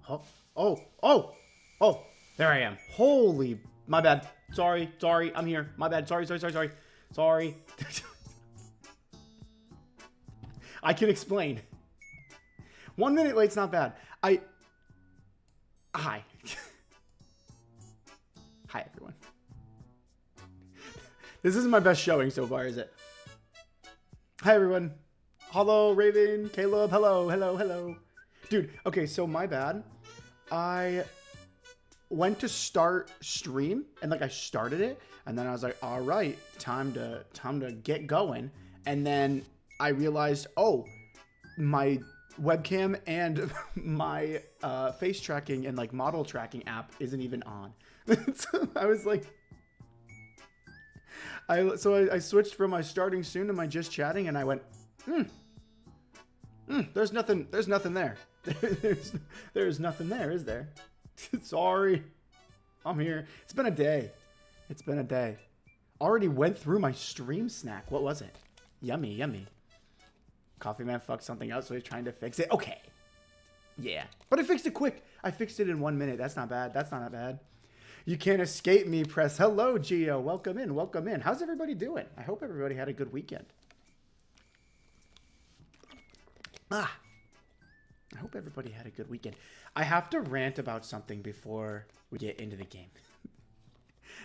Oh, oh, oh, oh, there I am. Holy, my bad. Sorry, I'm here. My bad. Sorry. I can explain. 1 minute late's not bad. Hi. Hi, everyone. This isn't my best showing so far, is it? Hi, everyone. Hello, Raven, Caleb. Hello. Dude, okay, so my bad. I went to start stream and I started it and then I was like, all right, time to get going. And then I realized, oh, my webcam and my face tracking and model tracking app isn't even on. So I was like, I switched from my starting soon to my just chatting and I went, there's nothing there. There's nothing there, is there? Sorry. I'm here. It's been a day. Already went through my stream snack. What was it? Yummy. Coffee man fucked something up, so he's trying to fix it. Okay. Yeah. But I fixed it quick. I fixed it in 1 minute. That's not bad. You can't escape me, press. Hello, Gio. Welcome in. How's everybody doing? I hope everybody had a good weekend. I hope everybody had a good weekend. I have to rant about something before we get into the game.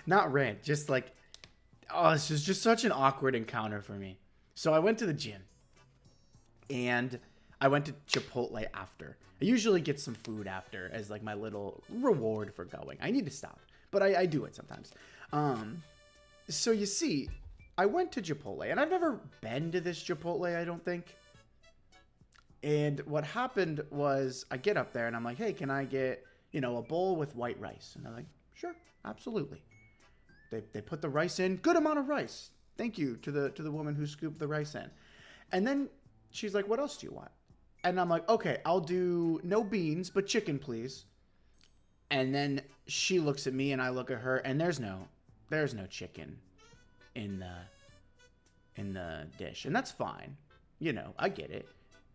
Not rant, just this is just such an awkward encounter for me. So I went to the gym and I went to Chipotle after. I usually get some food after as my little reward for going. I need to stop, but I do it sometimes. So you see, I went to Chipotle and I've never been to this Chipotle, I don't think. And what happened was I get up there and I'm like, hey, can I get, a bowl with white rice? And they're like, sure, absolutely. They put the rice in, good amount of rice. Thank you to the woman who scooped the rice in. And then she's like, what else do you want? And I'm like, okay, I'll do no beans, but chicken, please. And then she looks at me and I look at her and there's no chicken in the dish. And that's fine. I get it.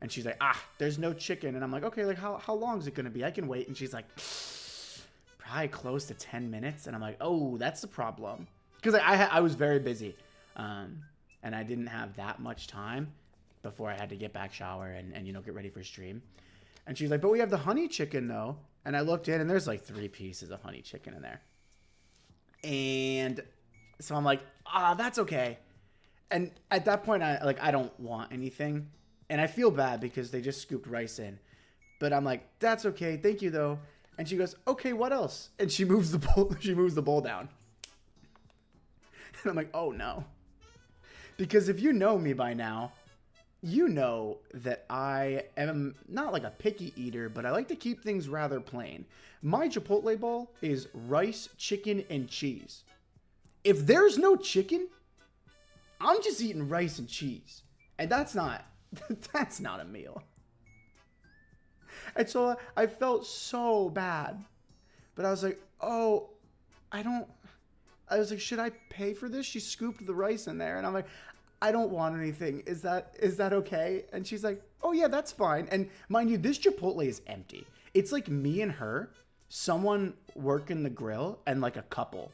And she's like, there's no chicken. And I'm like, okay, how long is it going to be? I can wait. And she's like, probably close to 10 minutes. And I'm like, oh, that's the problem. Because I was very busy. And I didn't have that much time before I had to get back, shower, and get ready for stream. And she's like, but we have the honey chicken, though. And I looked in, and there's 3 pieces of honey chicken in there. And so I'm like, that's okay. And at that point, I don't want anything. And I feel bad because they just scooped rice in. But I'm like, that's okay. Thank you, though. And she goes, okay, what else? And she moves the bowl down. And I'm like, oh, no. Because if you know me by now, you know that I am not a picky eater, but I like to keep things rather plain. My Chipotle bowl is rice, chicken, and cheese. If there's no chicken, I'm just eating rice and cheese. And that's not a meal. And so I felt so bad. But I was like, oh, I was like, should I pay for this? She scooped the rice in there. And I'm like, I don't want anything. Is that okay? And she's like, oh yeah, that's fine. And mind you, this Chipotle is empty. It's me and her, someone working the grill, and a couple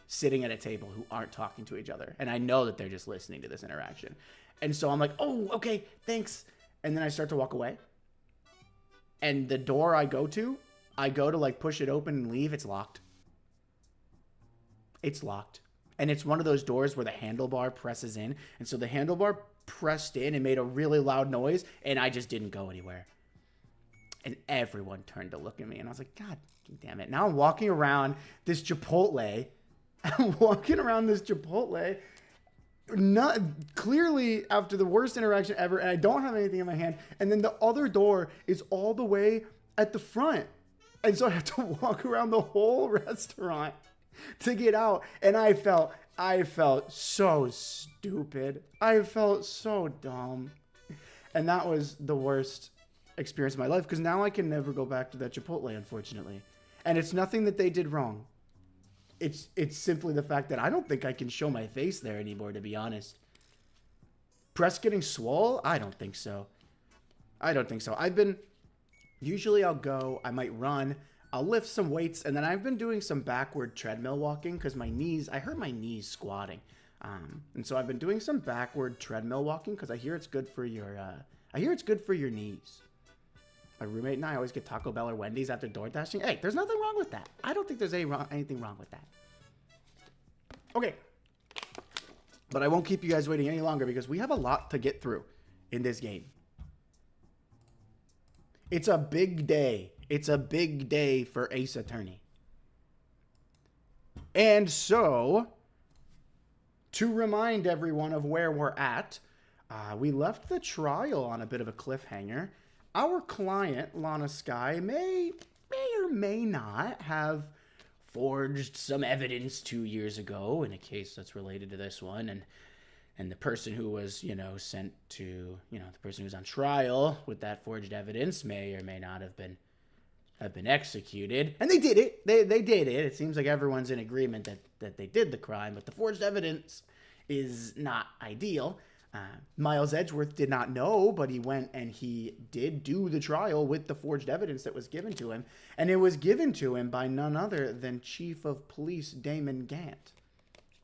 sitting at a table who aren't talking to each other. And I know that they're just listening to this interaction. And so I'm like, oh, okay, thanks. And then I start to walk away. And the door I go to push it open and leave. It's locked. And it's one of those doors where the handlebar presses in. And so the handlebar pressed in and made a really loud noise. And I just didn't go anywhere. And everyone turned to look at me. And I was like, God damn it. Now I'm walking around this Chipotle. Not clearly after the worst interaction ever. And I don't have anything in my hand. And then the other door is all the way at the front. And so I have to walk around the whole restaurant to get out. And I felt so stupid. I felt so dumb. And that was the worst experience of my life, because now I can never go back to that Chipotle, unfortunately. And it's nothing that they did wrong. It's simply the fact that I don't think I can show my face there anymore, to be honest. Press getting swole? I don't think so. I've been Usually I'll go, I might run, I'll lift some weights, and then I've been doing some backward treadmill walking because I hurt my knees squatting. And so I've been doing some backward treadmill walking because I hear it's good for your, knees. My roommate and I always get Taco Bell or Wendy's after door dashing. Hey, there's nothing wrong with that. I don't think there's anything wrong with that. Okay. But I won't keep you guys waiting any longer because we have a lot to get through in this game. It's a big day. It's a big day for Ace Attorney. And so, to remind everyone of where we're at, we left the trial on a bit of a cliffhanger. Our client, Lana Skye, may or may not have forged some evidence 2 years ago in a case that's related to this one. And the person who was, sent to, the person who's on trial with that forged evidence may or may not have been executed. And they did it. They did it. It seems like everyone's in agreement that they did the crime, but the forged evidence is not ideal. Miles Edgeworth did not know, but he went and he did do the trial with the forged evidence that was given to him. And it was given to him by none other than Chief of Police Damon Gant.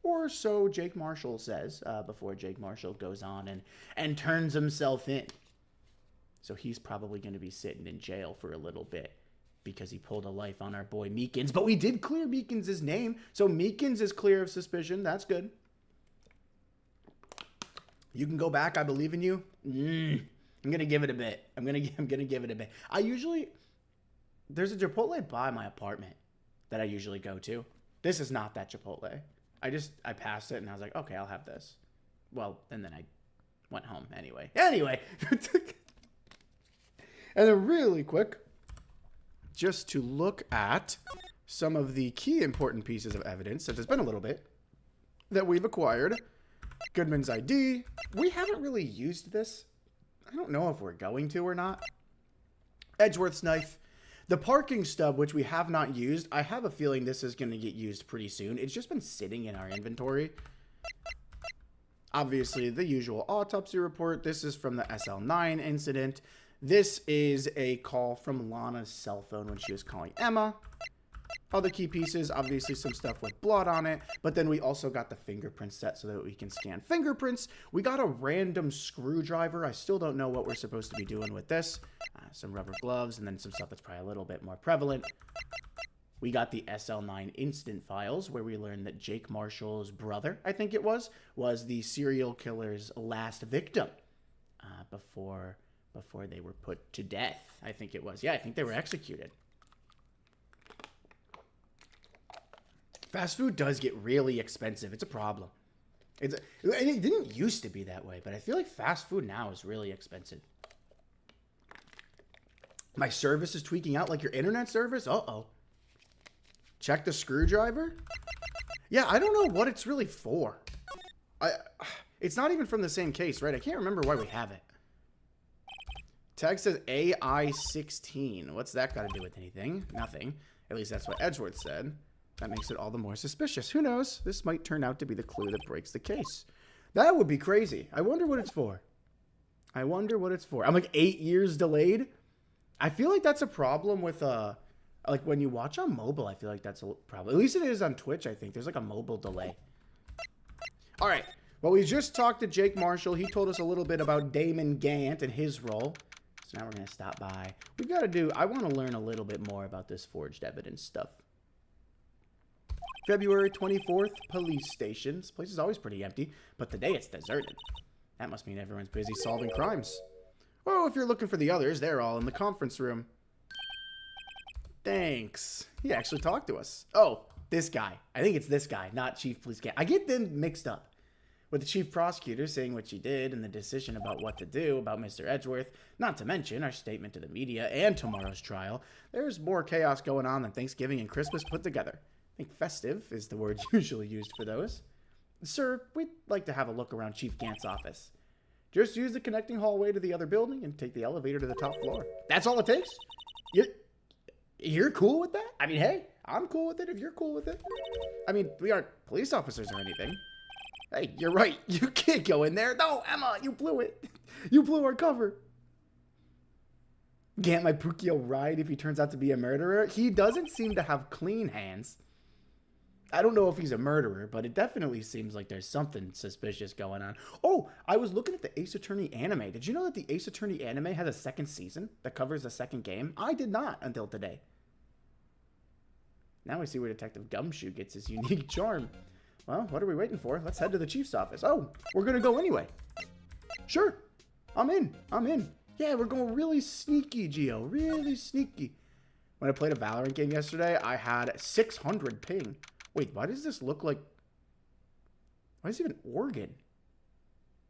Or so Jake Marshall says, before Jake Marshall goes on and turns himself in. So he's probably going to be sitting in jail for a little bit because he pulled a life on our boy Meekins. But we did clear Meekins' name, so Meekins is clear of suspicion. That's good. You can go back. I believe in you. I'm going to give it a bit. I'm going to give it a bit. There's a Chipotle by my apartment that I usually go to. This is not that Chipotle. I passed it and I was like, okay, I'll have this. Well, and then I went home anyway. And then really quick, just to look at some of the key important pieces of evidence, that there's been a little bit, that we've acquired. Goodman's ID. We haven't really used this. I don't know if we're going to or not. Edgeworth's knife. The parking stub, which we have not used. I have a feeling this is going to get used pretty soon. It's just been sitting in our inventory. Obviously, the usual autopsy report. This is from the SL9 incident. This is a call from Lana's cell phone when she was calling Emma. Other key pieces, obviously some stuff with blood on it, but then we also got the fingerprint set so that we can scan fingerprints. We got a random screwdriver. I still don't know what we're supposed to be doing with this. Some rubber gloves, and then some stuff that's probably a little bit more prevalent. We got the SL9 incident files where we learned that Jake Marshall's brother, I think it was the serial killer's last victim before they were put to death. I think it was. Yeah, I think they were executed. Fast food does get really expensive. It's a problem. And it didn't used to be that way, but I feel like fast food now is really expensive. My service is tweaking out like your internet service? Uh-oh. Check the screwdriver? Yeah, I don't know what it's really for. It's not even from the same case, right? I can't remember why we have it. Tag says AI-16. What's that got to do with anything? Nothing. At least that's what Edgeworth said. That makes it all the more suspicious. Who knows? This might turn out to be the clue that breaks the case. That would be crazy. I wonder what it's for. I'm like 8 years delayed. I feel like that's a problem with, like when you watch on mobile, I feel like that's a problem. At least it is on Twitch, I think. There's like a mobile delay. All right. Well, we just talked to Jake Marshall. He told us a little bit about Damon Gant and his role. So now we're going to stop by. I want to learn a little bit more about this forged evidence stuff. February 24th, police station. This place is always pretty empty, but today it's deserted. That must mean everyone's busy solving crimes. Oh, if you're looking for the others, they're all in the conference room. Thanks. He actually talked to us. Oh, this guy. I think it's this guy, not Chief Police Gant. I get them mixed up. With the chief prosecutor saying what she did and the decision about what to do about Mr. Edgeworth, not to mention our statement to the media and tomorrow's trial, there's more chaos going on than Thanksgiving and Christmas put together. I think festive is the word usually used for those. Sir, we'd like to have a look around Chief Gant's office. Just use the connecting hallway to the other building and take the elevator to the top floor. That's all it takes? You're cool with that? I mean, hey, I'm cool with it if you're cool with it. I mean, we aren't police officers or anything. Hey, you're right. You can't go in there. No, Emma, you blew it. You blew our cover. Can't my Pukio ride if he turns out to be a murderer? He doesn't seem to have clean hands. I don't know if he's a murderer, but it definitely seems like there's something suspicious going on. Oh, I was looking at the Ace Attorney anime. Did you know that the Ace Attorney anime has a second season that covers the second game? I did not until today. Now I see where Detective Gumshoe gets his unique charm. Well, what are we waiting for? Let's head to the chief's office. Oh, we're going to go anyway. Sure. I'm in. Yeah, we're going really sneaky, Gio. Really sneaky. When I played a Valorant game yesterday, I had 600 ping. Wait, why does this look like... Why is it even Oregon?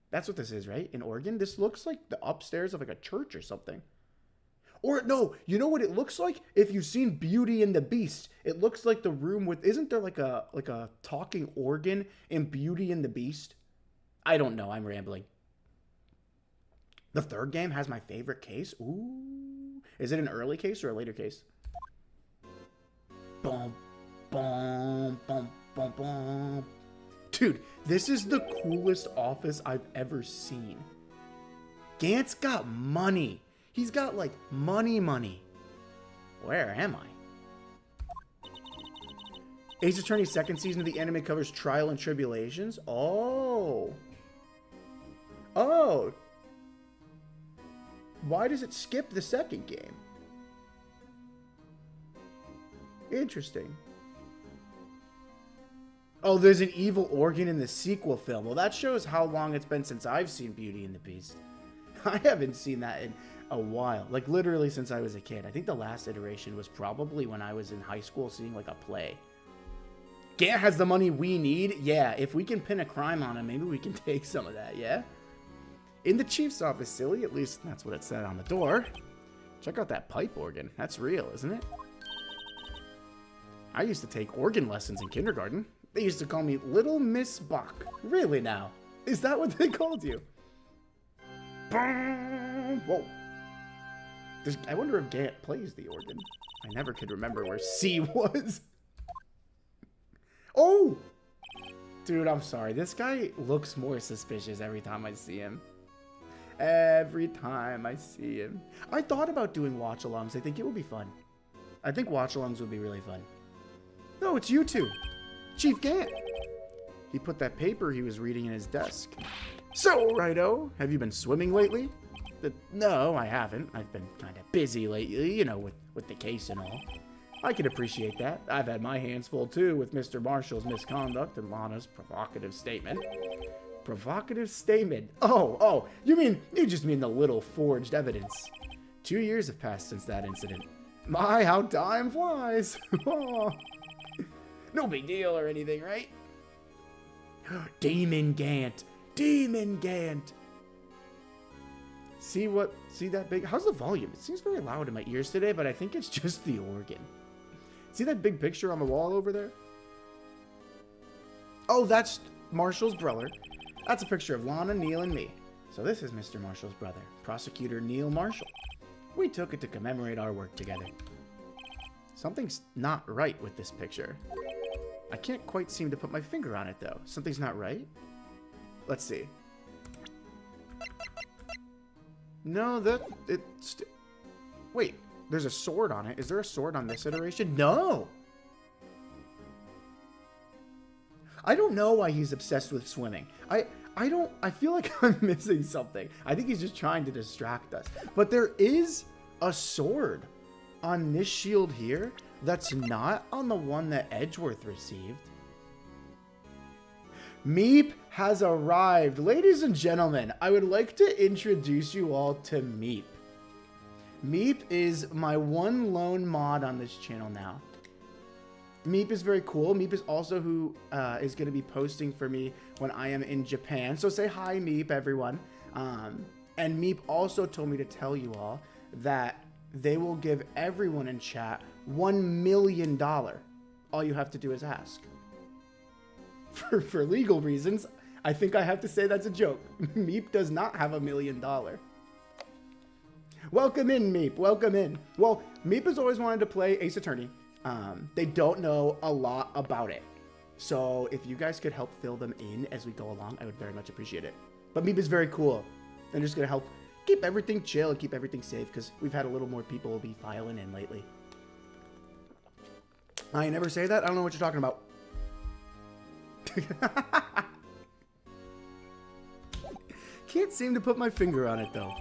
That's what this is, right? In Oregon? This looks like the upstairs of like a church or something. Or, no, you know what it looks like? If you've seen Beauty and the Beast, it looks like the room with... Isn't there like a talking organ in Beauty and the Beast? I don't know, I'm rambling. The third game has my favorite case. Ooh. Is it an early case or a later case? Boom. Boom, boom, boom, boom. Dude, this is the coolest office I've ever seen. Gant's got money. He's got, like, money. Where am I? Ace Attorney's second season of the anime covers trial and tribulations. Oh. Why does it skip the second game? Interesting. Oh, there's an evil organ in the sequel film. Well, that shows how long it's been since I've seen Beauty and the Beast. I haven't seen that in a while. Like, literally since I was a kid. I think the last iteration was probably when I was in high school seeing, like, a play. Gant has the money we need? Yeah, if we can pin a crime on him, maybe we can take some of that, yeah? In the chief's office, silly. At least that's what it said on the door. Check out that pipe organ. That's real, isn't it? I used to take organ lessons in kindergarten. They used to call me Little Miss Bach. Really now? Is that what they called you? Whoa. I wonder if Gant plays the organ. I never could remember where C was. Oh! Dude, I'm sorry. This guy looks more suspicious every time I see him. Every time I see him. I thought about doing watch-alongs. I think it would be fun. I think watch-alongs would be really fun. No, it's you two. Chief Gant. He put that paper he was reading in his desk. So, Righto, have you been swimming lately? No, I haven't. I've been kind of busy lately, you know, with the case and all. I can appreciate that. I've had my hands full, too, with Mr. Marshall's misconduct and Lana's provocative statement. Provocative statement? Oh, you just mean the little forged evidence. 2 years have passed since that incident. My, how time flies. No big deal or anything, right? Demon Gant. Demon Gant. See that big... How's the volume? It seems very loud in my ears today, but I think it's just the organ. See that big picture on the wall over there? Oh, that's Marshall's brother. That's a picture of Lana, Neil, and me. So this is Mr. Marshall's brother, Prosecutor Neil Marshall. We took it to commemorate our work together. Something's not right with this picture. I can't quite seem to put my finger on it, though. Something's not right? Let's see. No, wait, there's a sword on it. Is there a sword on this iteration? No! I don't know why he's obsessed with swimming. I feel like I'm missing something. I think he's just trying to distract us. But there is a sword on this shield here that's not on the one that Edgeworth received. Meep has arrived. Ladies and gentlemen, I would like to introduce you all to Meep. Meep is my one lone mod on this channel now. Meep is very cool. Meep is also who is going to be posting for me when I am in Japan. So say hi, Meep, everyone. And Meep also told me to tell you all that they will give everyone in chat $1 million. All you have to do is ask. For legal reasons, I think I have to say that's a joke. Meep does not have $1 million. Welcome in, Meep. Welcome in. Well, Meep has always wanted to play Ace Attorney. They don't know a lot about it. So if you guys could help fill them in as we go along, I would very much appreciate it. But Meep is very cool. I'm just going to help keep everything chill, keep everything safe, because we've had a little more people be filing in lately. I never say that. I don't know what you're talking about. Can't seem to put my finger on it, though.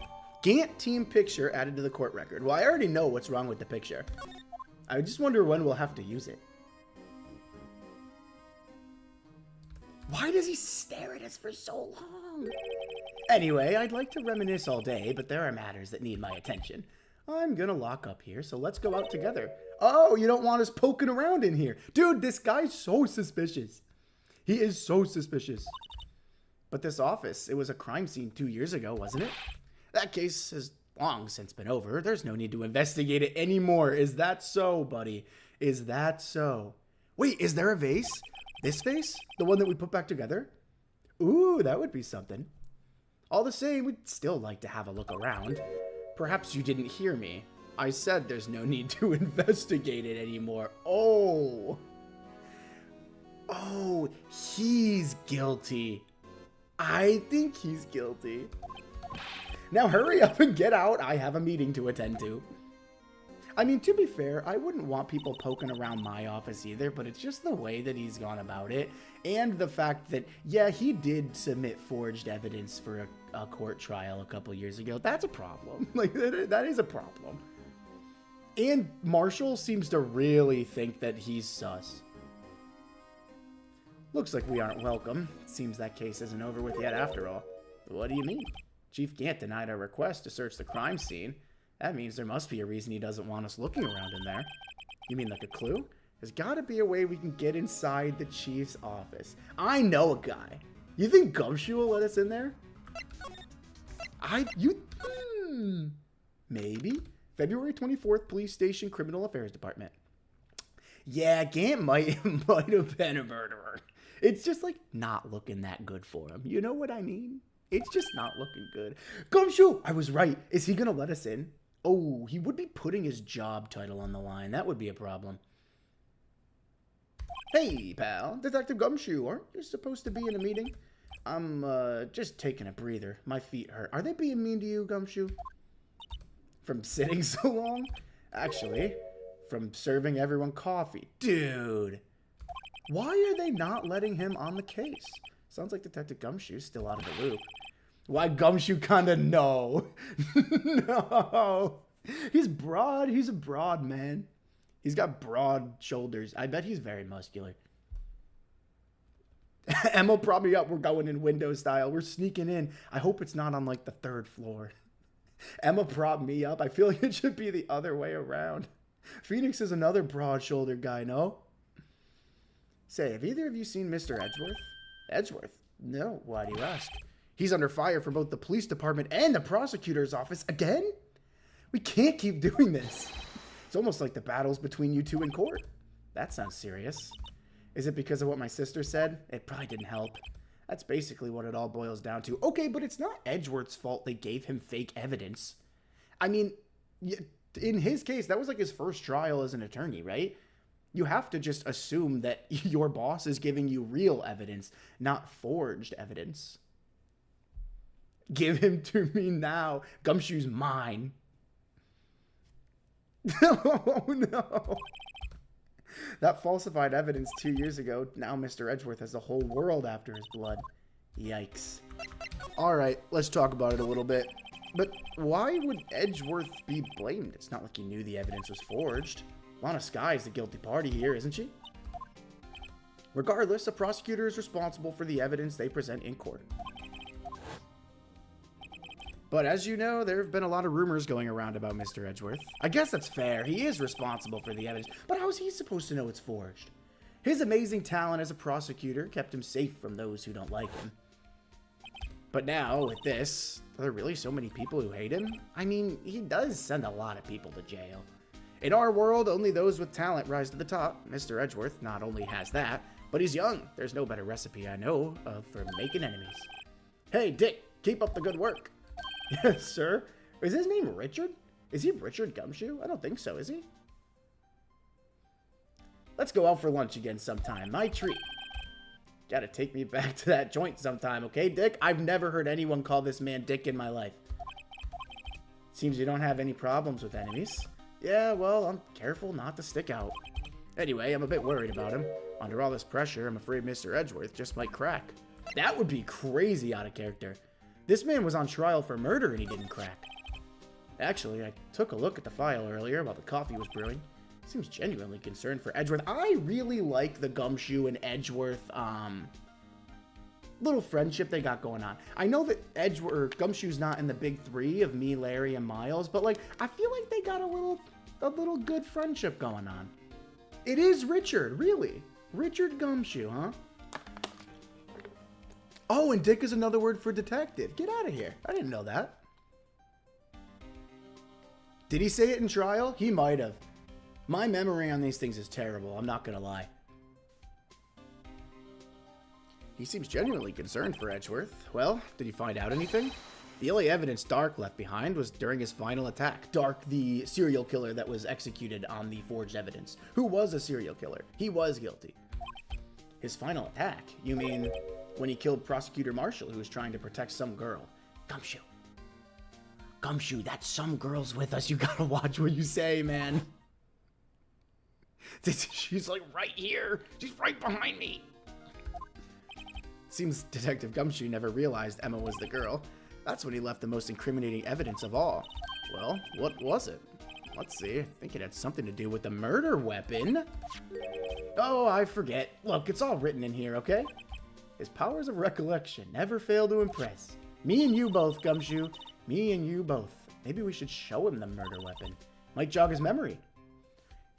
Gantt team picture added to the court record. Well, I already know what's wrong with the picture. I just wonder when we'll have to use it. Why does he stare at us for so long? Anyway, I'd like to reminisce all day, but there are matters that need my attention. I'm gonna lock up here, so let's go out together. Oh, you don't want us poking around in here. Dude, this guy's so suspicious. He is so suspicious. But this office, it was a crime scene 2 years ago, wasn't it? That case has long since been over. There's no need to investigate it anymore. Is that so, buddy? Is that so? Wait, is there a vase? This vase? The one that we put back together? Ooh, that would be something. All the same, we'd still like to have a look around. Perhaps you didn't hear me. I said there's no need to investigate it anymore. Oh. Oh, he's guilty. I think he's guilty. Now hurry up and get out. I have a meeting to attend to. I mean, to be fair, I wouldn't want people poking around my office either, but it's just the way that he's gone about it. And the fact that, yeah, he did submit forged evidence for a court trial a couple years ago. That's a problem. Like, that is a problem. And Marshall seems to really think that he's sus. Looks like we aren't welcome. It seems that case isn't over with yet after all. What do you mean? Chief Gantt denied our request to search the crime scene. That means there must be a reason he doesn't want us looking around in there. You mean like a clue? There's gotta be a way we can get inside the chief's office. I know a guy. You think Gumshoe will let us in there? Maybe. February 24th, Police Station, Criminal Affairs Department. Yeah, Gantt might have been a murderer. It's just like not looking that good for him. You know what I mean? It's just not looking good. Gumshoe! I was right. Is he gonna let us in? Oh, he would be putting his job title on the line. That would be a problem. Hey, pal. Detective Gumshoe, aren't you supposed to be in a meeting? I'm, just taking a breather. My feet hurt. Are they being mean to you, Gumshoe? From sitting so long? Actually, from serving everyone coffee. Dude. Why are they not letting him on the case? Sounds like Detective Gumshoe's still out of the loop. Why Gumshoe kinda no. No. He's broad. He's a broad man. He's got broad shoulders. I bet he's very muscular. Emma prop me up. We're going in window style. We're sneaking in. I hope it's not on like the 3rd floor. Emma prop me up. I feel like it should be the other way around. Phoenix is another broad-shouldered guy, no? Say, have either of you seen Mr. Edgeworth? Edgeworth? No. Why do you ask? He's under fire from both the police department and the prosecutor's office. Again? We can't keep doing this. It's almost like the battles between you two in court. That sounds serious. Is it because of what my sister said? It probably didn't help. That's basically what it all boils down to. Okay, but it's not Edgeworth's fault they gave him fake evidence. I mean, in his case, that was like his first trial as an attorney, right? You have to just assume that your boss is giving you real evidence, not forged evidence. Give him to me now. Gumshoe's mine. Oh, no. That falsified evidence 2 years ago, now Mr. Edgeworth has the whole world after his blood. Yikes. Alright, let's talk about it a little bit. But why would Edgeworth be blamed? It's not like he knew the evidence was forged. Lana Skye is the guilty party here, isn't she? Regardless, a prosecutor is responsible for the evidence they present in court. But as you know, there have been a lot of rumors going around about Mr. Edgeworth. I guess that's fair. He is responsible for the evidence. But how is he supposed to know it's forged? His amazing talent as a prosecutor kept him safe from those who don't like him. But now, with this, are there really so many people who hate him? I mean, he does send a lot of people to jail. In our world, only those with talent rise to the top. Mr. Edgeworth not only has that, but he's young. There's no better recipe I know of for making enemies. Hey, Dick, keep up the good work. Yes, sir. Is his name Richard? Is he Richard Gumshoe? I don't think so, is he? Let's go out for lunch again sometime. My treat. Gotta take me back to that joint sometime, okay, Dick? I've never heard anyone call this man Dick in my life. Seems you don't have any problems with enemies. Yeah, well, I'm careful not to stick out. Anyway, I'm a bit worried about him. Under all this pressure, I'm afraid Mr. Edgeworth just might crack. That would be crazy out of character. This man was on trial for murder and he didn't crack. Actually, I took a look at the file earlier while the coffee was brewing. Seems genuinely concerned for Edgeworth. I really like the Gumshoe and Edgeworth, little friendship they got going on. I know that Gumshoe's not in the big three of me, Larry, and Miles, but like, I feel like they got a little good friendship going on. It is Richard, really. Richard Gumshoe, huh? Oh, and Dick is another word for detective. Get out of here. I didn't know that. Did he say it in trial? He might have. My memory on these things is terrible. I'm not going to lie. He seems genuinely concerned for Edgeworth. Well, did he find out anything? The only evidence Dark left behind was during his final attack. Dark, the serial killer that was executed on the forged evidence. Who was a serial killer? He was guilty. His final attack? You mean when he killed Prosecutor Marshall, who was trying to protect some girl? Gumshoe. Gumshoe, that some girl's with us. You gotta watch what you say, man. She's like right here. She's right behind me. Seems Detective Gumshoe never realized Emma was the girl. That's when he left the most incriminating evidence of all. Well, what was it? Let's see. I think it had something to do with the murder weapon. Oh, I forget. Look, it's all written in here, okay? His powers of recollection never fail to impress. Me and you both, Gumshoe. Me and you both. Maybe we should show him the murder weapon. Might jog his memory.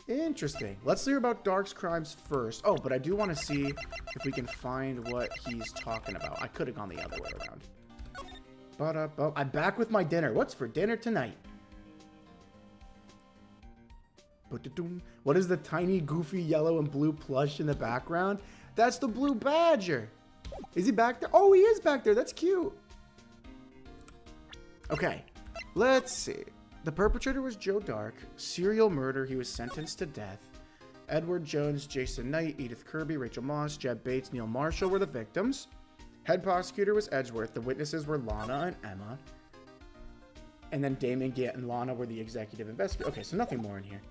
Interesting. Let's hear about Dark's crimes first. Oh, but I do want to see if we can find what he's talking about. I could have gone the other way around. I'm back with my dinner. What's for dinner tonight? What is the tiny, goofy yellow and blue plush in the background? That's the blue badger. Is he back there? Oh, he is back there. That's cute. Okay, let's see. The perpetrator was Joe Dark. Serial murder. He was sentenced to death. Edward Jones, Jason Knight, Edith Kirby, Rachel Moss, Jeb Bates, Neil Marshall were the victims. Head prosecutor was Edgeworth. The witnesses were Lana and Emma. And then Damon, Gant, and Lana were the executive investigator. Okay, so nothing more in here.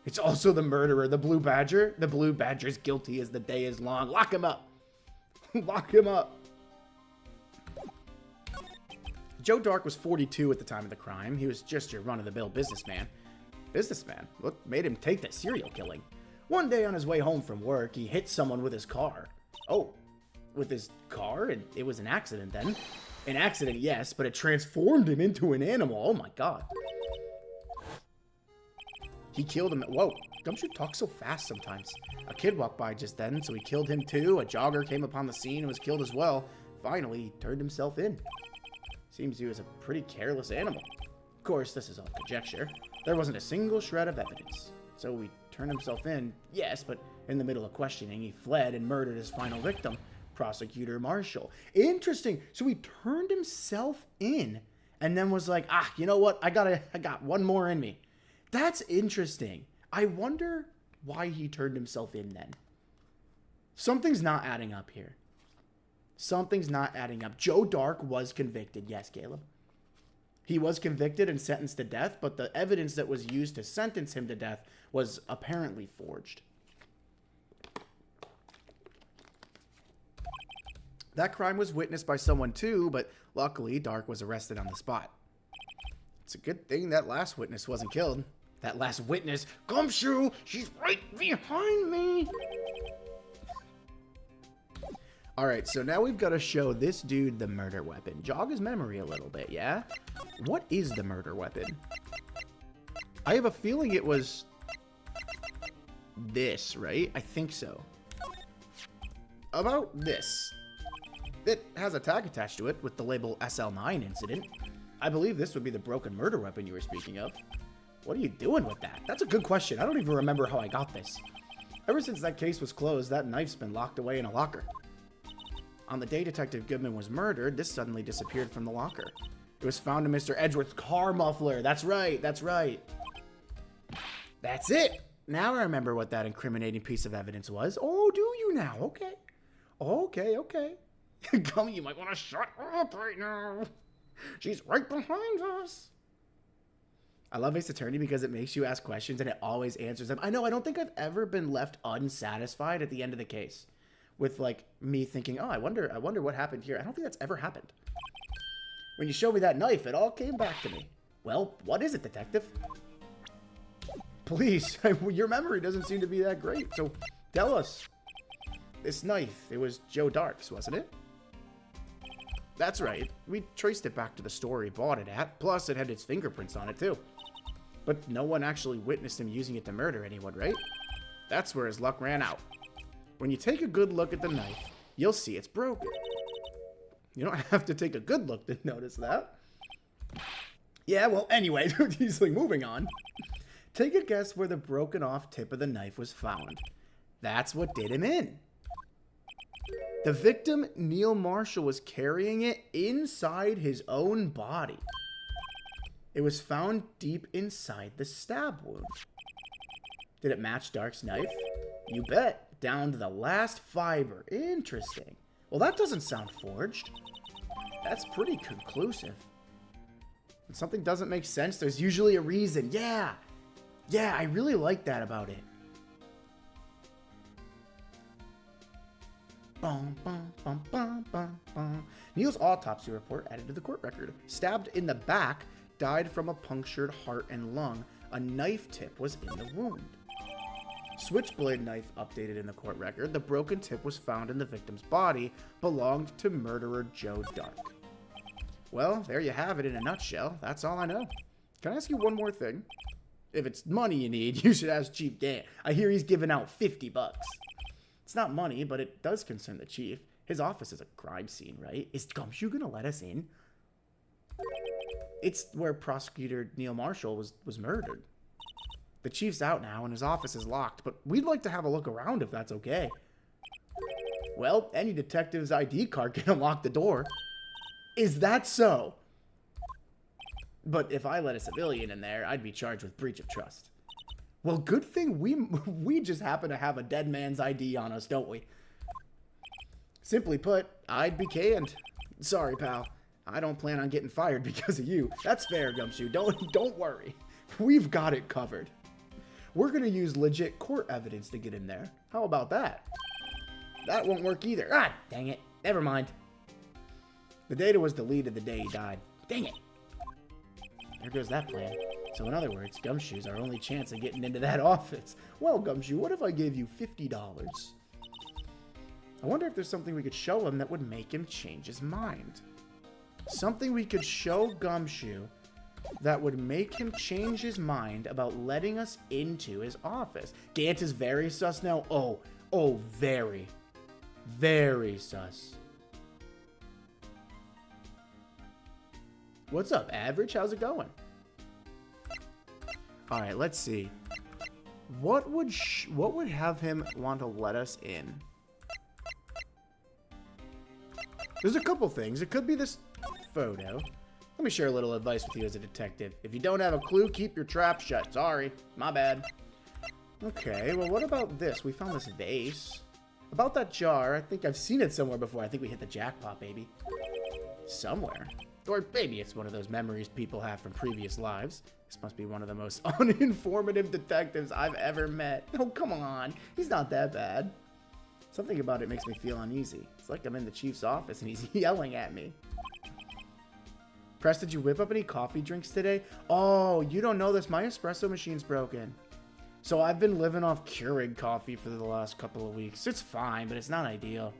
It's also the murderer, the Blue Badger. The Blue Badger's guilty as the day is long. Lock him up. Lock him up. Joe Dark was 42 at the time of the crime. He was just your run-of-the-mill businessman. Businessman? What made him take that serial killing? One day on his way home from work, he hit someone with his car. Oh, with his car? It was an accident then. An accident, yes, but it transformed him into an animal. Oh my god. He killed him. Whoa, Gumshoe talks so fast sometimes. A kid walked by just then, so he killed him too. A jogger came upon the scene and was killed as well. Finally, he turned himself in. Seems he was a pretty careless animal. Of course, this is all conjecture. There wasn't a single shred of evidence. So he turned himself in, yes, but in the middle of questioning, he fled and murdered his final victim, Prosecutor Marshall. Interesting. So he turned himself in and then was like, you know what? I got one more in me. That's interesting. I wonder why he turned himself in then. Something's not adding up here. Something's not adding up. Joe Dark was convicted. Yes, Caleb. He was convicted and sentenced to death, but the evidence that was used to sentence him to death was apparently forged. That crime was witnessed by someone too, but luckily Dark was arrested on the spot. It's a good thing that last witness wasn't killed. That last witness, Gumshoe, she's right behind me. Alright, so now we've got to show this dude the murder weapon. Jog his memory a little bit, yeah? What is the murder weapon? I have a feeling it was this, right? I think so. About this. It has a tag attached to it with the label SL9 incident. I believe this would be the broken murder weapon you were speaking of. What are you doing with that? That's a good question. I don't even remember how I got this. Ever since that case was closed, that knife's been locked away in a locker. On the day Detective Goodman was murdered, this suddenly disappeared from the locker. It was found in Mr. Edgeworth's car muffler. That's right, that's right. That's it. Now I remember what that incriminating piece of evidence was. Oh, do you now? Okay. Okay. Gummy, you might want to shut up right now. She's right behind us. I love Ace Attorney because it makes you ask questions and it always answers them. I know, I don't think I've ever been left unsatisfied at the end of the case. With, like, me thinking, oh, I wonder what happened here. I don't think that's ever happened. When you showed me that knife, it all came back to me. Well, what is it, detective? Please, your memory doesn't seem to be that great, so tell us. This knife, it was Joe Dark's, wasn't it? That's right. We traced it back to the store he bought it at, plus it had its fingerprints on it, too. But no one actually witnessed him using it to murder anyone, right? That's where his luck ran out. When you take a good look at the knife, you'll see it's broken. You don't have to take a good look to notice that. Yeah, well, anyway, he's like moving on. Take a guess where the broken off tip of the knife was found. That's what did him in. The victim, Neil Marshall, was carrying it inside his own body. It was found deep inside the stab wound. Did it match Dark's knife? You bet. Down to the last fiber. Interesting. Well, that doesn't sound forged. That's pretty conclusive. When something doesn't make sense, there's usually a reason. Yeah. Yeah, I really like that about it. Bum, bum, bum, bum, bum, bum. Neil's autopsy report added to the court record. Stabbed in the back, died from a punctured heart and lung. A knife tip was in the wound. Switchblade knife updated in the court record. The broken tip was found in the victim's body, belonged to murderer Joe Dark. Well, there you have it in a nutshell. That's all I know. Can I ask you one more thing? If it's money you need, you should ask Chief Gant. I hear he's giving out $50. It's not money, but it does concern the chief. His office is a crime scene, right? Is Gumshoe gonna let us in? It's where prosecutor Neil Marshall was murdered. The chief's out now and his office is locked, but we'd like to have a look around if that's okay. Well, any detective's ID card can unlock the door. Is that so? But if I let a civilian in there, I'd be charged with breach of trust. Well, good thing we just happen to have a dead man's ID on us, don't we? Simply put, I'd be canned. Sorry, pal. I don't plan on getting fired because of you. That's fair, Gumshoe. Don't worry. We've got it covered. We're going to use legit court evidence to get in there. How about that? That won't work either. Ah, dang it. Never mind. The data was deleted the day he died. Dang it. There goes that plan. So in other words, Gumshoe's our only chance of getting into that office. Well, Gumshoe, what if I gave you $50? I wonder if there's something we could show him that would make him change his mind. Something we could show Gumshoe that would make him change his mind about letting us into his office. Gant is very sus now. Oh, very, very sus. What's up, Average? How's it going? All right, let's see. What would have him want to let us in? There's a couple things. It could be this photo. Let me share a little advice with you as a detective. If you don't have a clue, keep your trap shut. Sorry, my bad. Okay, well, what about this? We found this vase. About that jar, I think I've seen it somewhere before. I think we hit the jackpot, baby. Somewhere. Or maybe it's one of those memories people have from previous lives. This must be one of the most uninformative detectives I've ever met. Oh, come on. He's not that bad. Something about it makes me feel uneasy. It's like I'm in the chief's office and he's yelling at me. Press, did you whip up any coffee drinks today? Oh, you don't know this. My espresso machine's broken. So I've been living off Keurig coffee for the last couple of weeks. It's fine, but it's not ideal.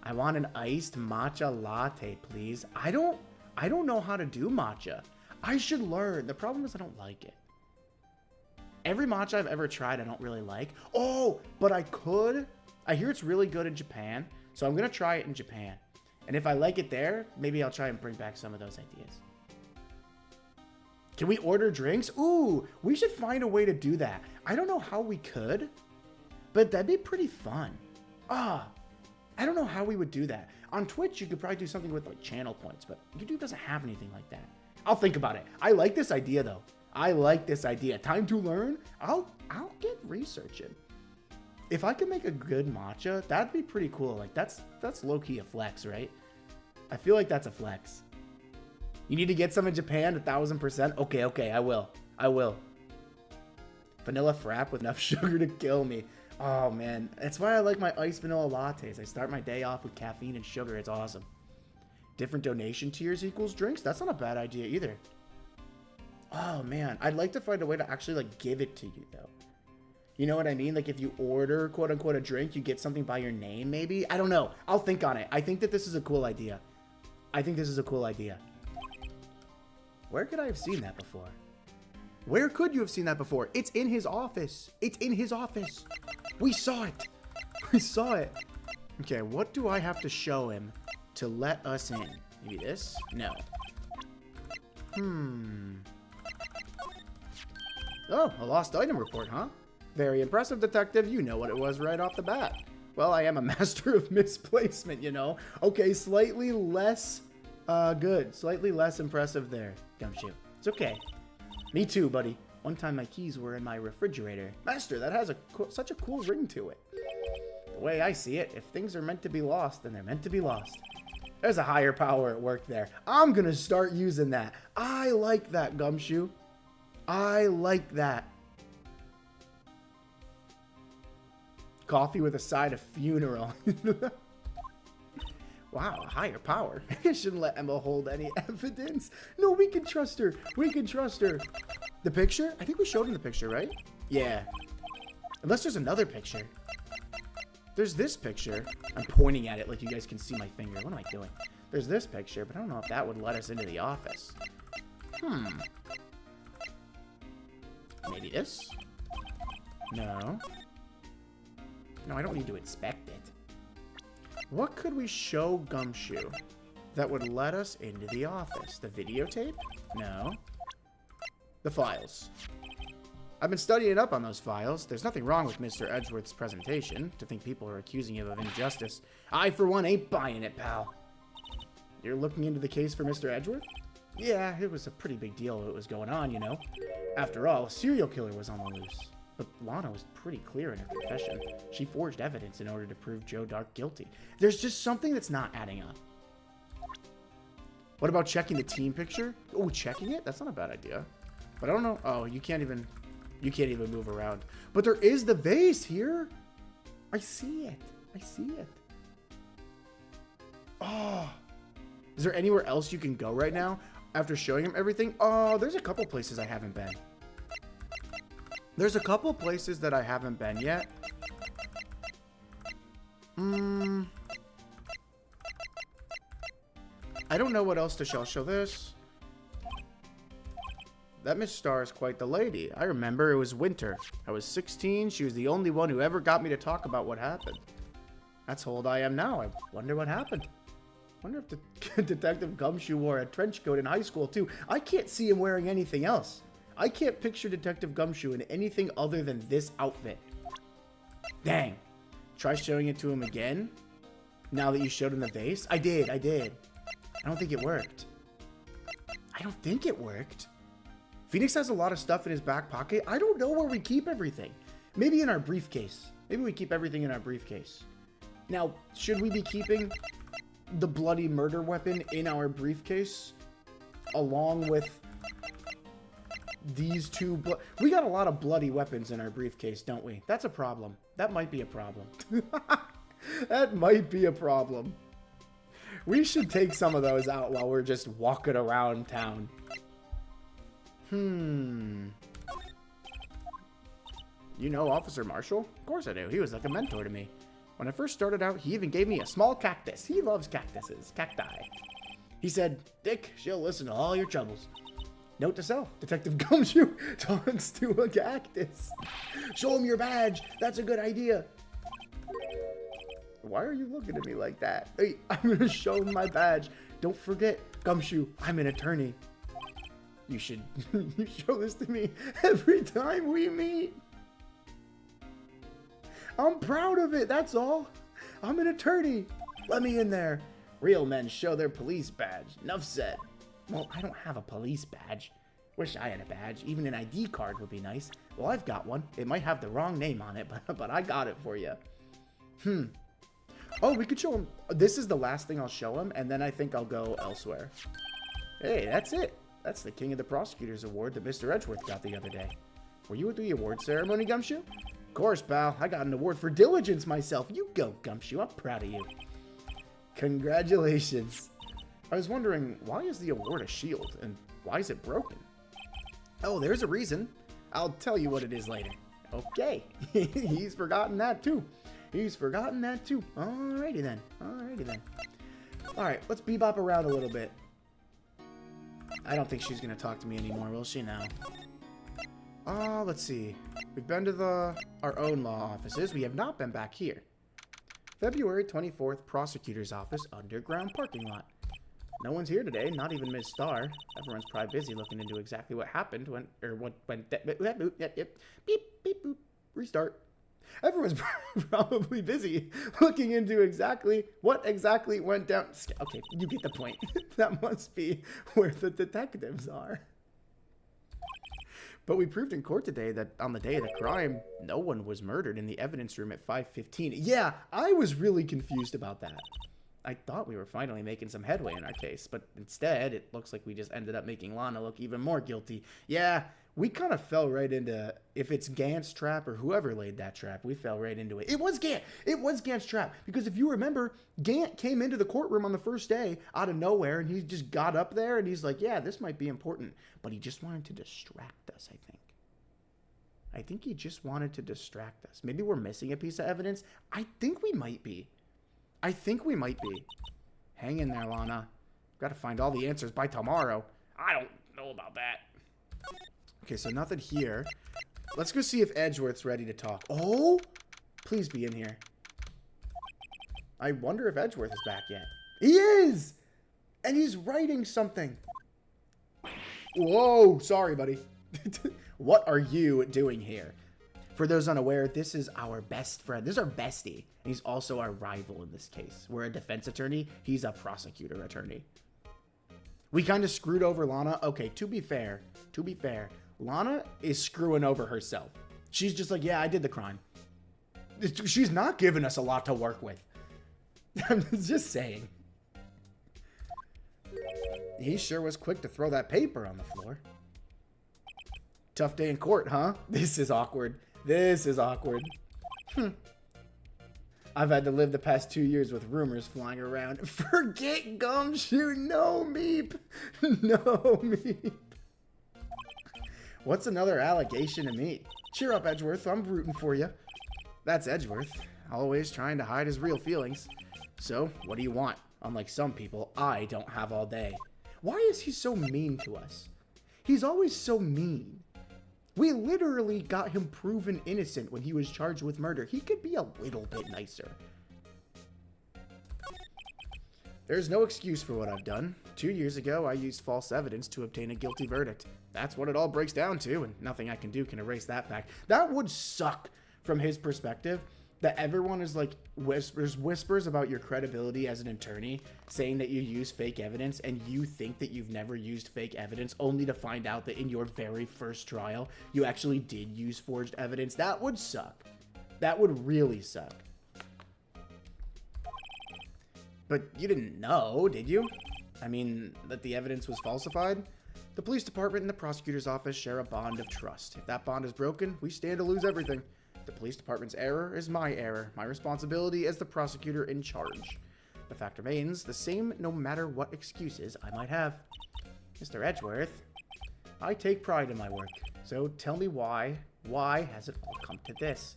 I want an iced matcha latte, please. I don't know how to do matcha. I should learn. The problem is I don't like it. Every matcha I've ever tried, I don't really like. Oh, but I could. I hear it's really good in Japan, so I'm going to try it in Japan. And if I like it there, maybe I'll try and bring back some of those ideas. Can we order drinks? Ooh, we should find a way to do that. I don't know how we could, but that'd be pretty fun. I don't know how we would do that. On Twitch, you could probably do something with like channel points, but YouTube doesn't have anything like that. I'll think about it. I like this idea though. I like this idea. Time to learn? I'll get researching. If I could make a good matcha, that'd be pretty cool. Like, that's low-key a flex, right? I feel like that's a flex. You need to get some in Japan, 1000%? Okay, I will. Vanilla frap with enough sugar to kill me. Oh, man. That's why I like my iced vanilla lattes. I start my day off with caffeine and sugar. It's awesome. Different donation tiers equals drinks? That's not a bad idea either. Oh, man. I'd like to find a way to actually, like, give it to you, though. You know what I mean? Like, if you order, quote-unquote, a drink, you get something by your name, maybe? I don't know. I'll think on it. I think that this is a cool idea. Where could I have seen that before? Where could you have seen that before? It's in his office. We saw it. Okay, what do I have to show him to let us in? Maybe this? No. Oh, a lost item report, huh? Very impressive, detective. You know what it was right off the bat. Well, I am a master of misplacement, you know. Okay, slightly less good. Slightly less impressive there, Gumshoe. It's okay. Me too, buddy. One time my keys were in my refrigerator. Master, that has such a cool ring to it. The way I see it, if things are meant to be lost, then they're meant to be lost. There's a higher power at work there. I'm gonna start using that. I like that, Gumshoe. I like that. Coffee with a side of funeral. Wow, a higher power. I shouldn't let Emma hold any evidence. No, we can trust her. The picture? I think we showed him the picture, right? Yeah. Unless there's another picture. There's this picture. I'm pointing at it like you guys can see my finger. What am I doing? There's this picture, but I don't know if that would let us into the office. Maybe this? No. No, I don't need to inspect it. What could we show Gumshoe that would let us into the office? The videotape? No. The files. I've been studying up on those files. There's nothing wrong with Mr. Edgeworth's presentation. To think people are accusing you of injustice. I, for one, ain't buying it, pal. You're looking into the case for Mr. Edgeworth? Yeah, it was a pretty big deal what was going on, you know. After all, a serial killer was on the loose. But Lana was pretty clear in her confession. She forged evidence in order to prove Joe Dark guilty. There's just something that's not adding up. What about checking the team picture? Oh, checking it? That's not a bad idea. But I don't know. Oh, you can't even move around. But there is the vase here. I see it. Oh. Is there anywhere else you can go right now after showing him everything? Oh, there's a couple places I haven't been. There's a couple places that I haven't been yet. I don't know what else to show. I'll show this. That Miss Star is quite the lady. I remember it was winter. I was 16. She was the only one who ever got me to talk about what happened. That's how old I am now. I wonder what happened. Wonder if the Detective Gumshoe wore a trench coat in high school too. I can't see him wearing anything else. I can't picture Detective Gumshoe in anything other than this outfit. Dang. Try showing it to him again? Now that you showed him the vase? I did. I don't think it worked. Phoenix has a lot of stuff in his back pocket. I don't know where we keep everything. Maybe in our briefcase. Maybe we keep everything in our briefcase. Now, should we be keeping the bloody murder weapon in our briefcase along with these two? We got a lot of bloody weapons in our briefcase, don't we? That's a problem. That might be a problem. That might be a problem. We should take some of those out while we're just walking around town. You know Officer Marshall? Of course I do. He was like a mentor to me. When I first started out, he even gave me a small cactus. He loves cactuses. Cacti. He said, Dick, she'll listen to all your troubles. Note to self, Detective Gumshoe talks to a cactus. Show him your badge. That's a good idea. Why are you looking at me like that? Hey, I'm going to show him my badge. Don't forget, Gumshoe, I'm an attorney. You should show this to me every time we meet. I'm proud of it, that's all. I'm an attorney. Let me in there. Real men show their police badge. Enough said. Well, I don't have a police badge. Wish I had a badge. Even an ID card would be nice. Well, I've got one. It might have the wrong name on it, but I got it for you. Oh, we could show him. This is the last thing I'll show him, and then I think I'll go elsewhere. Hey, that's it. That's the King of the Prosecutors Award that Mr. Edgeworth got the other day. Were you at the award ceremony, Gumshoe? Of course, pal. I got an award for diligence myself. You go, Gumshoe. I'm proud of you. Congratulations. I was wondering, why is the award a shield, and why is it broken? Oh, there's a reason. I'll tell you what it is later. Okay. He's forgotten that, too. He's forgotten that, too. Alrighty, then. Alrighty, then. Alright, let's bebop around a little bit. I don't think she's going to talk to me anymore, will she now? Let's see. We've been to our own law offices. We have not been back here. February 24th, Prosecutor's Office, underground parking lot. No one's here today, not even Ms. Starr. Everyone's probably busy looking into exactly what happened when, beep, beep, boop, restart. Everyone's probably busy looking into exactly what exactly went down. Okay, you get the point. That must be where the detectives are. But we proved in court today that on the day of the crime, no one was murdered in the evidence room at 5:15. Yeah, I was really confused about that. I thought we were finally making some headway in our case, but instead, it looks like we just ended up making Lana look even more guilty. Yeah, we kind of fell right into, if it's Gant's trap or whoever laid that trap, we fell right into it. It was Gant. It was Gant's trap. Because if you remember, Gant came into the courtroom on the first day out of nowhere, and he just got up there, and he's like, yeah, this might be important. But he just wanted to distract us, I think. I think he just wanted to distract us. Maybe we're missing a piece of evidence. I think we might be. I think we might be. Hang in there, Lana. Got to find all the answers by tomorrow. I don't know about that. Okay, so nothing here. Let's go see if Edgeworth's ready to talk. Oh, please be in here. I wonder if Edgeworth is back yet. He is! And he's writing something. Whoa, sorry, buddy. What are you doing here? For those unaware, this is our best friend. This is our bestie. And he's also our rival in this case. We're a defense attorney. He's a prosecutor attorney. We kind of screwed over Lana. Okay, to be fair, Lana is screwing over herself. She's just like, yeah, I did the crime. She's not giving us a lot to work with. I'm just saying. He sure was quick to throw that paper on the floor. Tough day in court, huh? This is awkward. This is awkward. I've had to live the past 2 years with rumors flying around. Forget Gumshoe. No, Meep. No, Meep. What's another allegation to me? Cheer up, Edgeworth. I'm rooting for you. That's Edgeworth. Always trying to hide his real feelings. So, what do you want? Unlike some people, I don't have all day. Why is he so mean to us? He's always so mean. We literally got him proven innocent when he was charged with murder. He could be a little bit nicer. There's no excuse for what I've done. 2 years ago, I used false evidence to obtain a guilty verdict. That's what it all breaks down to, and nothing I can do can erase that fact. That would suck from his perspective, that everyone is like whispers about your credibility as an attorney, saying that you use fake evidence, and you think that you've never used fake evidence, only to find out that in your very first trial, you actually did use forged evidence. That would suck. That would really suck. But you didn't know, did you? I mean, that the evidence was falsified? The police department and the prosecutor's office share a bond of trust. If that bond is broken, we stand to lose everything. The police department's error is my error, my responsibility as the prosecutor in charge. The fact remains the same no matter what excuses I might have. Mr. Edgeworth, I take pride in my work, so tell me why has it all come to this?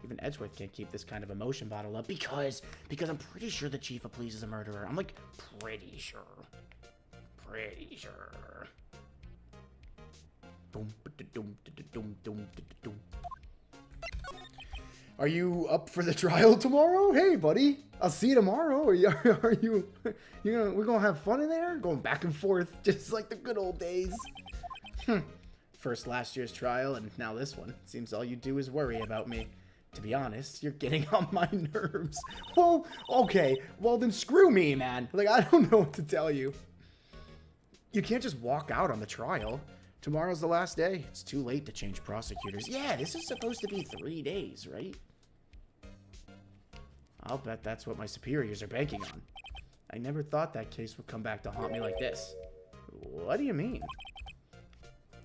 Even Edgeworth can't keep this kind of emotion bottled up because I'm pretty sure the chief of police is a murderer. I'm like, pretty sure. Pretty sure. Are you up for the trial tomorrow? Hey, buddy, I'll see you tomorrow. We're gonna have fun in there? Going back and forth, just like the good old days. First last year's trial, and now this one. Seems all you do is worry about me. To be honest, you're getting on my nerves. Well, okay, well then screw me, man. Like, I don't know what to tell you. You can't just walk out on the trial. Tomorrow's the last day. It's too late to change prosecutors. Yeah, this is supposed to be 3 days, right? I'll bet that's what my superiors are banking on. I never thought that case would come back to haunt me like this. What do you mean?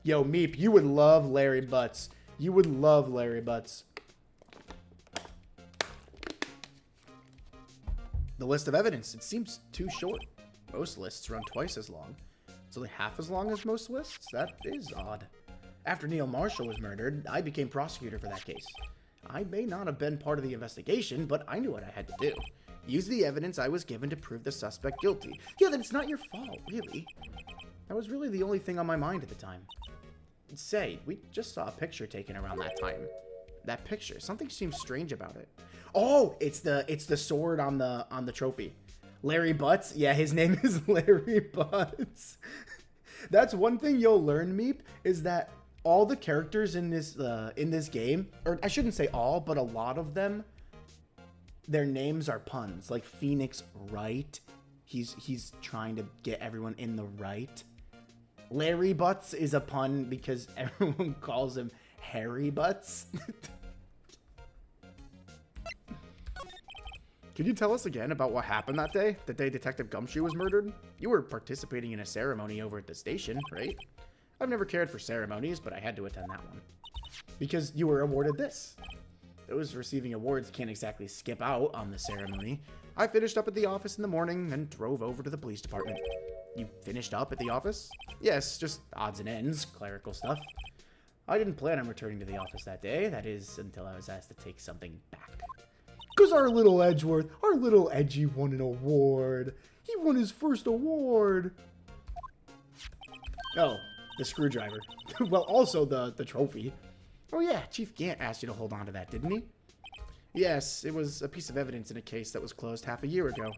Yo, Meep, you would love Larry Butts. You would love Larry Butts. The list of evidence. It seems too short. Most lists run twice as long. It's only half as long as most lists? That is odd. After Neil Marshall was murdered, I became prosecutor for that case. I may not have been part of the investigation, but I knew what I had to do. Use the evidence I was given to prove the suspect guilty. Yeah, then it's not your fault, really. That was really the only thing on my mind at the time. Say, we just saw a picture taken around that time. That picture, something seems strange about it. Oh, it's the sword on the trophy. Larry Butts? Yeah, his name is Larry Butts. That's one thing you'll learn, Meep, is that all the characters in this game, or I shouldn't say all, but a lot of them, their names are puns. Like Phoenix Wright, he's trying to get everyone in the right. Larry Butts is a pun because everyone calls him Harry Butts. Could you tell us again about what happened that day? The day Detective Gumshoe was murdered? You were participating in a ceremony over at the station, right? I've never cared for ceremonies, but I had to attend that one. Because you were awarded this. Those receiving awards can't exactly skip out on the ceremony. I finished up at the office in the morning and drove over to the police department. You finished up at the office? Yes, just odds and ends, clerical stuff. I didn't plan on returning to the office that day. That is, until I was asked to take something back. Because our little Edgeworth, our little Edgy won an award. He won his first award. Oh, the screwdriver. Well, also the trophy. Oh yeah, Chief Gant asked you to hold on to that, didn't he? Yes, it was a piece of evidence in a case that was closed half a year ago.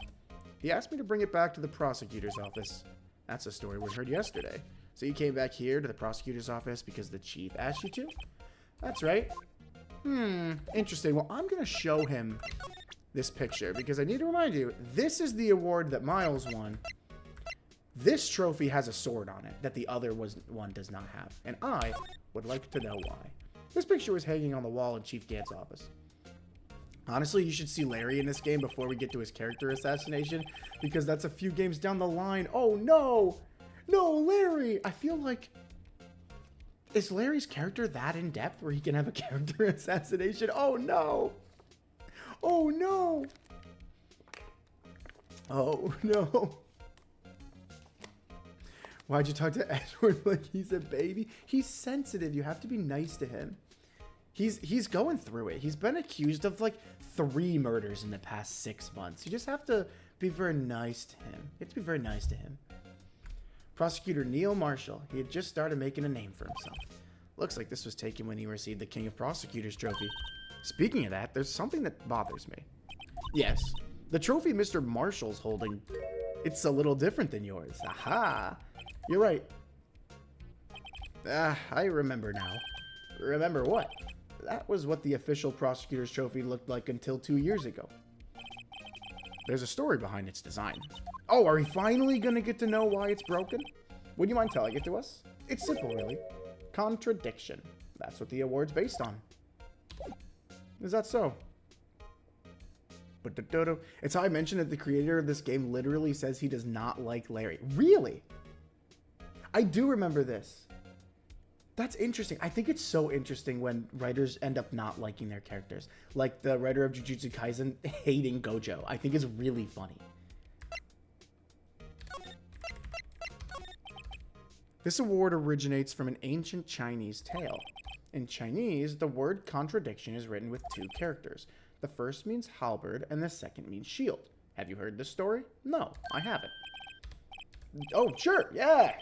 He asked me to bring it back to the prosecutor's office. That's a story we heard yesterday. So you came back here to the prosecutor's office because the chief asked you to? That's right. Interesting. Well, I'm going to show him this picture because I need to remind you, this is the award that Miles won. This trophy has a sword on it that the other one does not have. And I would like to know why. This picture was hanging on the wall in Chief Gant's office. Honestly, you should see Larry in this game before we get to his character assassination, because that's a few games down the line. Oh, no! No, Larry! I feel like... Is Larry's character that in-depth where he can have a character assassination? Oh, no! Oh, no! Oh, no. Why'd you talk to Edward like he's a baby? He's sensitive. You have to be nice to him. He's going through it. He's been accused of like 3 murders in the past 6 months. You just have to be very nice to him. You have to be very nice to him. Prosecutor Neil Marshall. He had just started making a name for himself. Looks like this was taken when he received the King of Prosecutors trophy. Speaking of that, there's something that bothers me. Yes, the trophy Mr. Marshall's holding, it's a little different than yours. Aha! You're right. I remember now. Remember what? That was what the official prosecutor's trophy looked like until 2 years ago. There's a story behind its design. Oh, are we finally gonna get to know why it's broken? Would you mind telling it to us? It's simple, really. Contradiction. That's what the award's based on. Is that so? It's how I mentioned that the creator of this game literally says he does not like Larry. Really? I do remember this. That's interesting. I think it's so interesting when writers end up not liking their characters. Like the writer of Jujutsu Kaisen hating Gojo. I think is really funny. This award originates from an ancient Chinese tale. In Chinese, the word contradiction is written with 2 characters. The first means halberd and the second means shield. Have you heard this story? No, I haven't. Oh, sure, yeah.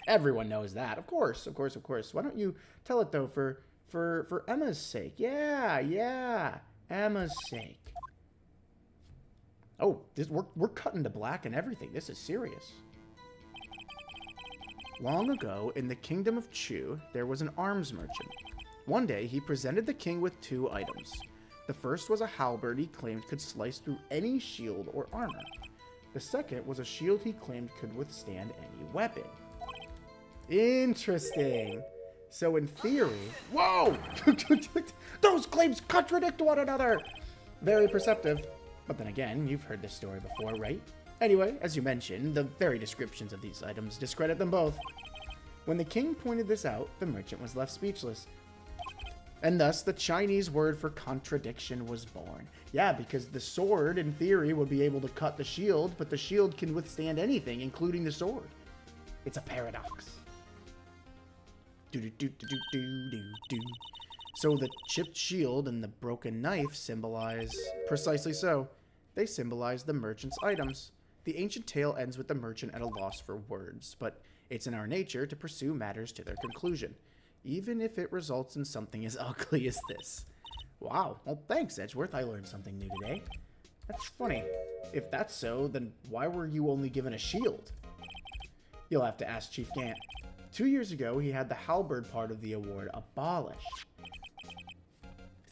Everyone knows that. Of course. Why don't you tell it though for Emma's sake? Yeah, Emma's sake. Oh, we're cutting to black and everything. This is serious. Long ago, in the kingdom of Chu, there was an arms merchant. One day, he presented the king with 2 items. The first was a halberd he claimed could slice through any shield or armor. The second was a shield he claimed could withstand any weapon. Interesting. So in theory... Whoa! Those claims contradict one another! Very perceptive. But then again, you've heard this story before, right? Anyway, as you mentioned, the very descriptions of these items discredit them both. When the king pointed this out, the merchant was left speechless. And thus, the Chinese word for contradiction was born. Yeah, because the sword, in theory, would be able to cut the shield, but the shield can withstand anything, including the sword. It's a paradox. So the chipped shield and the broken knife symbolize... Precisely so. They symbolize the merchant's items. The ancient tale ends with the merchant at a loss for words, but it's in our nature to pursue matters to their conclusion, even if it results in something as ugly as this. Wow, well thanks, Edgeworth. I learned something new today. That's funny. If that's so, then why were you only given a shield? You'll have to ask Chief Gant. 2 years ago, he had the halberd part of the award abolished.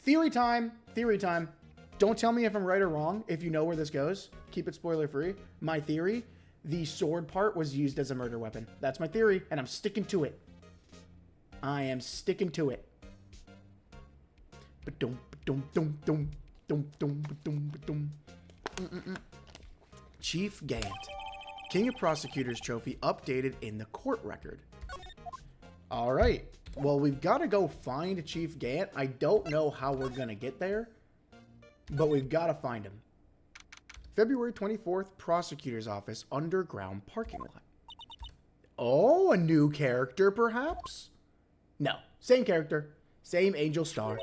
Theory time! Theory time. Don't tell me if I'm right or wrong. If you know where this goes, keep it spoiler free. My theory, the sword part was used as a murder weapon. That's my theory, and I'm sticking to it. I am sticking to it. Chief Gant. King of Prosecutors Trophy updated in the court record. Alright. Well, we've got to go find Chief Gant. I don't know how we're going to get there, but we've got to find him. February 24th, Prosecutor's Office, underground parking lot. Oh, a new character, perhaps? No, same character, same Angel Star.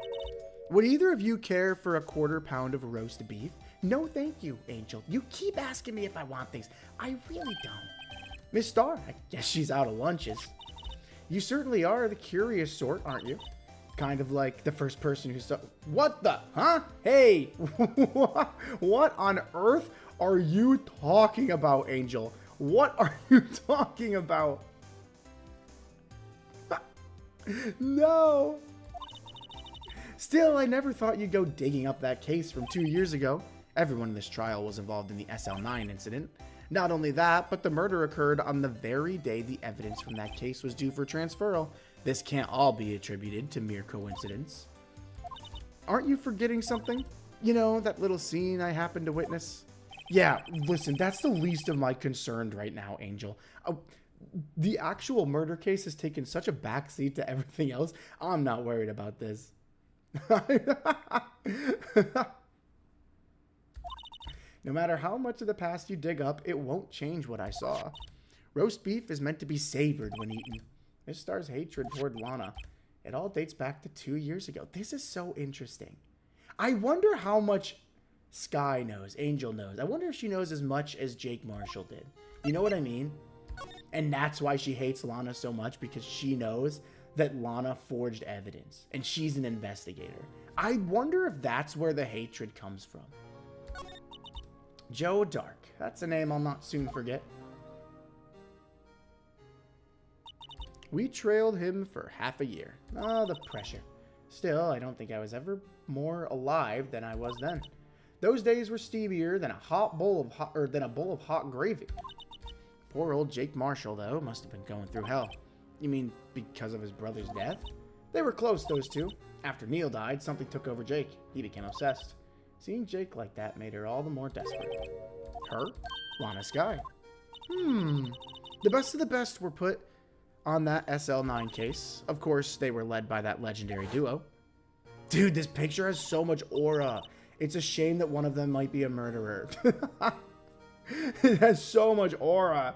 Would either of you care for a quarter pound of roast beef? No, thank you, Angel. You keep asking me if I want things. I really don't. Miss Star, I guess she's out of lunches. You certainly are the curious sort, aren't you? Kind of like the first person who saw... What the? Huh? Hey! What on earth are you talking about, Angel? What are you talking about? No! Still, I never thought you'd go digging up that case from 2 years ago. Everyone in this trial was involved in the SL9 incident. Not only that, but the murder occurred on the very day the evidence from that case was due for transferal. This can't all be attributed to mere coincidence. Aren't you forgetting something? You know, that little scene I happened to witness? Yeah, listen, that's the least of my concern right now, Angel. The actual murder case has taken such a backseat to everything else. I'm not worried about this. No matter how much of the past you dig up, it won't change what I saw. Roast beef is meant to be savored when eaten. Miss Star's hatred toward Lana, it all dates back to 2 years ago. This is so interesting. I wonder how much Sky knows, Angel knows. I wonder if she knows as much as Jake Marshall did. You know what I mean? And that's why she hates Lana so much, because she knows that Lana forged evidence, and she's an investigator. I wonder if that's where the hatred comes from. Joe Dark. That's a name I'll not soon forget. We trailed him for half a year. Oh, the pressure. Still, I don't think I was ever more alive than I was then. Those days were steamier than a bowl of hot gravy. Poor old Jake Marshall, though, must have been going through hell. You mean because of his brother's death? They were close, those two. After Neil died, something took over Jake. He became obsessed. Seeing Jake like that made her all the more desperate. Her? Lana Sky. The best of the best were put on that SL9 case. Of course, they were led by that legendary duo. Dude, this picture has so much aura. It's a shame that one of them might be a murderer. It has so much aura.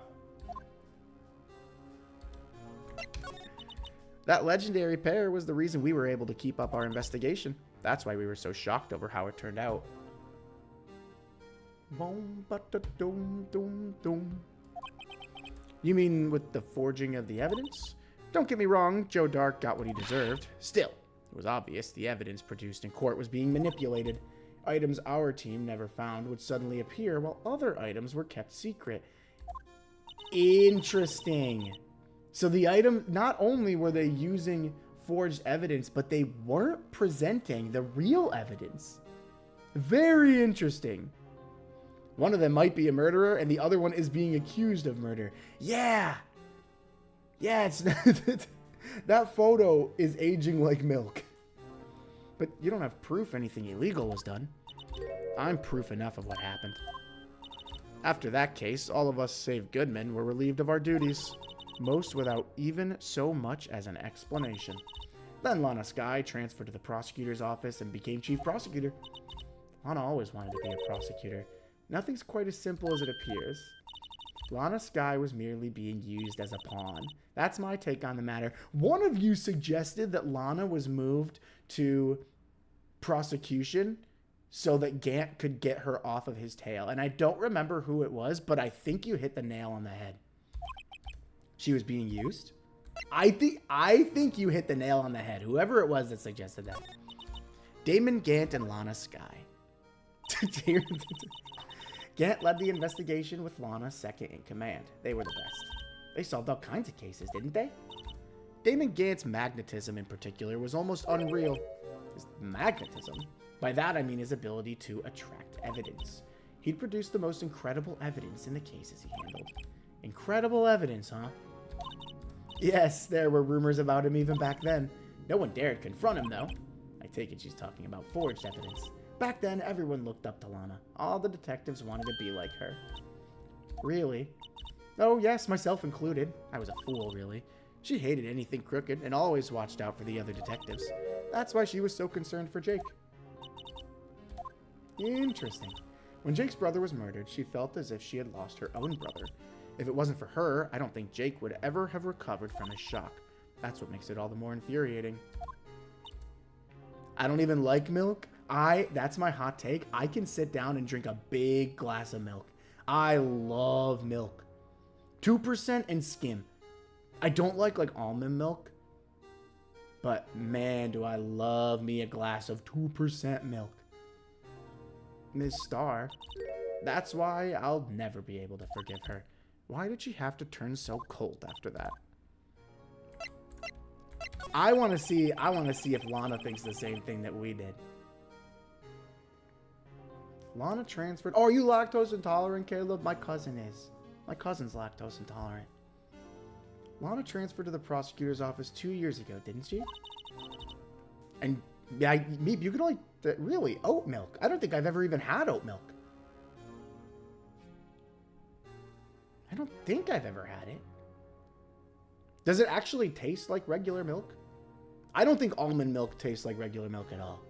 That legendary pair was the reason we were able to keep up our investigation. That's why we were so shocked over how it turned out. You mean with the forging of the evidence? Don't get me wrong, Joe Dark got what he deserved. Still, it was obvious the evidence produced in court was being manipulated. Items our team never found would suddenly appear, while other items were kept secret. Interesting. So the item, not only were they using forged evidence, but they weren't presenting the real evidence. Very interesting. One of them might be a murderer, and the other one is being accused of murder. Yeah, Yeah, it's that photo is aging like milk. But you don't have proof anything illegal was done. I'm proof enough of what happened. After that case, all of us, save Goodman, were relieved of our duties. Most without even so much as an explanation. Then Lana Skye transferred to the prosecutor's office and became chief prosecutor. Lana always wanted to be a prosecutor. Nothing's quite as simple as it appears. Lana Skye was merely being used as a pawn. That's my take on the matter. One of you suggested that Lana was moved to prosecution so that Gant could get her off of his tail. And I don't remember who it was, but I think you hit the nail on the head. She was being used? I think you hit the nail on the head. Whoever it was that suggested that. Damon Gant and Lana Skye. Gant led the investigation with Lana second in command. They were the best. They solved all kinds of cases, didn't they? Damon Gant's magnetism in particular was almost unreal. His magnetism? By that I mean his ability to attract evidence. He'd produced the most incredible evidence in the cases he handled. Incredible evidence, huh? Yes, there were rumors about him even back then. No one dared confront him, though. I take it she's talking about forged evidence. Back then, everyone looked up to Lana. All the detectives wanted to be like her. Really? Oh, yes, myself included. I was a fool, really. She hated anything crooked and always watched out for the other detectives. That's why she was so concerned for Jake. Interesting. When Jake's brother was murdered, she felt as if she had lost her own brother. If it wasn't for her, I don't think Jake would ever have recovered from his shock. That's what makes it all the more infuriating. I don't even like milk. That's my hot take. I can sit down and drink a big glass of milk. I love milk. 2% and skim. I don't like almond milk. But man, do I love me a glass of 2% milk. Ms. Starr. That's why I'll never be able to forgive her. Why did she have to turn so cold after that? I want to see if Lana thinks the same thing that we did. Lana transferred. Oh, are you lactose intolerant, Caleb? My cousin is. My cousin's lactose intolerant. Lana transferred to the prosecutor's office 2 years ago, didn't she? And you can only really oat milk. I don't think I've ever even had oat milk. I don't think I've ever had it. Does it actually taste like regular milk? I don't think almond milk tastes like regular milk at all.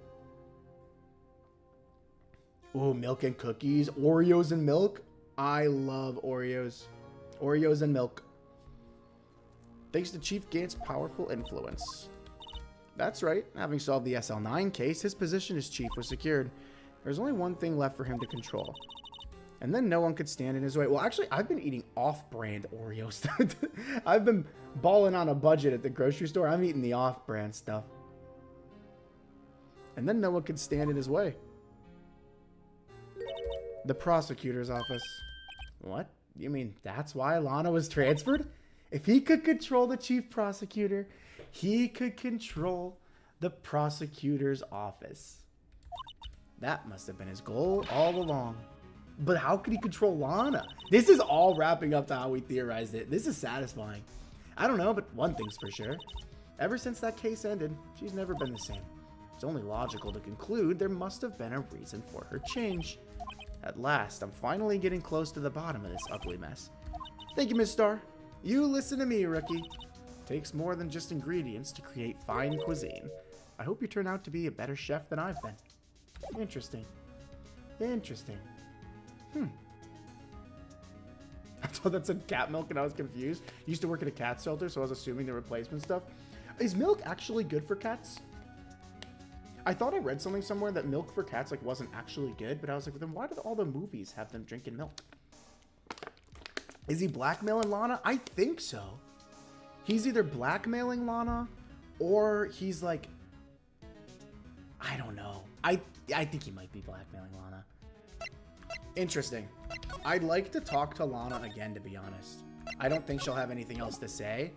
Oh, milk and cookies. Oreos and milk. I love Oreos. Oreos and milk. Thanks to Chief Gant's powerful influence. That's right. Having solved the SL9 case, his position as chief was secured. There's only one thing left for him to control. And then no one could stand in his way. Well, actually, I've been eating off-brand Oreos. I've been balling on a budget at the grocery store. I'm eating the off-brand stuff. And then no one could stand in his way. The prosecutor's office. What? You mean that's why Lana was transferred? If he could control the chief prosecutor, he could control the prosecutor's office. That must have been his goal all along. But how could he control Lana? This is all wrapping up to how we theorized it. This is satisfying. I don't know, but one thing's for sure. Ever since that case ended, she's never been the same. It's only logical to conclude there must have been a reason for her change. At last, I'm finally getting close to the bottom of this ugly mess. Thank you, Ms. Starr. You listen to me, rookie. Takes more than just ingredients to create fine cuisine. I hope you turn out to be a better chef than I've been. Interesting. Interesting. I thought that said cat milk and I was confused. Used to work at a cat shelter, so I was assuming the replacement stuff. Is milk actually good for cats? I thought I read something somewhere that milk for cats wasn't actually good, but I was like, then why do all the movies have them drinking milk? Is he blackmailing Lana? I think so. He's either blackmailing Lana or he's like, I don't know. I think he might be blackmailing Lana. Interesting. I'd like to talk to Lana again, to be honest. I don't think she'll have anything else to say.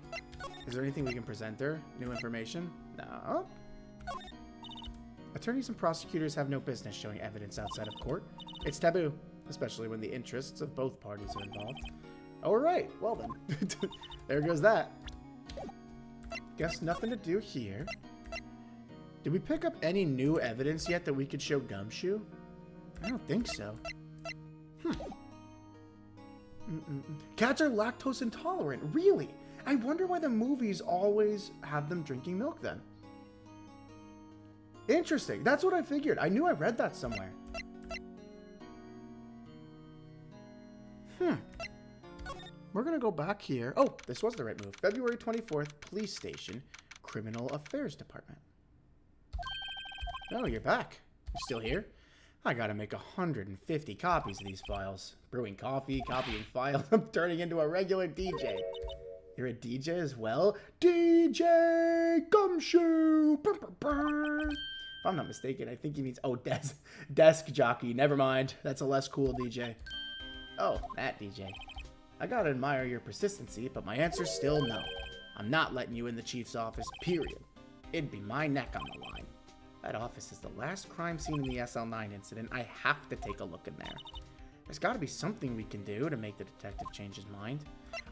Is there anything we can present her? New information? No. Attorneys and prosecutors have no business showing evidence outside of court. It's taboo, especially when the interests of both parties are involved. All right, well then. There goes that. Guess nothing to do here. Did we pick up any new evidence yet that we could show Gumshoe? I don't think so. Cats are lactose intolerant. Really? I wonder why the movies always have them drinking milk then. Interesting. That's what I figured. I knew I read that somewhere. We're going to go back here. Oh, this was the right move. February 24th, Police Station, Criminal Affairs Department. Oh, you're back. You're still here? I got to make 150 copies of these files. Brewing coffee, copying files. I'm turning into a regular DJ. You're a DJ as well? DJ Gumshoe! If I'm not mistaken, I think he means... Oh, desk jockey. Never mind. That's a less cool DJ. Oh, that DJ. I gotta admire your persistency, but my answer's still no. I'm not letting you in the chief's office, period. It'd be my neck on the line. That office is the last crime scene in the SL9 incident. I have to take a look in there. There's gotta be something we can do to make the detective change his mind.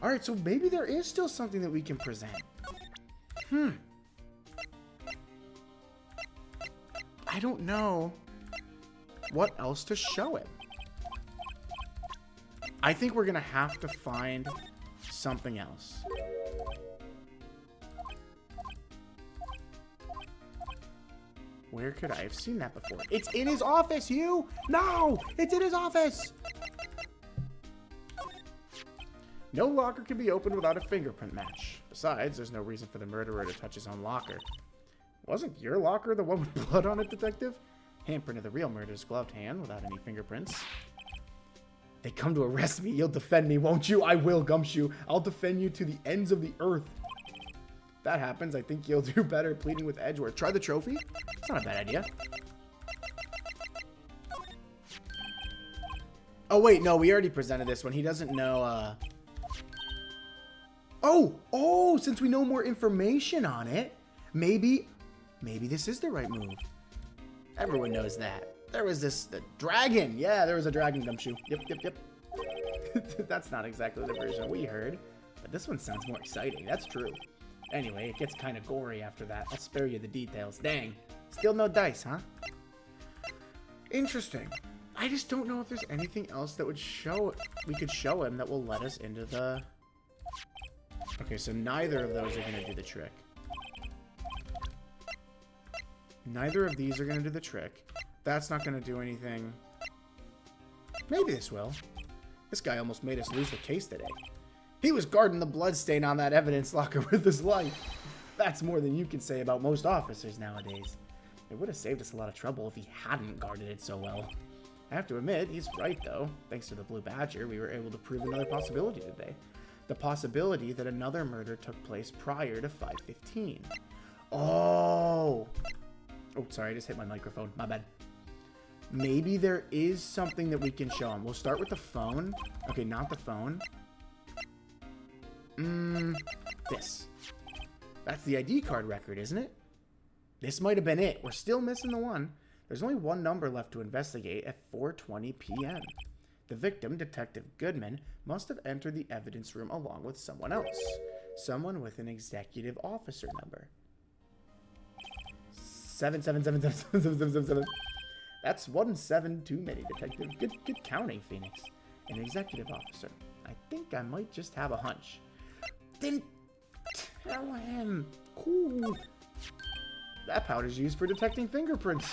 Alright, so maybe there is still something that we can present. I don't know what else to show him. I think we're gonna have to find something else. Where could I have seen that before? It's in his office, you! No! It's in his office! No locker can be opened without a fingerprint match. Besides, there's no reason for the murderer to touch his own locker. Wasn't your locker the one with blood on it, detective? Handprint of the real murderer's gloved hand without any fingerprints. They come to arrest me. You'll defend me, won't you? I will, Gumshoe. I'll defend you to the ends of the earth. If that happens, I think you'll do better pleading with Edgeworth. Try the trophy? It's not a bad idea. Oh, wait. No, we already presented this one. He doesn't know, Oh, since we know more information on it, maybe this is the right move. Everyone knows that. There was the dragon. Yeah, there was a dragon, Gumshoe. Yep. That's not exactly the version we heard, but this one sounds more exciting. That's true. Anyway, it gets kind of gory after that. I'll spare you the details. Dang. Still no dice, huh? Interesting. I just don't know if there's anything else that would we could show him that will let us into the... Okay, so neither of those are going to do the trick. Neither of these are going to do the trick. That's not going to do anything. Maybe this will. This guy almost made us lose the case today. He was guarding the bloodstain on that evidence locker with his life. That's more than you can say about most officers nowadays. It would have saved us a lot of trouble if he hadn't guarded it so well. I have to admit, he's right though. Thanks to the Blue Badger, we were able to prove another possibility today. The possibility that another murder took place prior to 5:15. Oh, sorry, I just hit my microphone. My bad. Maybe there is something that we can show him. We'll start with the phone. Okay, not the phone. This. That's the ID card record, isn't it? This might have been it. We're still missing the one. There's only one number left to investigate at 4:20 p.m. The victim, Detective Goodman, must have entered the evidence room along with someone else. Someone with an executive officer number. 7777777. That's 17 too many, Detective. Good counting, Phoenix. An executive officer. I think I might just have a hunch. Then tell him. Cool. That powder's used for detecting fingerprints.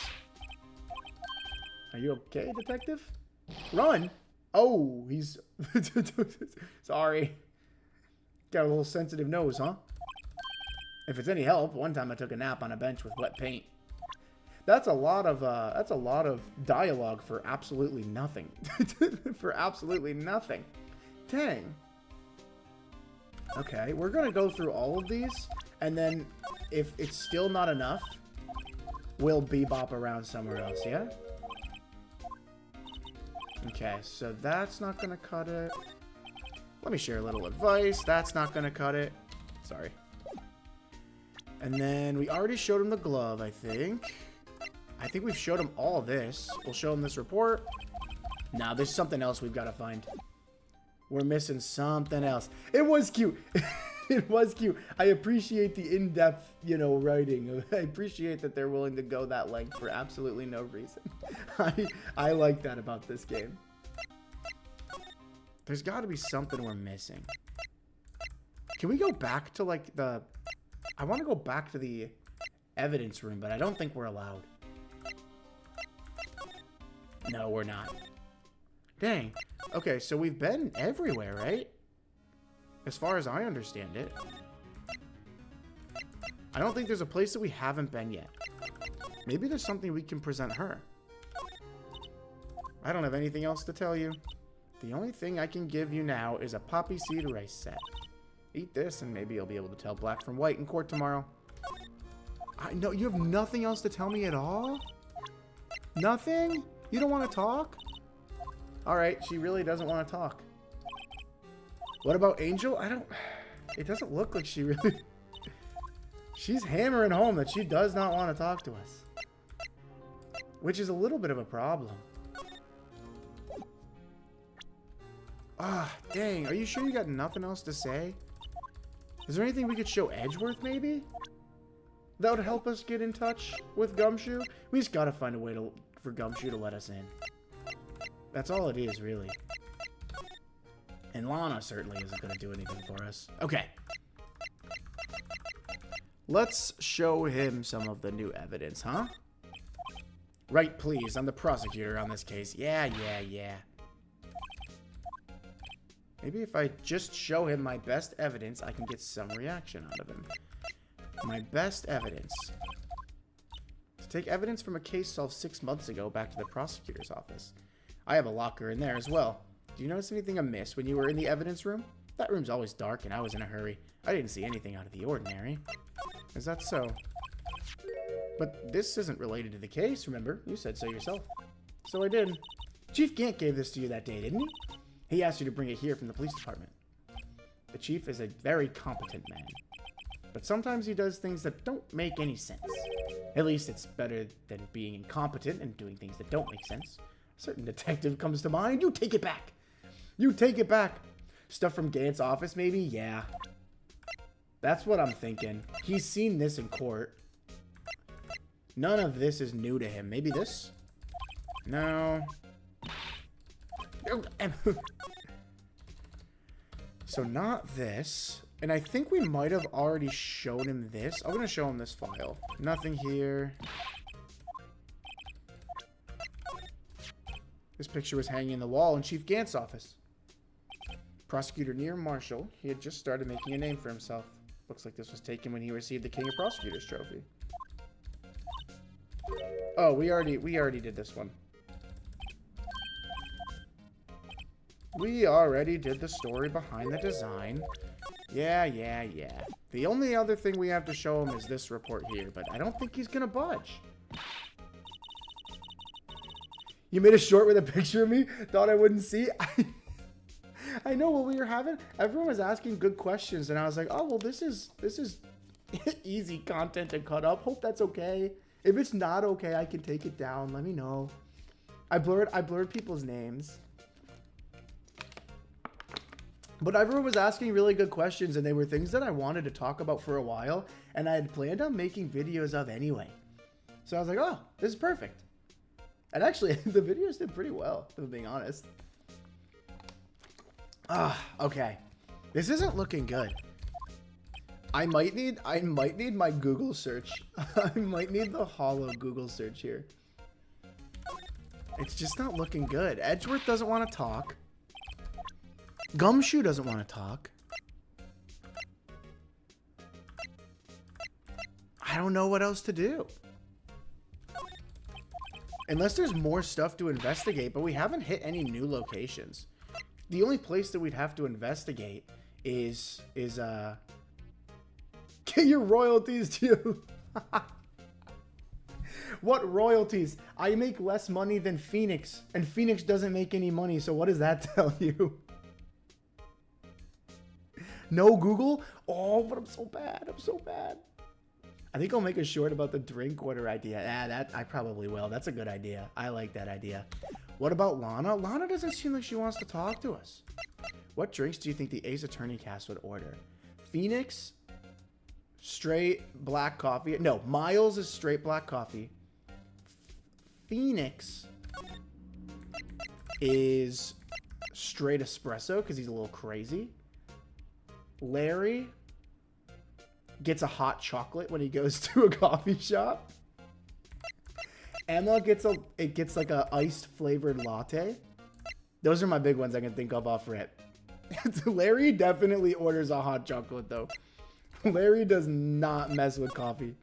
Are you okay, Detective? Run! Oh, he's... Sorry. Got a little sensitive nose, huh? If it's any help, one time I took a nap on a bench with wet paint. That's a lot of dialogue for absolutely nothing. For absolutely nothing. Dang. Okay, we're gonna go through all of these, and then if it's still not enough, we'll bebop around somewhere else, yeah? Okay, so that's not gonna cut it. Let me share a little advice. That's not gonna cut it. Sorry. And then we already showed him the glove, I think. I think we've showed him all this. We'll show him this report. Now, there's something else we've got to find. We're missing something else. It was cute. It was cute. I appreciate the in-depth, you know, writing. I appreciate that they're willing to go that length for absolutely no reason. I like that about this game. There's got to be something we're missing. Can we go back to, like, the... I want to go back to the evidence room, but I don't think we're allowed. No, we're not. Dang. Okay, so we've been everywhere, right? As far as I understand it. I don't think there's a place that we haven't been yet. Maybe there's something we can present her. I don't have anything else to tell you. The only thing I can give you now is a poppy seed rice set. Eat this and maybe you'll be able to tell black from white in court tomorrow. No, you have nothing else to tell me at all? Nothing? You don't want to talk? Alright, she really doesn't want to talk. What about Angel? It doesn't look like she really... She's hammering home that she does not want to talk to us. Which is a little bit of a problem. Ah, dang. Are you sure you got nothing else to say? Is there anything we could show Edgeworth, maybe? That would help us get in touch with Gumshoe? We just gotta find a way for Gumshoe to let us in. That's all it is, really. And Lana certainly isn't gonna do anything for us. Okay. Let's show him some of the new evidence, huh? Right, please. I'm the prosecutor on this case. Yeah. Maybe if I just show him my best evidence, I can get some reaction out of him. My best evidence. To take evidence from a case solved 6 months ago back to the prosecutor's office. I have a locker in there as well. Do you notice anything amiss when you were in the evidence room? That room's always dark and I was in a hurry. I didn't see anything out of the ordinary. Is that so? But this isn't related to the case, remember? You said so yourself. So I did. Chief Gant gave this to you that day, didn't he? He asked you to bring it here from the police department. The chief is a very competent man. But sometimes he does things that don't make any sense. At least it's better than being incompetent and doing things that don't make sense. A certain detective comes to mind. You take it back. You take it back. Stuff from Gant's office, maybe? Yeah. That's what I'm thinking. He's seen this in court. None of this is new to him. Maybe this? No. So not this. And I think we might have already shown him this. I'm going to show him this file. Nothing here. This picture was hanging in the wall in Chief Gant's office. Prosecutor Near Marshall. He had just started making a name for himself. Looks like this was taken when he received the King of Prosecutors trophy. Oh, we already did this one. We already did the story behind the design. Yeah. The only other thing we have to show him is this report here, but I don't think he's gonna budge. You made a short with a picture of me? Thought I wouldn't see? I know what we were having. Everyone was asking good questions, and I was like, oh, well, this is easy content to cut up. Hope that's okay. If it's not okay, I can take it down. Let me know. I blurred people's names. But everyone was asking really good questions, and they were things that I wanted to talk about for a while, and I had planned on making videos of anyway. So I was like, oh, this is perfect. And actually, the videos did pretty well, if I'm being honest. Okay. This isn't looking good. I might need my Google search. I might need the hollow Google search here. It's just not looking good. Edgeworth doesn't want to talk. Gumshoe doesn't want to talk. I don't know what else to do. Unless there's more stuff to investigate, but we haven't hit any new locations. The only place that we'd have to investigate is get your royalties to you. What royalties? I make less money than Phoenix, and Phoenix doesn't make any money, so what does that tell you? No Google? Oh, but I'm so bad. I'm so bad. I think I'll make a short about the drink order idea. That I probably will. That's a good idea. I like that idea. What about Lana? Lana doesn't seem like she wants to talk to us. What drinks do you think the Ace Attorney cast would order? Phoenix, straight black coffee. No, Miles is straight black coffee. Phoenix is straight espresso because he's a little crazy. Larry gets a hot chocolate when he goes to a coffee shop. Emma gets like a iced flavored latte. Those are my big ones I can think of off rip. Larry definitely orders a hot chocolate though. Larry does not mess with coffee.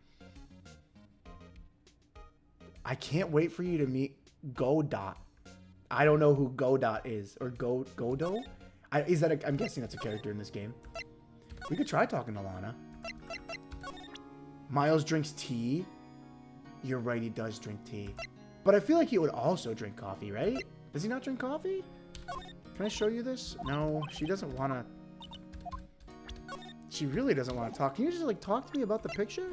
I can't wait for you to meet Godot. I don't know who Godot is. Or Godo? I'm guessing that's a character in this game. We could try talking to Lana. Miles drinks tea. You're right, he does drink tea. But I feel like he would also drink coffee, right? Does he not drink coffee? Can I show you this? No, she doesn't want to. She really doesn't want to talk. Can you just, like, talk to me about the picture?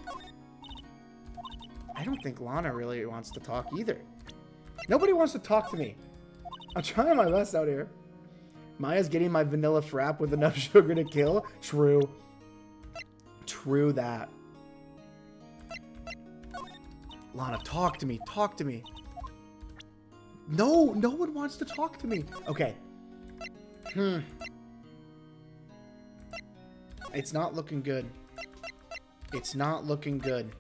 I don't think Lana really wants to talk either. Nobody wants to talk to me. I'm trying my best out here. Maya's getting my vanilla frap with enough sugar to kill. True. True that. Lana, talk to me. Talk to me. No, no one wants to talk to me. Okay. It's not looking good. It's not looking good.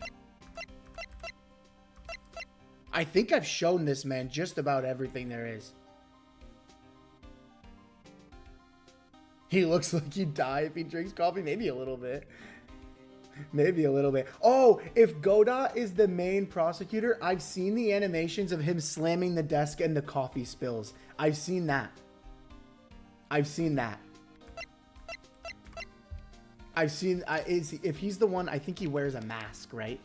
I think I've shown this man just about everything there is. He looks like he'd die if he drinks coffee. Maybe a little bit. Maybe a little bit. Oh, if Godot is the main prosecutor, I've seen the animations of him slamming the desk and the coffee spills. I've seen that. I've seen that. I've seen... if he's the one, I think he wears a mask, right?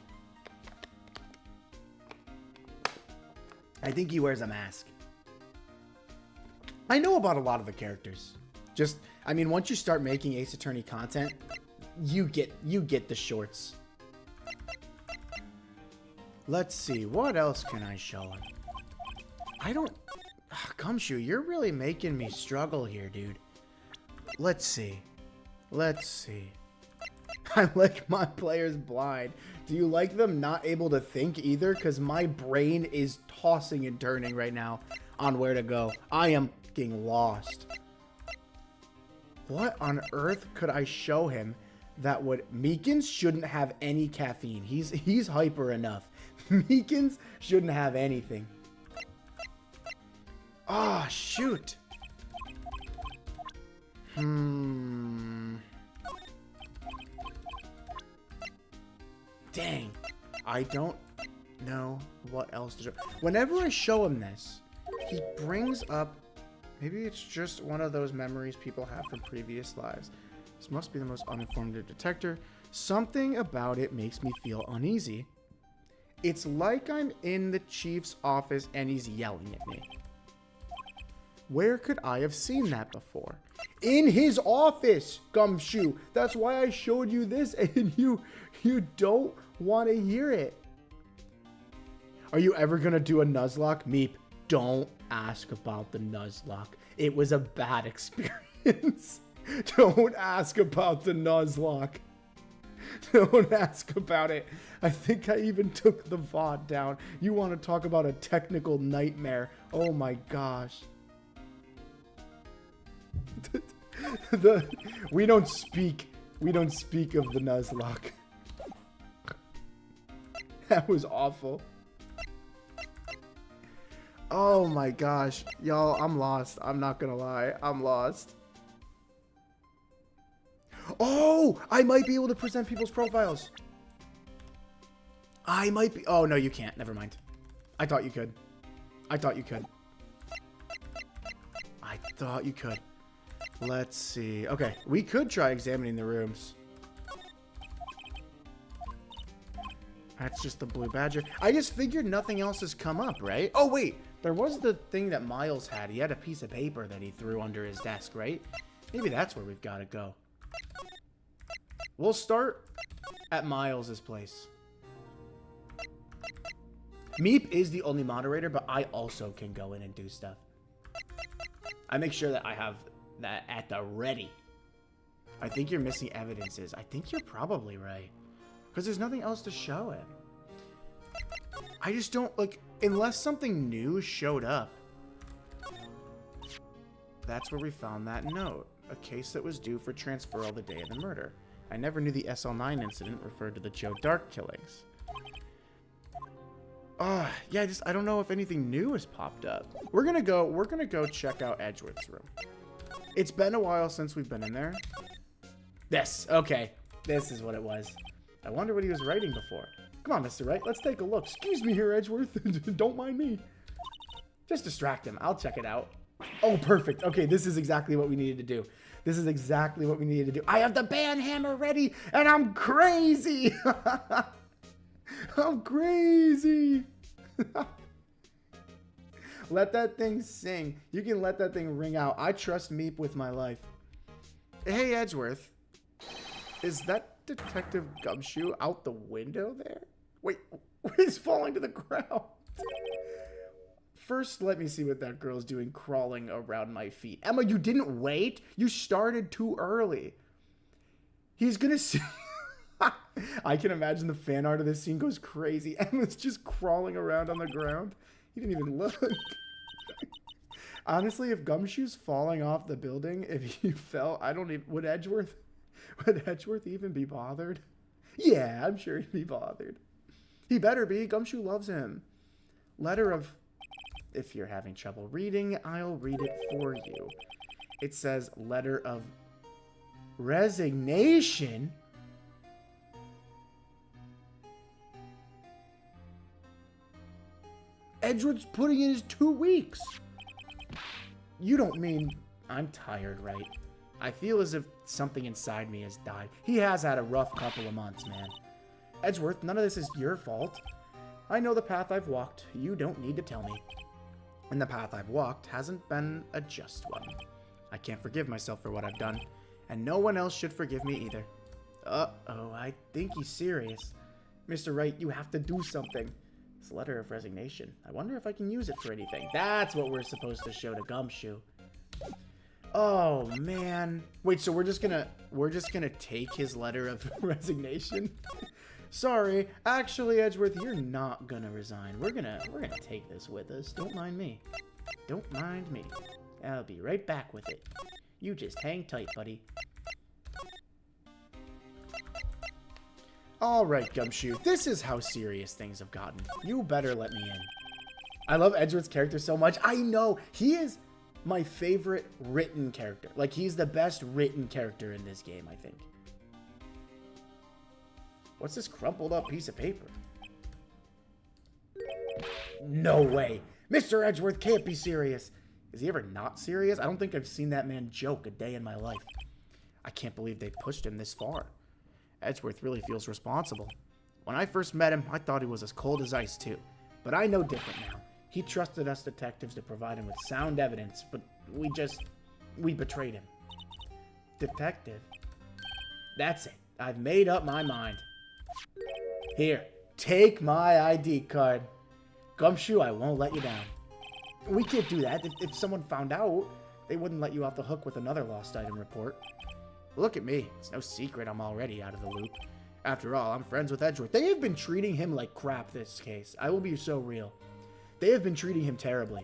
I think he wears a mask. I know about a lot of the characters. Just, I mean, once you start making Ace Attorney content, you get the shorts. Let's see, what else can I show him? I don't... Gumshoe, you're really making me struggle here, dude. Let's see. Let's see. I like my players blind. Do you like them not able to think either? Because my brain is tossing and turning right now on where to go. I am getting lost. What on earth could I show him that would... Meekins shouldn't have any caffeine. He's hyper enough. Meekins shouldn't have anything. Ah, oh, shoot. Dang. I don't know what else to show. Whenever I show him this, he brings up... Maybe it's just one of those memories people have from previous lives. This must be the most uninformative detector. Something about it makes me feel uneasy. It's like I'm in the chief's office and he's yelling at me. Where could I have seen that before? In his office, Gumshoe. That's why I showed you this and you don't want to hear it. Are you ever going to do a Nuzlocke? Meep, don't ask about the Nuzlocke. It was a bad experience. Don't ask about the Nuzlocke. Don't ask about it. I think I even took the VOD down. You want to talk about a technical nightmare. Oh my gosh. We don't speak of the Nuzlocke. That was awful. Oh my gosh. Y'all, I'm lost. I'm not gonna lie. I'm lost. Oh! I might be able to present people's profiles. I might be... Oh, no, you can't. Never mind. I thought you could. I thought you could. I thought you could. Let's see. Okay, we could try examining the rooms. That's just the blue badger. I just figured nothing else has come up, right? Oh, wait. There was the thing that Miles had. He had a piece of paper that he threw under his desk, right? Maybe that's where we've got to go. We'll start at Miles's place. Meep is the only moderator, but I also can go in and do stuff. I make sure that I have that at the ready. I think you're missing evidences. I think you're probably right. Because there's nothing else to show him. I just don't, like, unless something new showed up. That's where we found that note. A case that was due for transferal the day of the murder. I never knew the SL9 incident referred to the Joe Dark killings. Yeah, I don't know if anything new has popped up. We're gonna go check out Edgeworth's room. It's been a while since we've been in there. Okay. This is what it was. I wonder what he was writing before. Come on, Mr. Wright, let's take a look. Excuse me here, Edgeworth. Don't mind me. Just distract him. I'll check it out. Oh, perfect. Okay, this is exactly what we needed to do. This is exactly what we needed to do. I have the band hammer ready, and I'm crazy. I'm crazy. Let that thing sing. You can let that thing ring out. I trust Meep with my life. Hey, Edgeworth. Is that Detective Gumshoe out the window there? Wait, he's falling to the ground. First, let me see what that girl's doing crawling around my feet. Emma, you didn't wait. You started too early. He's gonna see... I can imagine the fan art of this scene goes crazy. Emma's just crawling around on the ground. He didn't even look. Honestly, if Gumshoe's falling off the building, if he fell, I don't even... Would Edgeworth even be bothered? Yeah, I'm sure he'd be bothered. He better be. Gumshoe loves him. Letter of... If you're having trouble reading, I'll read it for you. It says, letter of resignation? Edgeworth's putting in his 2 weeks. You don't mean... I'm tired, right? I feel as if something inside me has died. He has had a rough couple of months, man. Edgeworth, none of this is your fault. I know the path I've walked. You don't need to tell me. And the path I've walked hasn't been a just one. I can't forgive myself for what I've done, and no one else should forgive me either. Uh-oh, I think he's serious. Mr. Wright, you have to do something. This letter of resignation. I wonder if I can use it for anything. That's what we're supposed to show to Gumshoe. Oh, man. Wait, so we're just gonna take his letter of resignation? Sorry, actually, Edgeworth, you're not gonna resign. We're gonna take this with us. Don't mind me. Don't mind me. I'll be right back with it. You just hang tight, buddy. All right, Gumshoe. This is how serious things have gotten. You better let me in. I love Edgeworth's character so much. I know he is my favorite written character. Like, he's the best written character in this game, I think. What's this crumpled up piece of paper? No way. Mr. Edgeworth can't be serious. Is he ever not serious? I don't think I've seen that man joke a day in my life. I can't believe they pushed him this far. Edgeworth really feels responsible. When I first met him, I thought he was as cold as ice too. But I know different now. He trusted us detectives to provide him with sound evidence, but we betrayed him. Detective? That's it. I've made up my mind. Here, take my ID card. Gumshoe, I won't let you down. We can't do that. If someone found out, they wouldn't let you off the hook with another lost item report. Look at me. It's no secret I'm already out of the loop. After all, I'm friends with Edgeworth. They have been treating him like crap this case. I will be so real. They have been treating him terribly.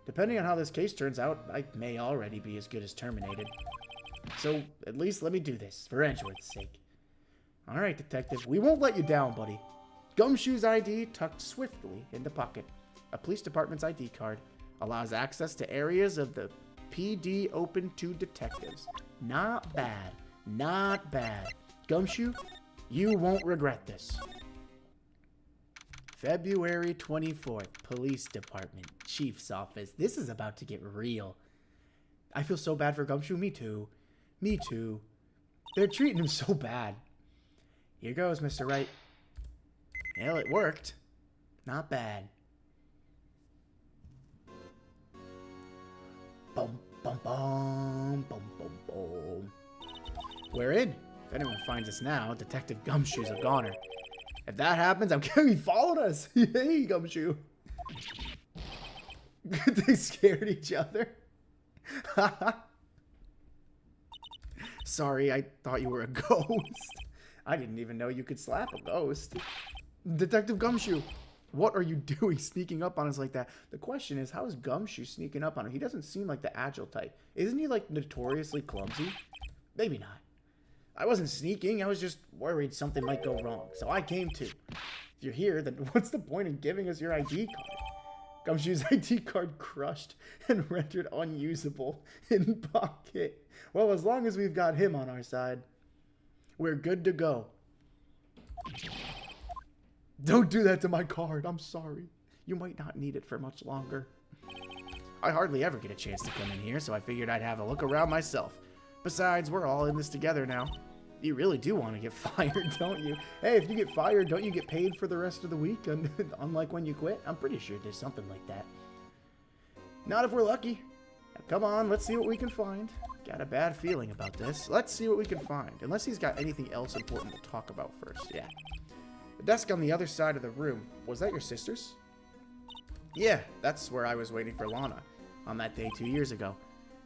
Depending on how this case turns out, I may already be as good as terminated. So, at least let me do this, for Edgeworth's sake. Alright, Detective, we won't let you down, buddy. Gumshoe's ID tucked swiftly in the pocket. A police department's ID card allows access to areas of the PD open to detectives. Not bad. Not bad. Gumshoe, you won't regret this. February 24th, Police Department, Chief's Office. This is about to get real. I feel so bad for Gumshoe. Me too. Me too. They're treating him so bad. Here goes, Mr. Wright. Well, it worked. Not bad. Boom, boom, boom, boom, boom, boom. We're in. If anyone finds us now, Detective Gumshoe's a goner. If that happens, I'm kidding. He followed us. Hey, Gumshoe. They scared each other. Sorry, I thought you were a ghost. I didn't even know you could slap a ghost. Detective Gumshoe, what are you doing sneaking up on us like that? The question is, how is Gumshoe sneaking up on him? He doesn't seem like the agile type. Isn't he, like, notoriously clumsy? Maybe not. I wasn't sneaking. I was just worried something might go wrong. So I came too. If you're here, then what's the point in giving us your ID card? Gumshoe's ID card crushed and rendered unusable in pocket. Well, as long as we've got him on our side, we're good to go. Don't do that to my card. I'm sorry. You might not need it for much longer. I hardly ever get a chance to come in here, so I figured I'd have a look around myself. Besides, we're all in this together now. You really do want to get fired, don't you? Hey, if you get fired, don't you get paid for the rest of the week? Unlike when you quit? I'm pretty sure there's something like that. Not if we're lucky. Now, come on, let's see what we can find. Got a bad feeling about this. Let's see what we can find. Unless he's got anything else important to talk about first. Yeah. The desk on the other side of the room. Was that your sister's? Yeah, that's where I was waiting for Lana on that day 2 years ago.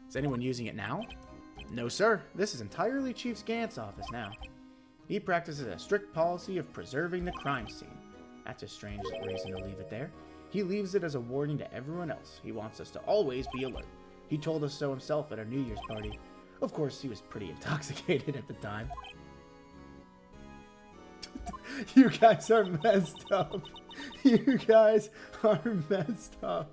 Is anyone using it now? No, sir. This is entirely Chief Scant's office now. He practices a strict policy of preserving the crime scene. That's a strange reason to leave it there. He leaves it as a warning to everyone else. He wants us to always be alert. He told us so himself at our New Year's party. Of course, he was pretty intoxicated at the time. You guys are messed up. You guys are messed up.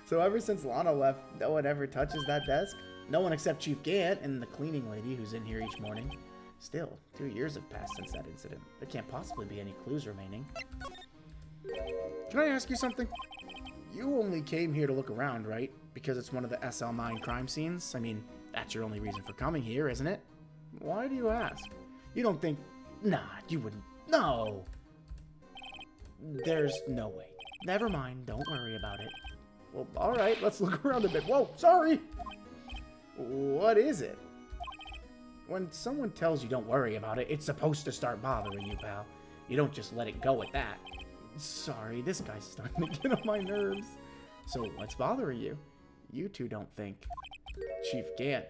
So ever since Lana left, no one ever touches that desk? No one except Chief Gant and the cleaning lady who's in here each morning. Still, 2 years have passed since that incident. There can't possibly be any clues remaining. Can I ask you something? You only came here to look around, right? Because it's one of the SL9 crime scenes? I mean, that's your only reason for coming here, isn't it? Why do you ask? You don't think... Nah, you wouldn't... No! There's no way. Never mind, don't worry about it. Well, alright, let's look around a bit. Whoa, sorry! What is it? When someone tells you don't worry about it, it's supposed to start bothering you, pal. You don't just let it go at that. Sorry, this guy's starting to get on my nerves. So what's bothering you? You two don't think Chief Gant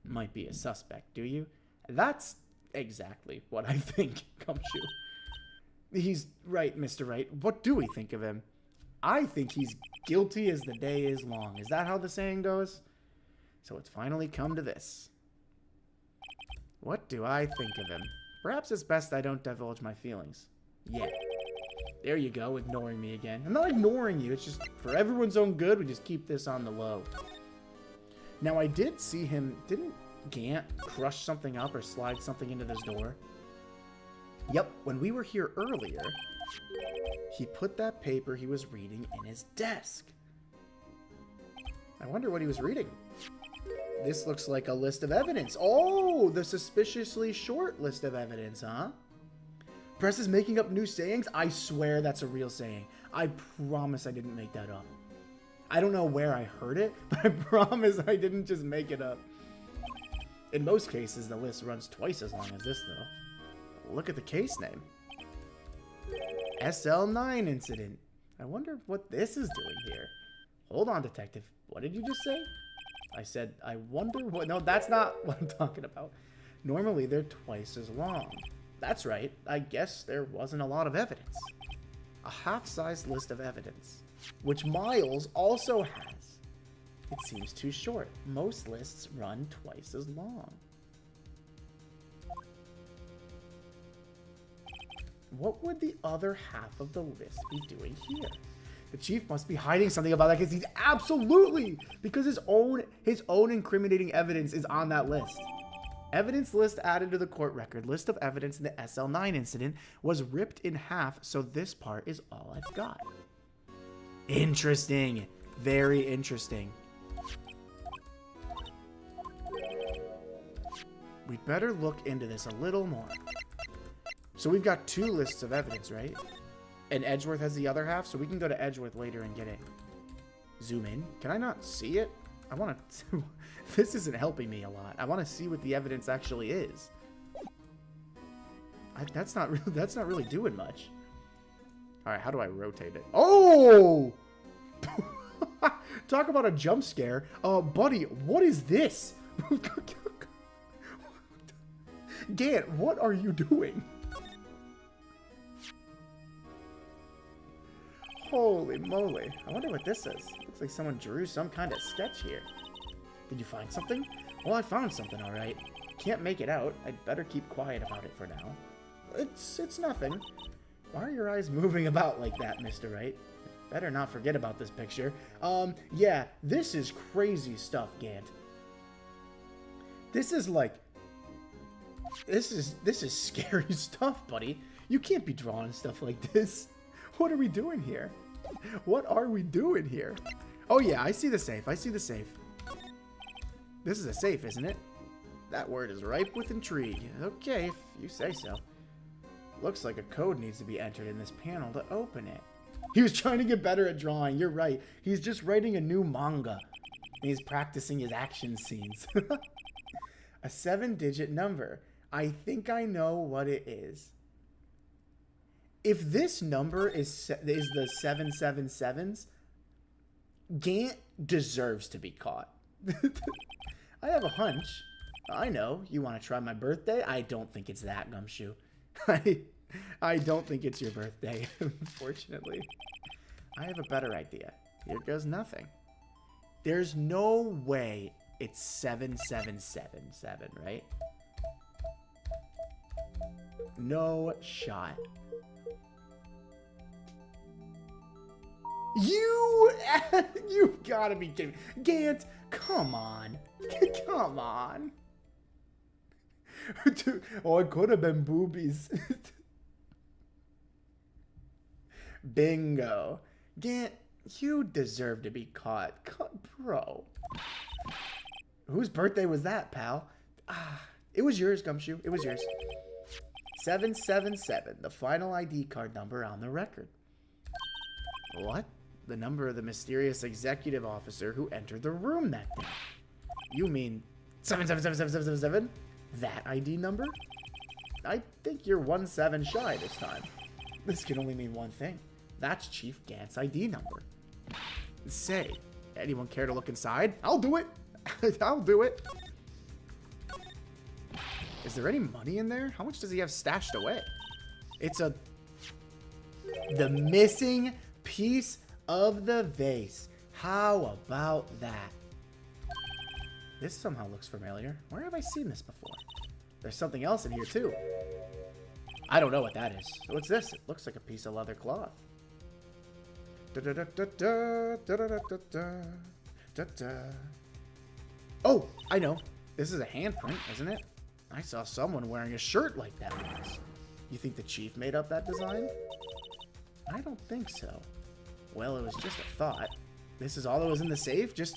might be a suspect, do you? That's exactly what I think, Gumshoe. He's right, Mr. Wright. What do we think of him? I think he's guilty as the day is long. Is that how the saying goes? So it's finally come to this. What do I think of him? Perhaps it's best I don't divulge my feelings. Yeah. There you go, ignoring me again. I'm not ignoring you, it's just for everyone's own good, we just keep this on the low. Now I did see him, didn't Gant crush something up or slide something into this door? Yep, when we were here earlier, he put that paper he was reading in his desk. I wonder what he was reading. This looks like a list of evidence. Oh, the suspiciously short list of evidence, huh? Press is making up new sayings? I swear that's a real saying. I promise I didn't make that up. I don't know where I heard it, but I promise I didn't just make it up. In most cases, the list runs twice as long as this, though. Look at the case name. SL9 incident. I wonder what this is doing here. Hold on, detective. What did you just say? I said, I wonder what... No, that's not what I'm talking about. Normally, they're twice as long. That's right. I guess there wasn't a lot of evidence. A half-sized list of evidence, which Miles also has. It seems too short. Most lists run twice as long. What would the other half of the list be doing here? The chief must be hiding something about that because he's absolutely, because his own incriminating evidence is on that list. Evidence list added to the court record. List of evidence in the SL9 incident was ripped in half, so this part is all I've got. Interesting. Very interesting. We'd better look into this a little more. So we've got two lists of evidence, right? And Edgeworth has the other half, so we can go to Edgeworth later and get it. Zoom in. Can I not see it? I want to... This isn't helping me a lot. I want to see what the evidence actually is. That's not really doing much. All right, how do I rotate it? Oh! Talk about a jump scare. Buddy, what is this? Gant, what are you doing? Holy moly. I wonder what this is. Looks like someone drew some kind of sketch here. Did you find something? Well, I found something, alright. Can't make it out. I'd better keep quiet about it for now. It's nothing. Why are your eyes moving about like that, Mr. Wright? Better not forget about this picture. Yeah, this is crazy stuff, Gant. This is like... This is scary stuff, buddy. You can't be drawing stuff like this. What are we doing here? What are we doing here? Oh yeah, I see the safe. I see the safe. This is a safe, isn't it? That word is ripe with intrigue. Okay, if you say so. Looks like a code needs to be entered in this panel to open it. He was trying to get better at drawing. You're right. He's just writing a new manga. And he's practicing his action scenes. A 7-digit number. I think I know what it is. If this number is the 777s, Gant deserves to be caught. I have a hunch. I know. You want to try my birthday? I don't think it's that, Gumshoe. I don't think it's your birthday, unfortunately. I have a better idea. Here goes nothing. There's no way it's 7777, right? No shot. You've got to be kidding. Gant, come on. Come on. Oh, it could have been boobies. Bingo. Gant, you deserve to be caught. Bro. Whose birthday was that, pal? It was yours, Gumshoe. It was yours. 777, the final ID card number on the record. What? The number of the mysterious executive officer who entered the room that day. You mean 777777? That ID number? I think you're 17 shy this time. This can only mean one thing. That's Chief Gant's ID number. Say, anyone care to look inside? I'll do it. I'll do it. Is there any money in there? How much does he have stashed away? It's the missing piece of the vase. How about that? This somehow looks familiar. Where have I seen this before? There's something else in here too. I don't know what that is. What's this? It looks like a piece of leather cloth. Oh, I know. This is a handprint, isn't it? I saw someone wearing a shirt like that once. You think the chief made up that design? I don't think so. Well, it was just a thought. This is all that was in the safe? Just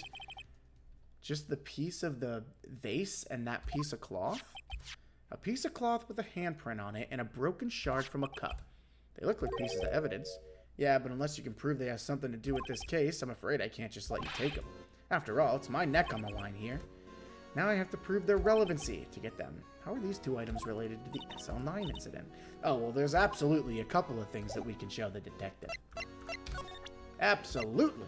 the piece of the vase and that piece of cloth? A piece of cloth with a handprint on it and a broken shard from a cup. They look like pieces of evidence. Yeah, but unless you can prove they have something to do with this case, I'm afraid I can't just let you take them. After all, it's my neck on the line here. Now I have to prove their relevancy to get them. How are these two items related to the SL9 incident? Oh, well, there's absolutely a couple of things that we can show the detective. Absolutely.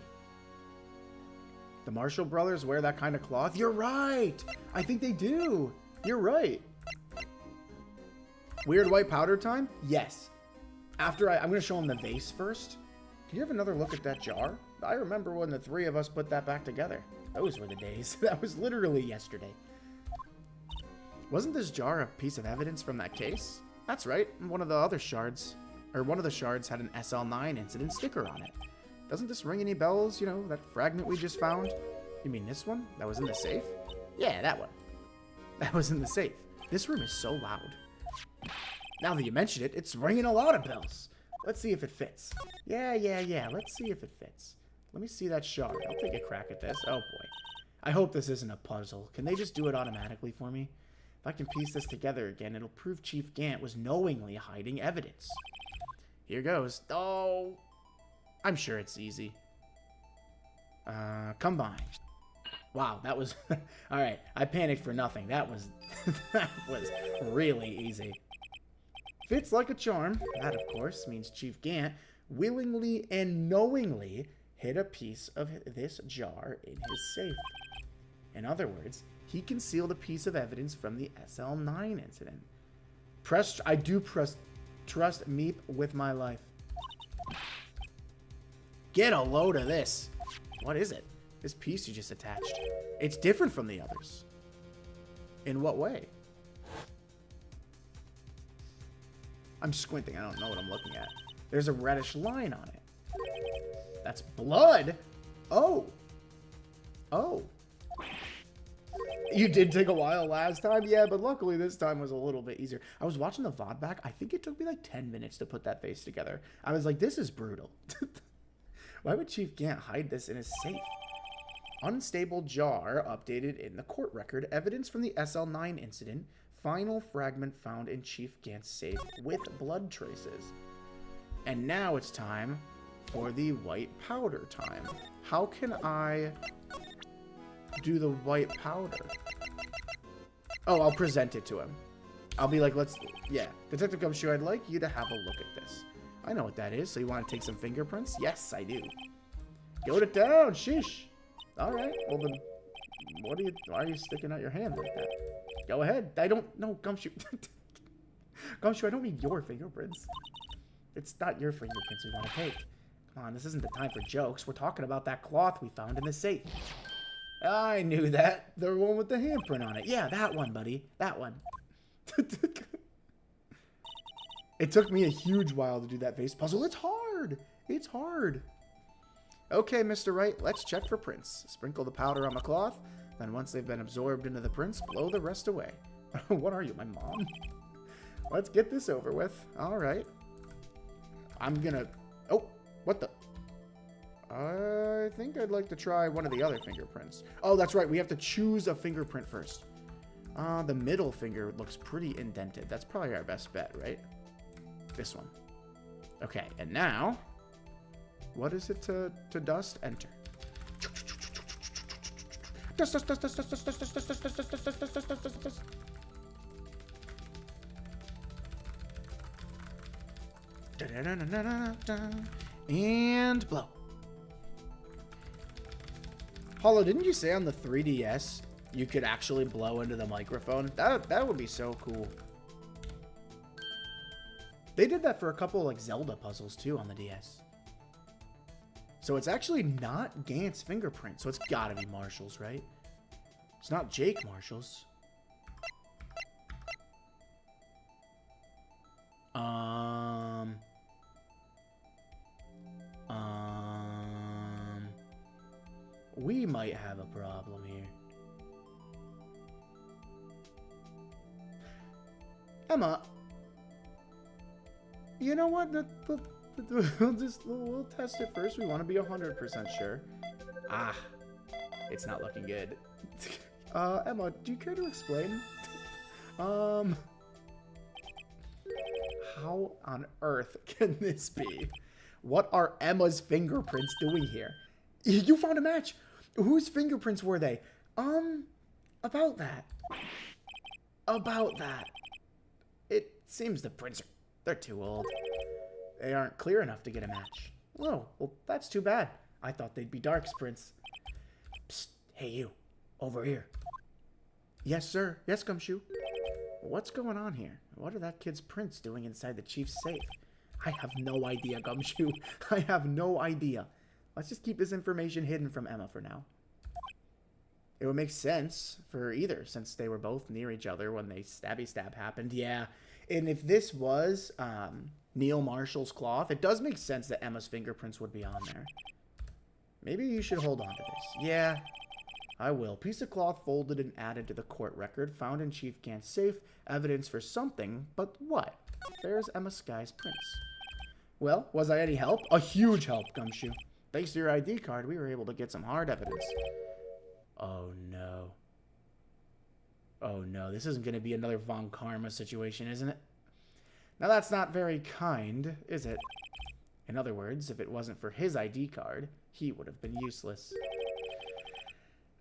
The Marshall brothers wear that kind of cloth? You're right! I think they do. You're right. Weird white powder time? Yes. After I'm going to show him the vase first. Can you have another look at that jar? I remember when the three of us put that back together. Those were the days. That was literally yesterday. Wasn't this jar a piece of evidence from that case? That's right. One of the shards had an SL9 incident sticker on it. Doesn't this ring any bells? You know, that fragment we just found? You mean this one? That was in the safe? Yeah, that one. That was in the safe. This room is so loud. Now that you mention it, it's ringing a lot of bells. Let's see if it fits. Yeah. Let's see if it fits. Let me see that shard. I'll take a crack at this. Oh, boy. I hope this isn't a puzzle. Can they just do it automatically for me? If I can piece this together again, it'll prove Chief Gant was knowingly hiding evidence. Here goes. Oh, I'm sure it's easy. Combine. Wow, that was... All right, I panicked for nothing. That was really easy. Fits like a charm. That, of course, means Chief Gant willingly and knowingly hid a piece of this jar in his safe. In other words, he concealed a piece of evidence from the SL9 incident. I do trust Meep with my life. Get a load of this. What is it? This piece you just attached. It's different from the others. In what way? I'm squinting. I don't know what I'm looking at. There's a reddish line on it. That's blood? Oh. Oh. You did take a while last time? Yeah, but luckily this time was a little bit easier. I was watching the VOD back. I think it took me like 10 minutes to put that face together. I was like, this is brutal. Why would Chief Gant hide this in his safe? Unstable jar updated in the court record. Evidence from the SL9 incident. Final fragment found in Chief Gant's safe with blood traces. And now it's time for the white powder time. How can I do the white powder? Oh, I'll present it to him. I'll be like, yeah. Detective Gumshoe, I'd like you to have a look at this. I know what that is. So you want to take some fingerprints? Yes, I do. Go to town, sheesh. All right. Well, then, why are you sticking out your hand like that? Go ahead. I don't know, Gumshoe. Gumshoe, I don't need your fingerprints. It's not your fingerprints we want to take. Come on, this isn't the time for jokes. We're talking about that cloth we found in the safe. I knew that. The one with the handprint on it. Yeah, that one, buddy. That one. It took me a huge while to do that face puzzle. It's hard. It's hard. Okay, Mr. Wright, let's check for prints. Sprinkle the powder on the cloth. Then once they've been absorbed into the prints, blow the rest away. What are you, my mom? Let's get this over with. All right. I'm gonna... Oh, what the... I think I'd like to try one of the other fingerprints. Oh, that's right. We have to choose a fingerprint first. The middle finger looks pretty indented. That's probably our best bet, right? This one. Okay, and now... What is it to dust? Enter. Dust, dust, dust, dust, dust, dust, dust, dust, dust, dust, dust, dust, dust, dust, dust, dust, dust. And blow. Hollow, didn't you say on the 3DS you could actually blow into the microphone? That would be so cool. They did that for a couple like Zelda puzzles too on the DS. So it's actually not Gant's fingerprint, so it's gotta be Marshall's, right? It's not Jake Marshall's. We might have a problem here. Emma, you know what? We'll test it first. We want to be 100% sure. Ah, it's not looking good. Emma, do you care to explain? How on earth can this be? What are Emma's fingerprints doing here? You found a match. Whose fingerprints were they? About that. It seems the prints they're too old. They aren't clear enough to get a match. Oh, well, that's too bad. I thought they'd be Dark's prints. Psst, hey you, over here. Yes, sir. Yes, Gumshoe. What's going on here? What are that kid's prints doing inside the chief's safe? I have no idea, Gumshoe. I have no idea. Let's just keep this information hidden from Emma for now. It would make sense for either, since they were both near each other when the stabby stab happened. Yeah, and if this was Neil Marshall's cloth, it does make sense that Emma's fingerprints would be on there. Maybe you should hold on to this. Yeah, I will. Piece of cloth folded and added to the court record, found in Chief Gant's safe. Evidence for something, but what? There's Emma Sky's prints. Well, was I any help? A huge help, Gumshoe. Thanks to your ID card, we were able to get some hard evidence. Oh no. Oh no, this isn't going to be another Von Karma situation, isn't it? Now that's not very kind, is it? In other words, if it wasn't for his ID card, he would have been useless.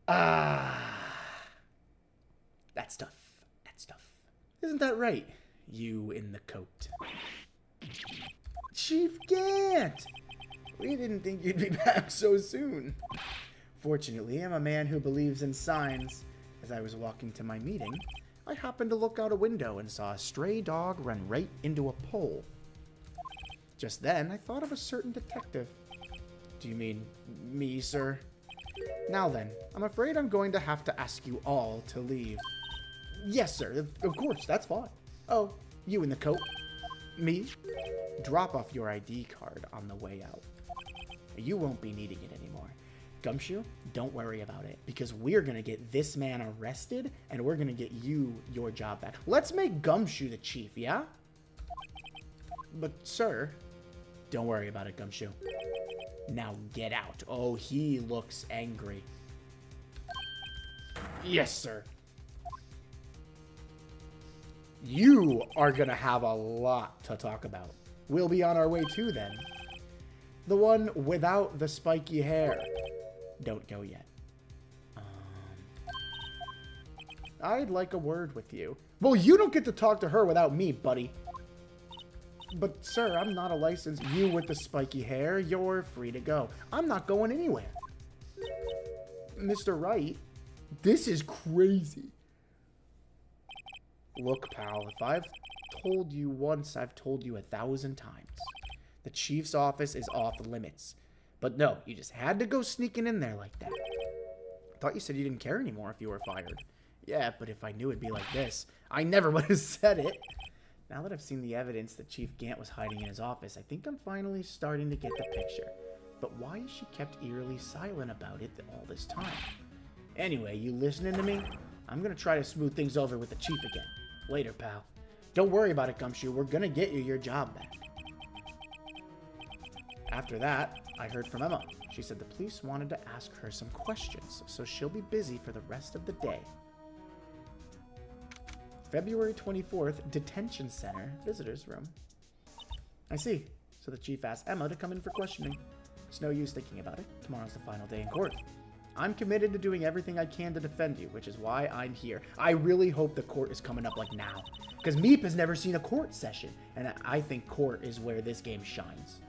Ah. That's tough. That's tough. Isn't that right? You in the coat. Chief Gant! We didn't think you'd be back so soon. Fortunately, I'm a man who believes in signs. As I was walking to my meeting, I happened to look out a window and saw a stray dog run right into a pole. Just then, I thought of a certain detective. Do you mean me, sir? Now then, I'm afraid I'm going to have to ask you all to leave. Yes, sir. Of course, that's fine. Oh, you in the coat? Me? Drop off your ID card on the way out. You won't be needing it anymore. Gumshoe, don't worry about it, because we're going to get this man arrested, and we're going to get you your job back. Let's make Gumshoe the chief, yeah? But, sir, don't worry about it, Gumshoe. Now get out. Oh, he looks angry. Yes, sir. You are going to have a lot to talk about. We'll be on our way too, then. The one without the spiky hair. Don't go yet. I'd like a word with you. Well, you don't get to talk to her without me, buddy. But, sir, I'm not a licensed. You with the spiky hair, you're free to go. I'm not going anywhere. Mr. Wright, this is crazy. Look, pal, if I've told you once, I've told you 1,000 times. The chief's office is off limits. But no, you just had to go sneaking in there like that. I thought you said you didn't care anymore if you were fired. Yeah, but if I knew it'd be like this, I never would have said it. Now that I've seen the evidence that Chief Gant was hiding in his office, I think I'm finally starting to get the picture. But why is she kept eerily silent about it all this time? Anyway, you listening to me? I'm gonna try to smooth things over with the chief again. Later, pal. Don't worry about it, Gumshoe. We're gonna get you your job back. After that, I heard from Emma. She said the police wanted to ask her some questions, so she'll be busy for the rest of the day. February 24th, Detention Center, Visitors Room. I see. So the chief asked Emma to come in for questioning. It's no use thinking about it. Tomorrow's the final day in court. I'm committed to doing everything I can to defend you, which is why I'm here. I really hope the court is coming up like now. Because Meep has never seen a court session, and I think court is where this game shines.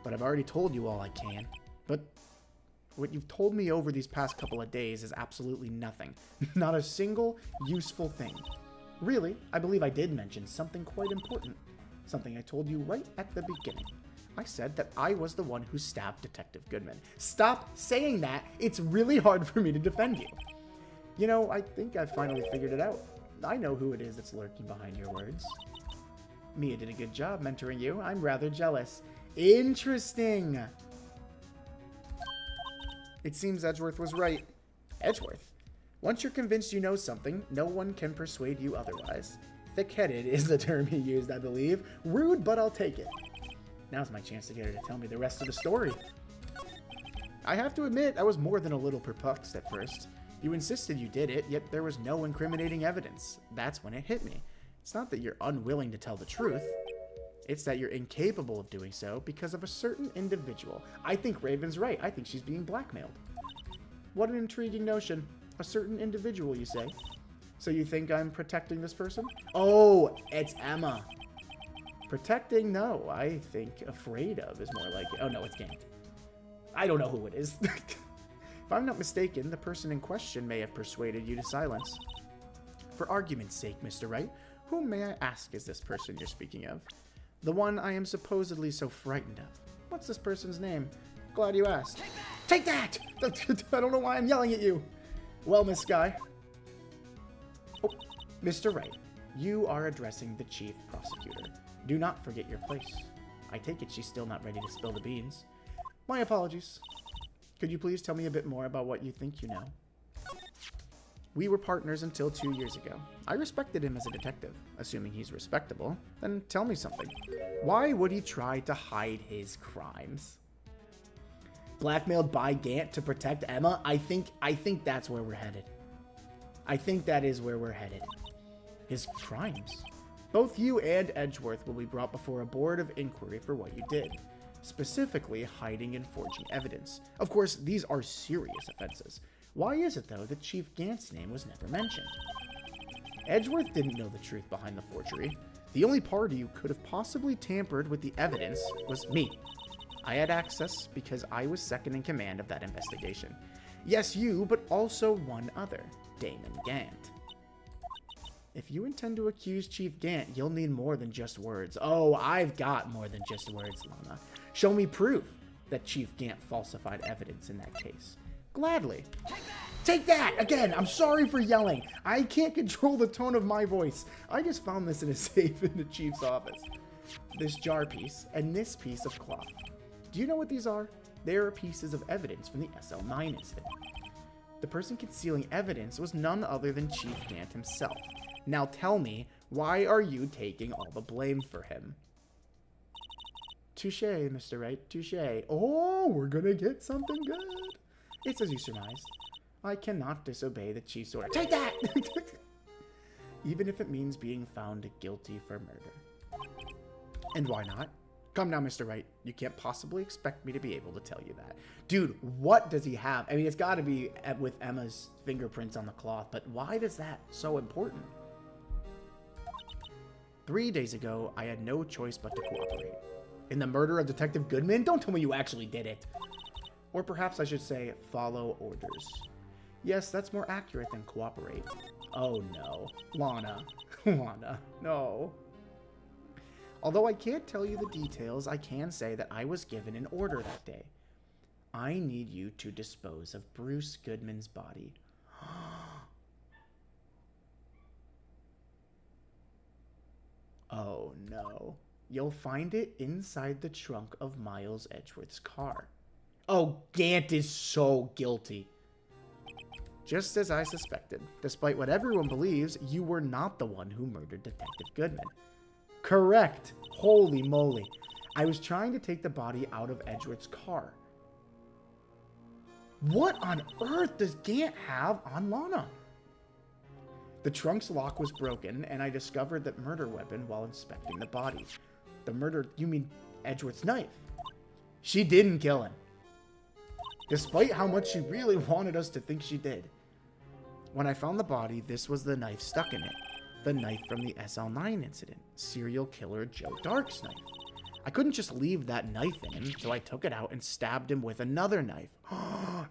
But I've already told you all I can. But what you've told me over these past couple of days is absolutely nothing. Not a single useful thing. Really, I believe I did mention something quite important. Something I told you right at the beginning. I said that I was the one who stabbed Detective Goodman. Stop saying that. It's really hard for me to defend you. You know, I think I've finally figured it out. I know who it is that's lurking behind your words. Mia did a good job mentoring you. I'm rather jealous. Interesting. It seems Edgeworth was right. Edgeworth? Once you're convinced you know something, no one can persuade you otherwise. Thick-headed is the term he used, I believe. Rude, but I'll take it. Now's my chance to get her to tell me the rest of the story. I have to admit, I was more than a little perplexed at first. You insisted you did it, yet there was no incriminating evidence. That's when it hit me. It's not that you're unwilling to tell the truth. It's that you're incapable of doing so because of a certain individual. I think Raven's right. I think she's being blackmailed. What an intriguing notion. A certain individual, you say? So you think I'm protecting this person? Oh, it's Emma. Protecting? No, I think afraid of is more like it. Oh, no, it's Gant. I don't know who it is. If I'm not mistaken, the person in question may have persuaded you to silence. For argument's sake, Mr. Wright, whom may I ask is this person you're speaking of? The one I am supposedly so frightened of. What's this person's name? Glad you asked. Take that! I don't know why I'm yelling at you. Well, Miss Skye. Oh, Mr. Wright, you are addressing the chief prosecutor. Do not forget your place. I take it she's still not ready to spill the beans. My apologies. Could you please tell me a bit more about what you think you know? We were partners until 2 years ago. I respected him as a detective. Assuming he's respectable, then tell me something. Why would he try to hide his crimes? Blackmailed by Gant to protect Emma? I think that's where we're headed. I think that is where we're headed. His crimes. Both you and Edgeworth will be brought before a board of inquiry for what you did. Specifically, hiding and forging evidence. Of course, these are serious offenses. Why is it, though, that Chief Gant's name was never mentioned? Edgeworth didn't know the truth behind the forgery. The only party who could have possibly tampered with the evidence was me. I had access because I was second in command of that investigation. Yes, you, but also one other, Damon Gant. If you intend to accuse Chief Gant, you'll need more than just words. Oh, I've got more than just words, Lana. Show me proof that Chief Gant falsified evidence in that case. Gladly. Take that! Again, I'm sorry for yelling. I can't control the tone of my voice. I just found this in a safe in the Chief's office. This jar piece and this piece of cloth. Do you know what these are? They are pieces of evidence from the SL9 incident. The person concealing evidence was none other than Chief Gant himself. Now tell me, why are you taking all the blame for him? Touché, Mr. Wright, touché. Oh, we're gonna get something good. It's as you surmised. I cannot disobey the chief's order. Take that! Even if it means being found guilty for murder. And why not? Come now, Mr. Wright. You can't possibly expect me to be able to tell you that. Dude, what does he have? I mean, it's got to be with Emma's fingerprints on the cloth, but why is that so important? 3 days ago, I had no choice but to cooperate. In the murder of Detective Goodman? Don't tell me you actually did it. Or perhaps I should say, follow orders. Yes, that's more accurate than cooperate. Oh no. Lana. Lana. No. Although I can't tell you the details, I can say that I was given an order that day. I need you to dispose of Bruce Goodman's body. Oh no. You'll find it inside the trunk of Miles Edgeworth's car. Oh, Gant is so guilty. Just as I suspected. Despite what everyone believes, you were not the one who murdered Detective Goodman. Correct. Holy moly. I was trying to take the body out of Edgeworth's car. What on earth does Gant have on Lana? The trunk's lock was broken, and I discovered that murder weapon while inspecting the body. The murder, you mean Edgeworth's knife? She didn't kill him. Despite how much she really wanted us to think she did. When I found the body, this was the knife stuck in it. The knife from the SL9 incident. Serial killer Joe Dark's knife. I couldn't just leave that knife in him, so I took it out and stabbed him with another knife.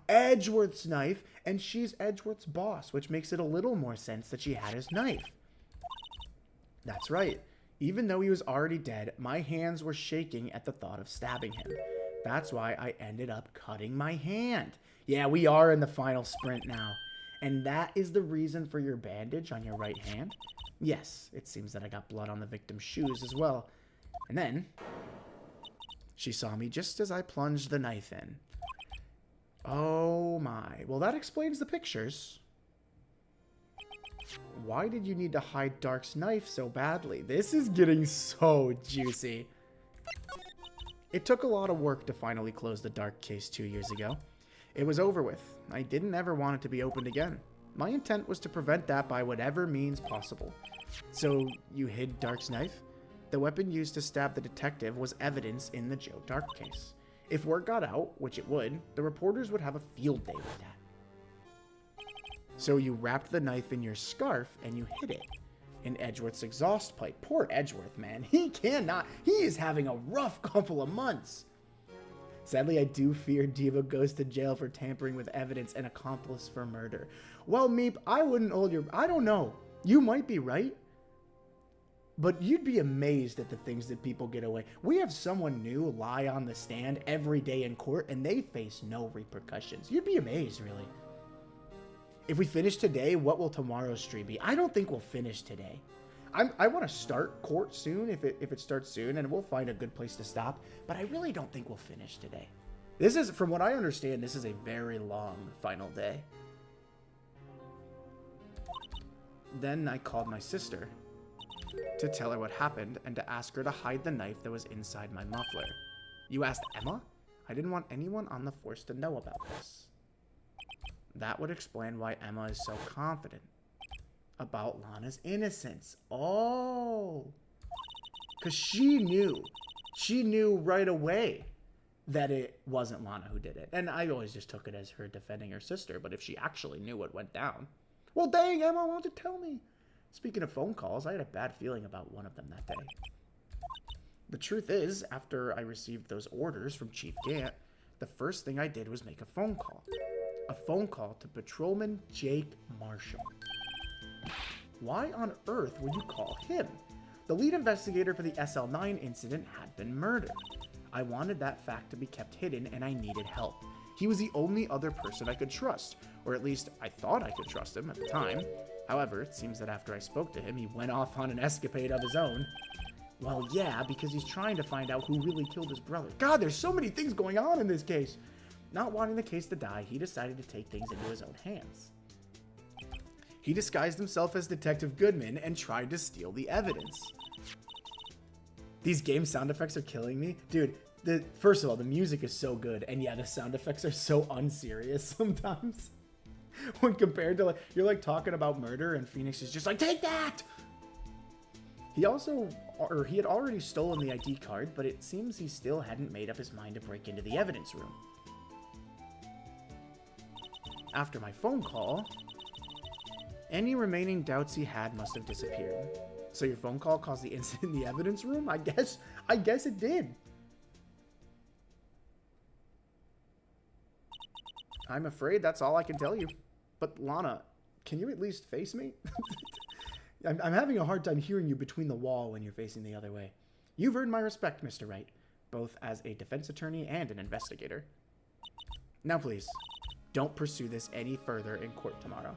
Edgeworth's knife, and she's Edgeworth's boss, which makes it a little more sense that she had his knife. That's right. Even though he was already dead, my hands were shaking at the thought of stabbing him. That's why I ended up cutting my hand. Yeah, we are in the final sprint now. And that is the reason for your bandage on your right hand? Yes, it seems that I got blood on the victim's shoes as well. And then, she saw me just as I plunged the knife in. Oh my. Well, that explains the pictures. Why did you need to hide Dark's knife so badly? This is getting so juicy. It took a lot of work to finally close the Dark case 2 years ago. It was over with. I didn't ever want it to be opened again. My intent was to prevent that by whatever means possible. So, you hid Dark's knife? The weapon used to stab the detective was evidence in the Joe Dark case. If word got out, which it would, the reporters would have a field day with that. So you wrapped the knife in your scarf and you hid it in Edgeworth's exhaust pipe. Poor Edgeworth, man. He is having a rough couple of months. Sadly, I do fear Diva goes to jail for tampering with evidence and accomplice for murder. Well, Meep, I wouldn't hold your... I don't know. You might be right. But you'd be amazed at the things that people get away. We have someone new lie on the stand every day in court, and they face no repercussions. You'd be amazed, really. If we finish today, what will tomorrow's stream be? I don't think we'll finish today. I want to start court soon, if it starts soon, and we'll find a good place to stop. But I really don't think we'll finish today. This is, from what I understand, this is a very long final day. Then I called my sister to tell her what happened and to ask her to hide the knife that was inside my muffler. You asked Emma? I didn't want anyone on the force to know about this. That would explain why Emma is so confident about Lana's innocence. Oh. Because she knew. She knew right away that it wasn't Lana who did it. And I always just took it as her defending her sister. But if she actually knew what went down... Well, dang, Emma, why don't you tell me? Speaking of phone calls, I had a bad feeling about one of them that day. The truth is, after I received those orders from Chief Gant, the first thing I did was make a phone call. A phone call to Patrolman Jake Marshall. Why on earth would you call him? The lead investigator for the SL9 incident had been murdered. I wanted that fact to be kept hidden, and I needed help. He was the only other person I could trust, or at least I thought I could trust him at the time. However, it seems that after I spoke to him, he went off on an escapade of his own. Well, yeah, because he's trying to find out who really killed his brother. God, there's so many things going on in this case. Not wanting the case to die, he decided to take things into his own hands. He disguised himself as Detective Goodman and tried to steal the evidence. These game sound effects are killing me. Dude, first of all, the music is so good, and yeah, the sound effects are so unserious sometimes. When compared to, like, you're like talking about murder, and Phoenix is just like, take that! He had already stolen the ID card, but it seems he still hadn't made up his mind to break into the evidence room. After my phone call, any remaining doubts he had must have disappeared. So your phone call caused the incident in the evidence room? I guess it did. I'm afraid that's all I can tell you. But Lana, can you at least face me? I'm having a hard time hearing you between the wall when you're facing the other way. You've earned my respect, Mr. Wright, both as a defense attorney and an investigator. Now please, don't pursue this any further in court tomorrow.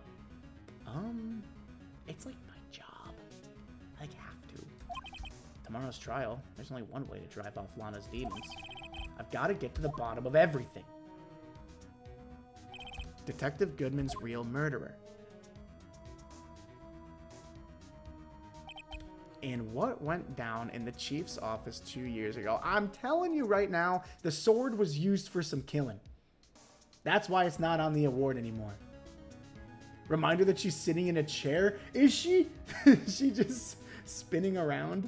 It's like my job. I have to. Tomorrow's trial, there's only one way to drive off Lana's demons. I've got to get to the bottom of everything. Detective Goodman's real murderer. And what went down in the chief's office 2 years ago? I'm telling you right now, the sword was used for some killing. That's why it's not on the award anymore. Reminder that she's sitting in a chair. Is she? Is she just spinning around?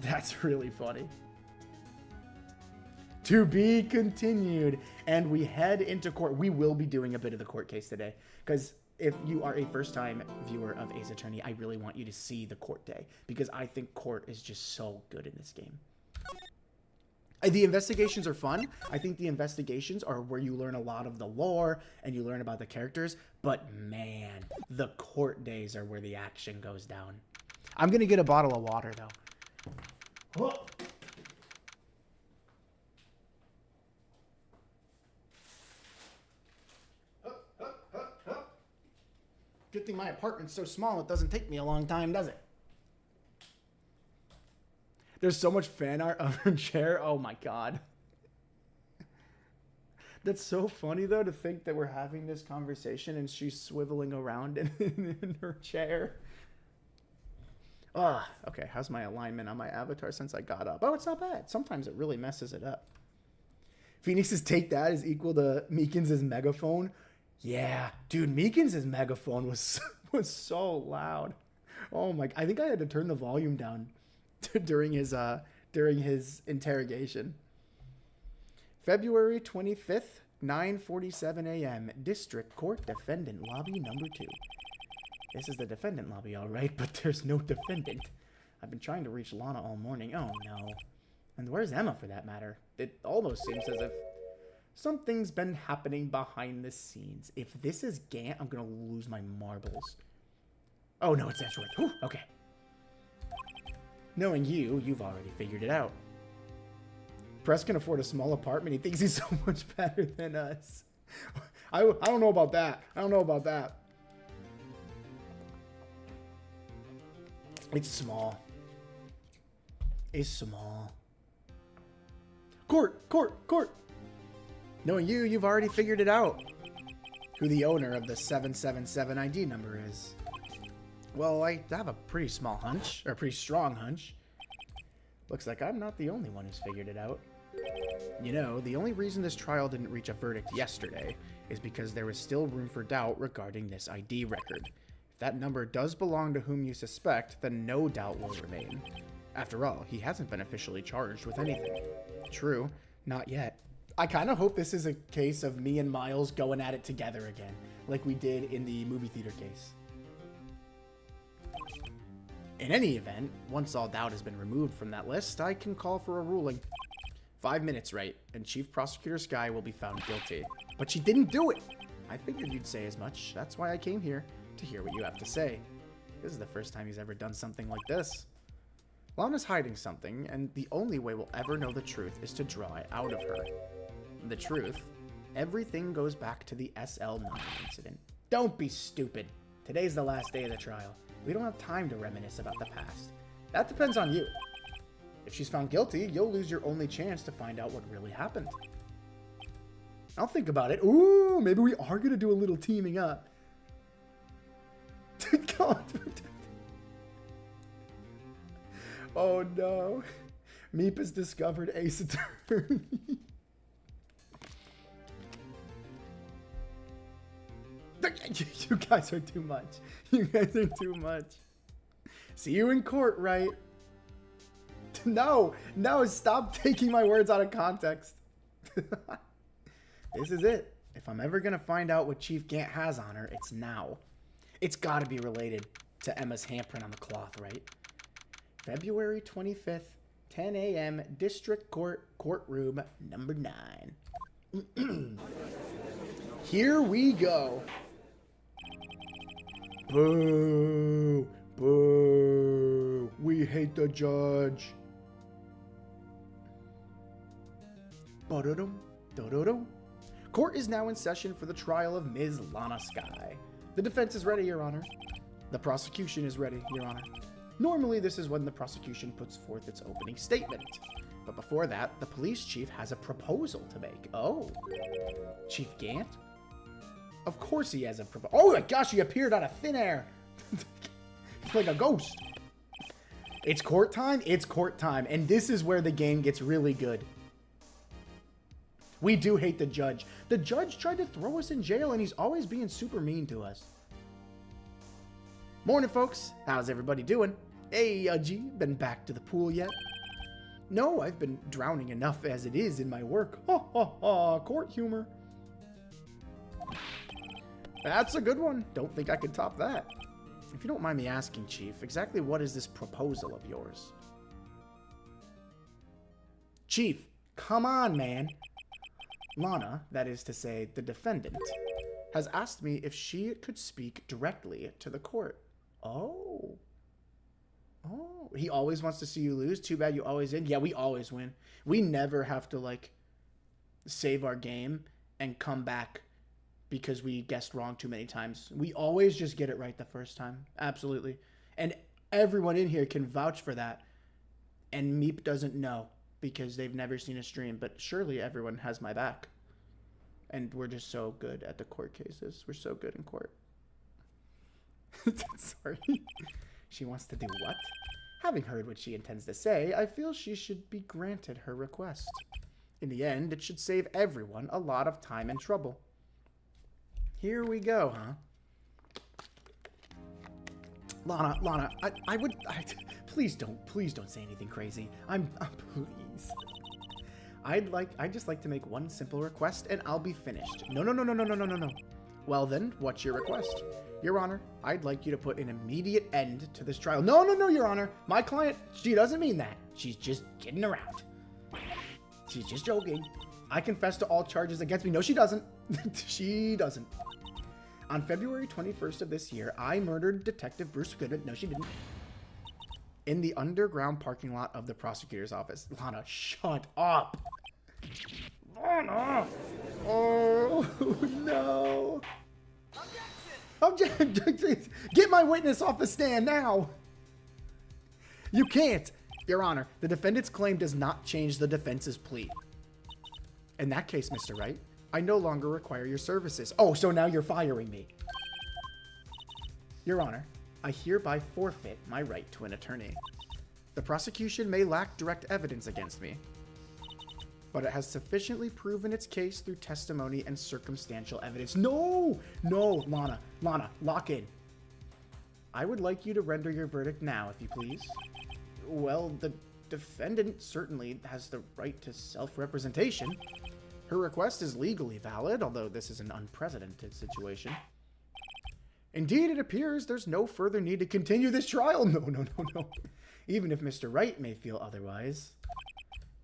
That's really funny. To be continued. And we head into court. We will be doing a bit of the court case today. Because if you are a first-time viewer of Ace Attorney, I really want you to see the court day. Because I think court is just so good in this game. The investigations are fun. I think the investigations are where you learn a lot of the lore and you learn about the characters. But man, the court days are where the action goes down. I'm going to get a bottle of water, though. Whoa. Good thing my apartment's so small it doesn't take me a long time, does it? There's so much fan art of her chair. Oh my god. That's so funny, though, to think that we're having this conversation and she's swiveling around in her chair. Ah, okay. How's my alignment on my avatar since I got up? Oh, it's not bad. Sometimes it really messes it up. Phoenix's Take That is equal to Meekins' megaphone. Yeah, dude, Meekins' megaphone was so loud. Oh my! I think I had to turn the volume down during his interrogation. February 25th, 9:47 a.m. District Court Defendant Lobby number 2. This is the defendant lobby, all right, but there's no defendant. I've been trying to reach Lana all morning. Oh no. And where's Emma, for that matter? It almost seems as if something's been happening behind the scenes. If this is Gant, I'm gonna lose my marbles. Oh no, it's Edgeworth. Whew, okay. Knowing you, you've already figured it out. Press can afford a small apartment. He thinks he's so much better than us. I don't know about that. I don't know about that. It's small. It's small. Court! Knowing you, you've already figured it out. Who the owner of the 777 ID number is. Well, I have a pretty small hunch, or a pretty strong hunch. Looks like I'm not the only one who's figured it out. You know, the only reason this trial didn't reach a verdict yesterday is because there was still room for doubt regarding this ID record. If that number does belong to whom you suspect, then no doubt will remain. After all, he hasn't been officially charged with anything. True, not yet. I kind of hope this is a case of me and Miles going at it together again, like we did in the movie theater case. In any event, once all doubt has been removed from that list, I can call for a ruling. 5 minutes, right? And Chief Prosecutor Skye will be found guilty. But she didn't do it! I figured you'd say as much. That's why I came here, to hear what you have to say. This is the first time he's ever done something like this. Lana's hiding something, and the only way we'll ever know the truth is to draw it out of her. The truth? Everything goes back to the SL9 incident. Don't be stupid. Today's the last day of the trial. We don't have time to reminisce about the past. That depends on you. If she's found guilty, you'll lose your only chance to find out what really happened. I'll think about it. Ooh, maybe we are going to do a little teaming up. God. Oh no. Meep has discovered Ace Attorney. You guys are too much. You guys are too much. See you in court, right? No, stop taking my words out of context. This is it. If I'm ever gonna find out what Chief Gant has on her, it's now. It's gotta be related to Emma's handprint on the cloth, right? February 25th, 10 a.m., District Court, courtroom number 9. Here we go. Boo! Boo! We hate the judge. Ba-da-dum, da-da-dum. Court is now in session for the trial of Ms. Lana Skye. The defense is ready, Your Honor. The prosecution is ready, Your Honor. Normally, this is when the prosecution puts forth its opening statement. But before that, the police chief has a proposal to make. Oh. Chief Gant? Of course he has a proposal. Oh my gosh, he appeared out of thin air. He's like a ghost. It's court time? It's court time. And this is where the game gets really good. We do hate the judge. The judge tried to throw us in jail and he's always being super mean to us. Morning, folks. How's everybody doing? Hey, Udgy, been back to the pool yet? No, I've been drowning enough as it is in my work. Ha ha ha, court humor. That's a good one. Don't think I could top that. If you don't mind me asking, Chief, exactly what is this proposal of yours? Chief, come on, man. Lana, that is to say, the defendant, has asked me if she could speak directly to the court. Oh. Oh. He always wants to see you lose. Too bad you always win. Yeah, we always win. We never have to, like, save our game and come back because we guessed wrong too many times. We always just get it right the first time. Absolutely. And everyone in here can vouch for that. And Meep doesn't know because they've never seen a stream. But surely everyone has my back. And we're just so good at the court cases. We're so good in court. Sorry. She wants to do what? Having heard what she intends to say, I feel she should be granted her request. In the end, it should save everyone a lot of time and trouble. Here we go, huh? Lana, please don't say anything crazy. Please. I'd just like to make one simple request and I'll be finished. No. Well then, what's your request? Your Honor, I'd like you to put an immediate end to this trial. No, Your Honor. My client, she doesn't mean that. She's just kidding around. She's just joking. I confess to all charges against me. No, she doesn't. She doesn't. On February 21st of this year, I murdered Detective Bruce Goodman. No, she didn't. In the underground parking lot of the prosecutor's office. Lana, shut up. Lana. Oh, no. Objection. Get my witness off the stand now. You can't. Your Honor, the defendant's claim does not change the defense's plea. In that case, Mr. Wright, I no longer require your services. Oh, so now you're firing me. Your Honor, I hereby forfeit my right to an attorney. The prosecution may lack direct evidence against me, but it has sufficiently proven its case through testimony and circumstantial evidence. No, Lana, lock in. I would like you to render your verdict now, if you please. Well, the defendant certainly has the right to self-representation. Her request is legally valid, although this is an unprecedented situation. Indeed, it appears there's no further need to continue this trial. No. Even if Mr. Wright may feel otherwise.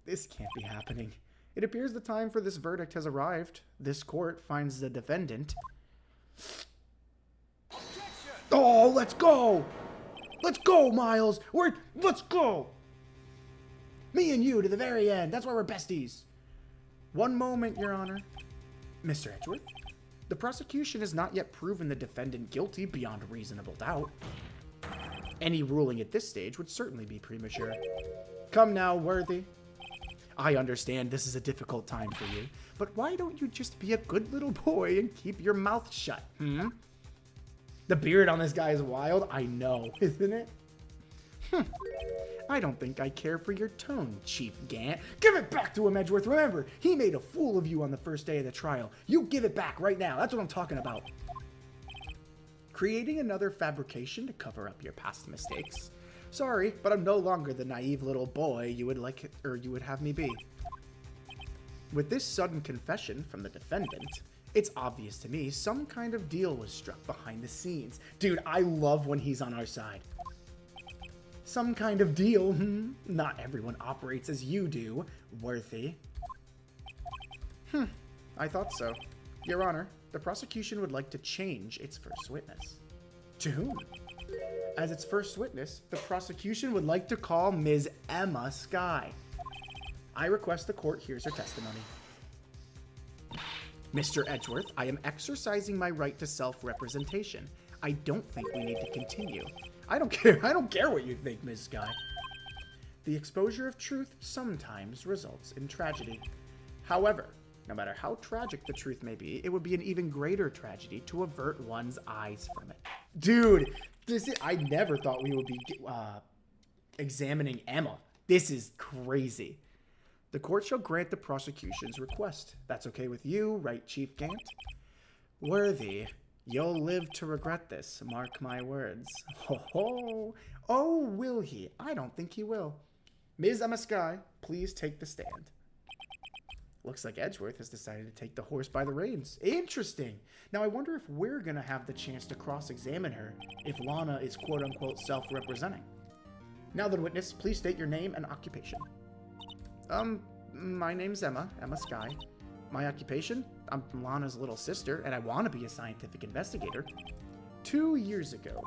This can't be happening. It appears the time for this verdict has arrived. This court finds the defendant. Objection! Oh, let's go! Let's go, Miles! Let's go! Me and you to the very end. That's why we're besties. One moment, Your Honor. Mr. Edgeworth, the prosecution has not yet proven the defendant guilty beyond reasonable doubt. Any ruling at this stage would certainly be premature. Come now, Worthy. I understand this is a difficult time for you, but why don't you just be a good little boy and keep your mouth shut, The beard on this guy is wild. I know, isn't it? I don't think I care for your tone, Chief Gant. Give it back to him, Edgeworth. Remember, he made a fool of you on the first day of the trial. You give it back right now. That's what I'm talking about. Creating another fabrication to cover up your past mistakes. Sorry, but I'm no longer the naive little boy you would have me be. With this sudden confession from the defendant, it's obvious to me some kind of deal was struck behind the scenes. Dude, I love when he's on our side. Some kind of deal. Not everyone operates as you do, Worthy. I thought so. Your Honor, the prosecution would like to change its first witness. To whom? As its first witness, the prosecution would like to call Ms. Emma Skye. I request the court hears her testimony. Mr. Edgeworth, I am exercising my right to self-representation. I don't think we need to continue. I don't care what you think, Ms. Skye. The exposure of truth sometimes results in tragedy. However, no matter how tragic the truth may be, it would be an even greater tragedy to avert one's eyes from it. Dude, I never thought we would be examining Emma. This is crazy. The court shall grant the prosecution's request. That's okay with you, right, Chief Gant? Worthy, you'll live to regret this, mark my words. Ho ho! Oh, will he? I don't think he will. Ms. Emma Skye, please take the stand. Looks like Edgeworth has decided to take the horse by the reins. Interesting. Now I wonder if we're gonna have the chance to cross-examine her if Lana is quote-unquote self-representing. Now then, witness, please state your name and occupation. My name's Emma Skye. My occupation? I'm Lana's little sister, and I want to be a scientific investigator. 2 years ago,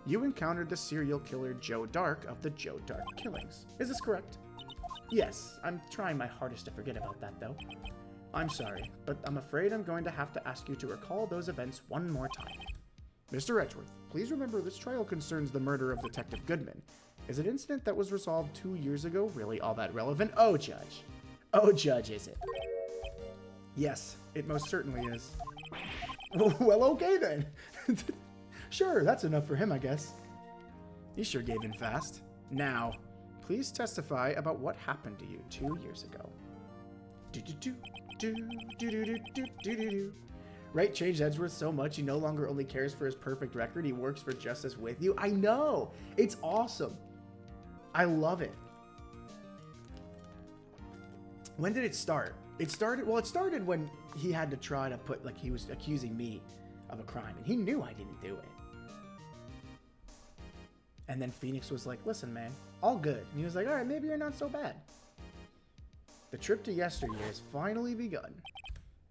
you encountered the serial killer Joe Dark of the Joe Dark killings. Is this correct? Yes, I'm trying my hardest to forget about that, though. I'm sorry, but I'm afraid I'm going to have to ask you to recall those events one more time. Mr. Edgeworth, please remember this trial concerns the murder of Detective Goodman. Is an incident that was resolved 2 years ago really all that relevant? Oh, Judge. Oh, Judge, is it? Yes, it most certainly is. Well, okay then. Sure, that's enough for him, I guess. He sure gave in fast. Now, please testify about what happened to you 2 years ago. Wright changed Edgeworth so much he no longer only cares for his perfect record, he works for justice with you. I know! It's awesome. I love it. When did it start? It started when he had to try to put, he was accusing me of a crime, and he knew I didn't do it. And then Phoenix was like, listen, man, all good. And he was like, all right, maybe you're not so bad. The trip to yesteryear has finally begun.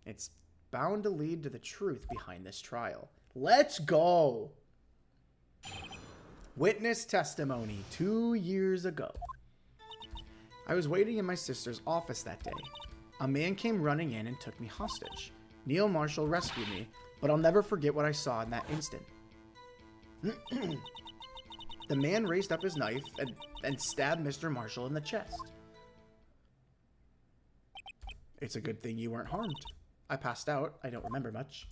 It's bound to lead to the truth behind this trial. Let's go! Witness testimony 2 years ago. I was waiting in my sister's office that day. A man came running in and took me hostage. Neil Marshall rescued me, but I'll never forget what I saw in that instant. The man raised up his knife and stabbed Mr. Marshall in the chest. It's a good thing you weren't harmed. I passed out. I don't remember much.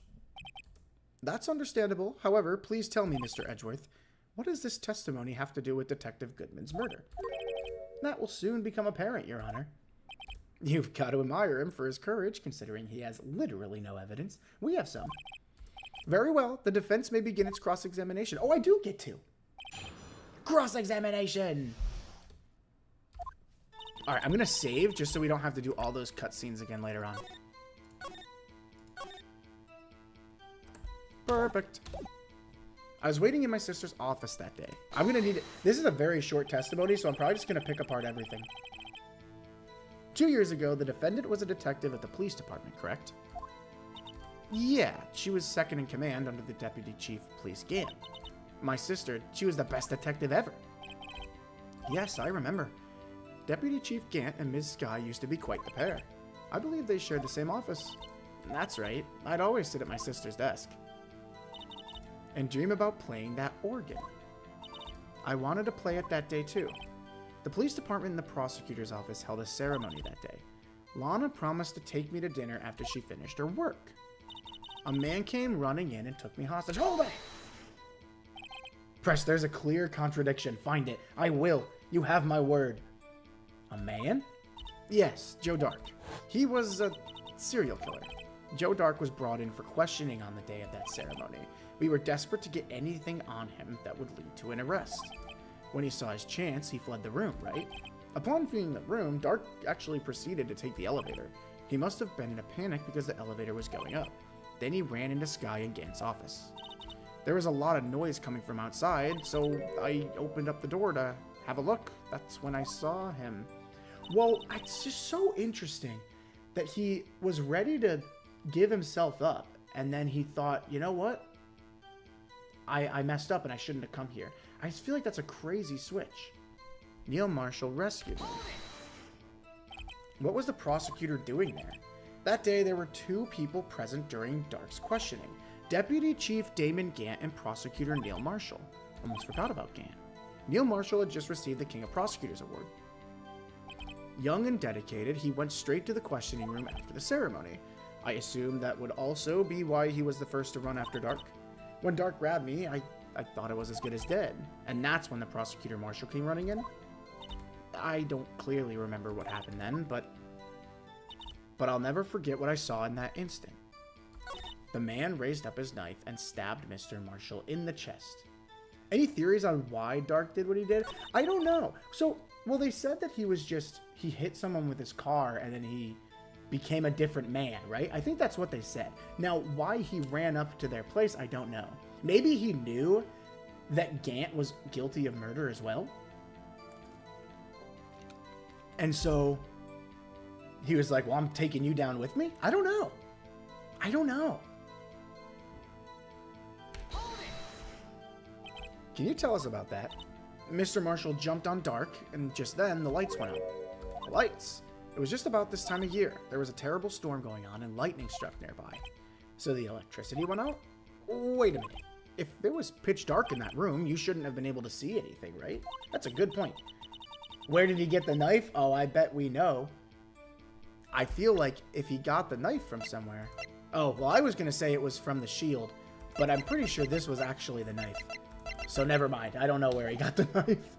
That's understandable. However, please tell me, Mr. Edgeworth, what does this testimony have to do with Detective Goodman's murder? That will soon become apparent, Your Honor. You've got to admire him for his courage, considering he has literally no evidence. We have some. Very well, the defense may begin its cross-examination. Oh, I do get to. Cross-examination! Alright, I'm gonna save just so we don't have to do all those cutscenes again later on. Perfect. I was waiting in my sister's office that day. I'm gonna need it. This is a very short testimony, so I'm probably just gonna pick apart everything. 2 years ago, the defendant was a detective at the police department, correct? Yeah, she was second in command under the Deputy Chief of Police Gant. My sister, she was the best detective ever. Yes, I remember. Deputy Chief Gant and Ms. Skye used to be quite the pair. I believe they shared the same office. That's right. I'd always sit at my sister's desk and dream about playing that organ. I wanted to play it that day too. The police department and the prosecutor's office held a ceremony that day. Lana promised to take me to dinner after she finished her work. A man came running in and took me hostage. Hold it! Press, there's a clear contradiction. Find it. I will. You have my word. A man? Yes, Joe Dark. He was a serial killer. Joe Dark was brought in for questioning on the day of that ceremony. We were desperate to get anything on him that would lead to an arrest. When he saw his chance, he fled the room, right? Upon fleeing the room, Dark actually proceeded to take the elevator. He must have been in a panic because the elevator was going up. Then he ran into Skye and Gant's office. There was a lot of noise coming from outside, so I opened up the door to have a look. That's when I saw him. Well, it's just so interesting that he was ready to give himself up, and then he thought, you know what? I messed up and I shouldn't have come here. I just feel like that's a crazy switch. Neil Marshall rescued me. What was the prosecutor doing there? That day, there were 2 people present during Dark's questioning. Deputy Chief Damon Gant and Prosecutor Neil Marshall. Almost forgot about Gant. Neil Marshall had just received the King of Prosecutors Award. Young and dedicated, he went straight to the questioning room after the ceremony. I assume that would also be why he was the first to run after Dark. When Dark grabbed me, I thought it was as good as dead. And that's when the Prosecutor Marshall came running in. I don't clearly remember what happened then, but I'll never forget what I saw in that instant. The man raised up his knife and stabbed Mr. Marshall in the chest. Any theories on why Dark did what he did? I don't know. So, well, they said that he hit someone with his car and then he became a different man, right? I think that's what they said. Now, why he ran up to their place, I don't know. Maybe he knew that Gant was guilty of murder as well. And so he was like, well, I'm taking you down with me? I don't know. I don't know. Can you tell us about that? Mr. Marshall jumped on Dark, and just then the lights went out. The lights? It was just about this time of year. There was a terrible storm going on, and lightning struck nearby. So the electricity went out? Wait a minute. If there was pitch dark in that room, you shouldn't have been able to see anything, right? That's a good point. Where did he get the knife? Oh, I bet we know. I feel like if he got the knife from somewhere... Oh, well, I was going to say it was from the shield, but I'm pretty sure this was actually the knife. So never mind. I don't know where he got the knife.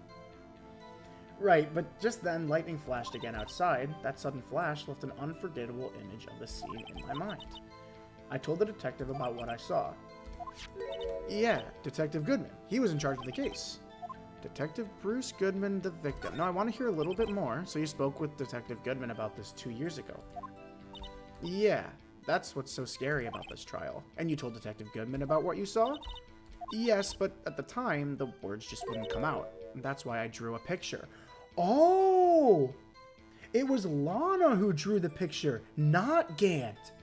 Right, but just then, lightning flashed again outside. That sudden flash left an unforgettable image of the scene in my mind. I told the detective about what I saw. Yeah, Detective Goodman. He was in charge of the case. Detective Bruce Goodman, the victim. Now, I want to hear a little bit more. So you spoke with Detective Goodman about this 2 years ago. Yeah, that's what's so scary about this trial. And you told Detective Goodman about what you saw? Yes, but at the time, the words just wouldn't come out. And that's why I drew a picture. Oh! It was Lana who drew the picture, not Gant.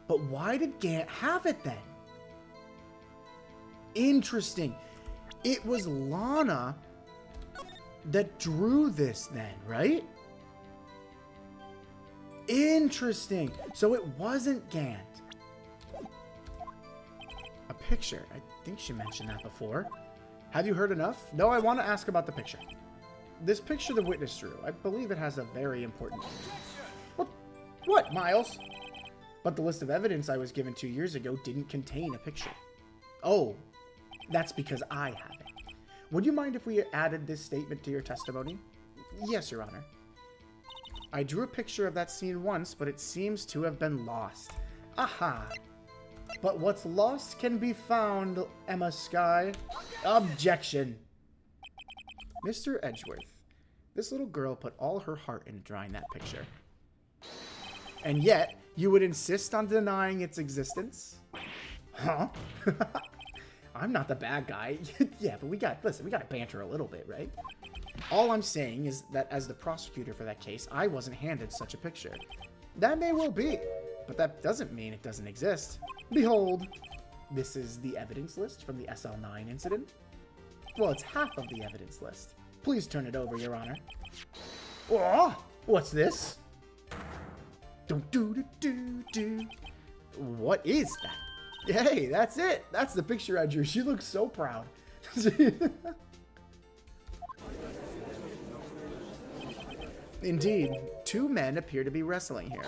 But why did Gant have it then? Interesting. It was Lana that drew this then, right? Interesting. So it wasn't Gant. A picture. I think she mentioned that before. Have you heard enough? No, I want to ask about the picture. This picture the witness drew, I believe it has a very important name. What, Miles? But the list of evidence I was given 2 years ago didn't contain a picture. Oh, that's because I have it. Would you mind if we added this statement to your testimony? Yes, Your Honor. I drew a picture of that scene once, but it seems to have been lost. Aha! But what's lost can be found, Emma Skye. Objection! Mr. Edgeworth, this little girl put all her heart into drawing that picture. And yet, you would insist on denying its existence? Huh? I'm not the bad guy. Yeah, but we gotta banter a little bit, right? All I'm saying is that as the prosecutor for that case, I wasn't handed such a picture. That may well be, but that doesn't mean it doesn't exist. Behold, this is the evidence list from the SL9 incident. Well, it's half of the evidence list. Please turn it over, Your Honor. Oh, what's this? Do-do-do-do-do. What is that? Hey, that's it. That's the picture I drew. She looks so proud. Indeed, two men appear to be wrestling here.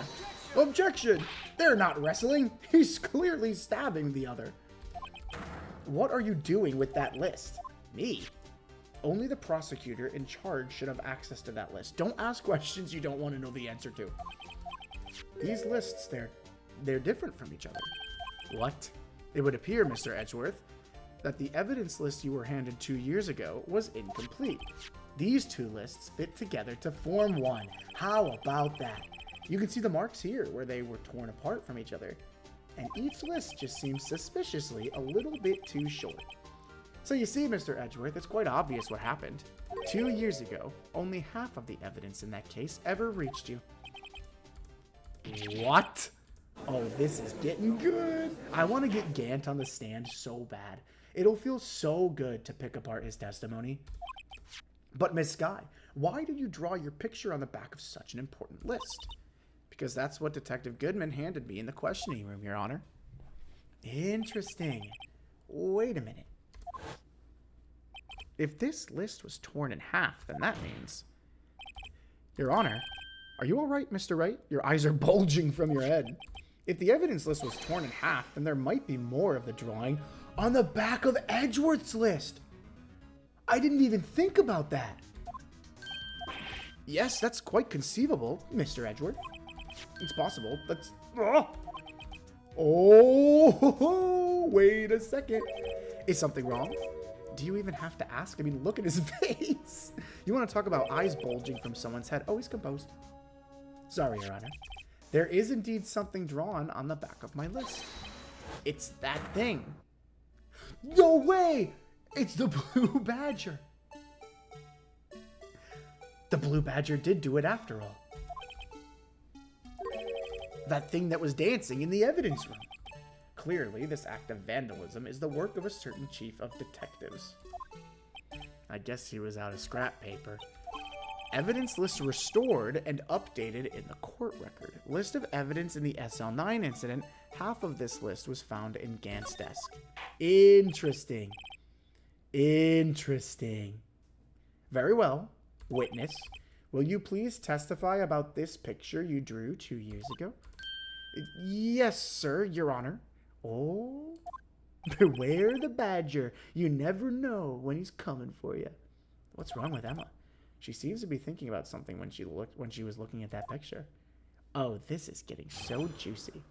Objection! They're not wrestling. He's clearly stabbing the other. What are you doing with that list? Me? Only the prosecutor in charge should have access to that list. Don't ask questions you don't want to know the answer to. These lists, they're different from each other. What? It would appear, Mr. Edgeworth, that the evidence list you were handed 2 years ago was incomplete. These two lists fit together to form one. How about that? You can see the marks here where they were torn apart from each other. And each list just seems suspiciously a little bit too short. So you see, Mr. Edgeworth, it's quite obvious what happened. 2 years ago, only half of the evidence in that case ever reached you. What? Oh, this is getting good. I want to get Gant on the stand so bad. It'll feel so good to pick apart his testimony. But Miss Skye, why did you draw your picture on the back of such an important list? Because that's what Detective Goodman handed me in the questioning room, Your Honor. Interesting. Wait a minute. If this list was torn in half, then that means... Your Honor, are you all right, Mr. Wright? Your eyes are bulging from your head. If the evidence list was torn in half, then there might be more of the drawing on the back of Edgeworth's list. I didn't even think about that. Yes, that's quite conceivable, Mr. Edgeworth. It's possible. That's... Oh, wait a second. Is something wrong? Do you even have to ask? I mean, look at his face. You want to talk about eyes bulging from someone's head? Oh, he's composed. Sorry, Your Honor. There is indeed something drawn on the back of my list. It's that thing. No way! It's the Blue Badger. The Blue Badger did do it after all. That thing that was dancing in the evidence room. Clearly, this act of vandalism is the work of a certain chief of detectives. I guess he was out of scrap paper. Evidence list restored and updated in the court record. List of evidence in the SL9 incident. Half of this list was found in Gant's desk. Interesting. Interesting. Very well. Witness, will you please testify about this picture you drew 2 years ago? Yes, sir, Your Honor. Oh, beware the badger. You never know when he's coming for you. What's wrong with Emma? She seems to be thinking about something when she was looking at that picture. Oh, this is getting so juicy.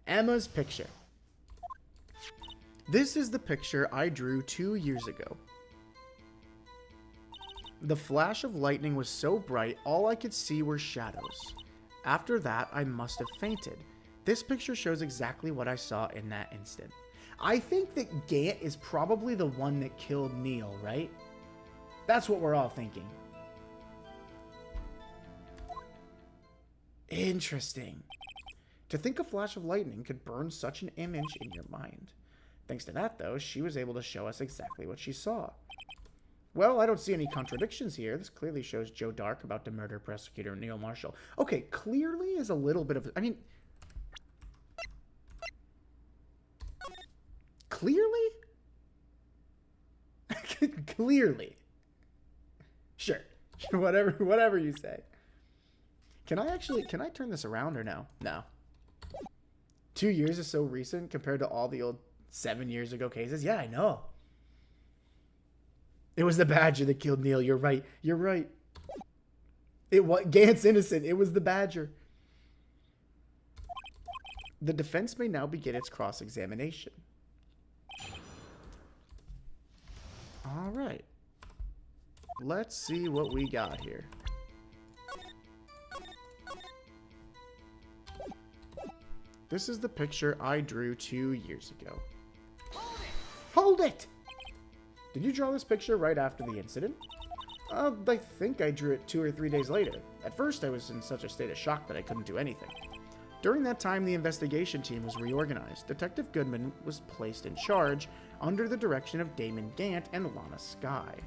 Emma's picture. This is the picture I drew 2 years ago. The flash of lightning was so bright, all I could see were shadows. After that, I must have fainted. This picture shows exactly what I saw in that instant. I think that Gant is probably the one that killed Neil, right? That's what we're all thinking. Interesting. To think a flash of lightning could burn such an image in your mind. Thanks to that, though, she was able to show us exactly what she saw. Well, I don't see any contradictions here. This clearly shows Joe Dark about to murder prosecutor Neil Marshall. Okay, clearly is a little bit of... I mean... Clearly? Clearly. Sure. Whatever you say. Can I turn this around or no? No. 2 years is so recent compared to all the old 7 years ago cases. Yeah, I know. It was the badger that killed Neil. You're right. You're right. Gant's innocent. It was the badger. The defense may now begin its cross-examination. All right. Let's see what we got here. This is the picture I drew 2 years ago. Hold it! Did you draw this picture right after the incident? I think I drew it 2 or 3 days later. At first, I was in such a state of shock that I couldn't do anything. During that time, the investigation team was reorganized. Detective Goodman was placed in charge under the direction of Damon Gant and Lana Skye.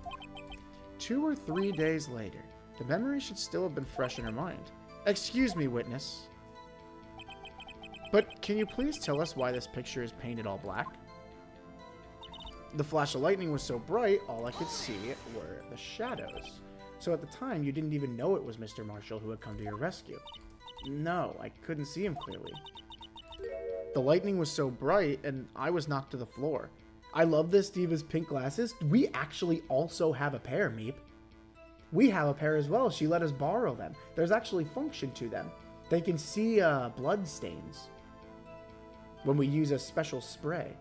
2 or 3 days later, the memory should still have been fresh in her mind. Excuse me, witness. But can you please tell us why this picture is painted all black? The flash of lightning was so bright, all I could see were the shadows. So at the time, you didn't even know it was Mr. Marshall who had come to your rescue. No, I couldn't see him clearly. The lightning was so bright, and I was knocked to the floor. I love this Diva's pink glasses. We actually also have a pair, Meep. We have a pair as well. She let us borrow them. There's actually function to them. They can see blood stains when we use a special spray.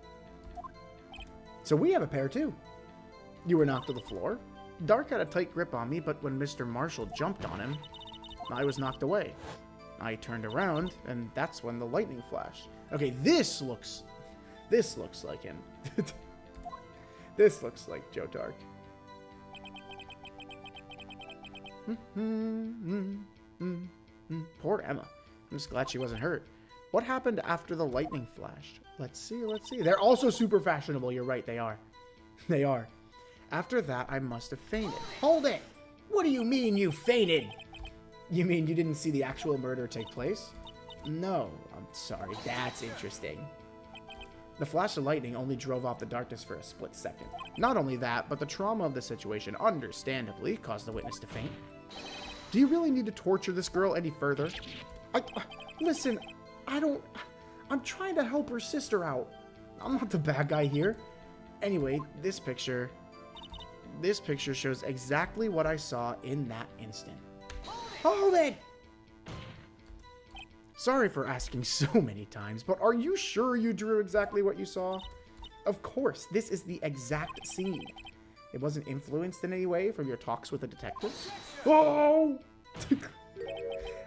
So we have a pair too. You were knocked to the floor. Dark had a tight grip on me, but when Mr. Marshall jumped on him, I was knocked away. I turned around, and that's when the lightning flashed. Okay, this looks like him. This looks like Joe Dark. Poor Emma. I'm just glad she wasn't hurt. What happened after the lightning flashed? Let's see. They're also super fashionable. You're right, they are. They are. After that, I must have fainted. Hold it! What do you mean you fainted? You mean you didn't see the actual murder take place? No, I'm sorry. That's interesting. The flash of lightning only drove off the darkness for a split second. Not only that, but the trauma of the situation understandably caused the witness to faint. Do you really need to torture this girl any further? Listen, I'm trying to help her sister out. I'm not the bad guy here. Anyway, this picture shows exactly what I saw in that instant. Hold it! Sorry for asking so many times, but are you sure you drew exactly what you saw? Of course, this is the exact scene. It wasn't influenced in any way from your talks with the detectives? Oh!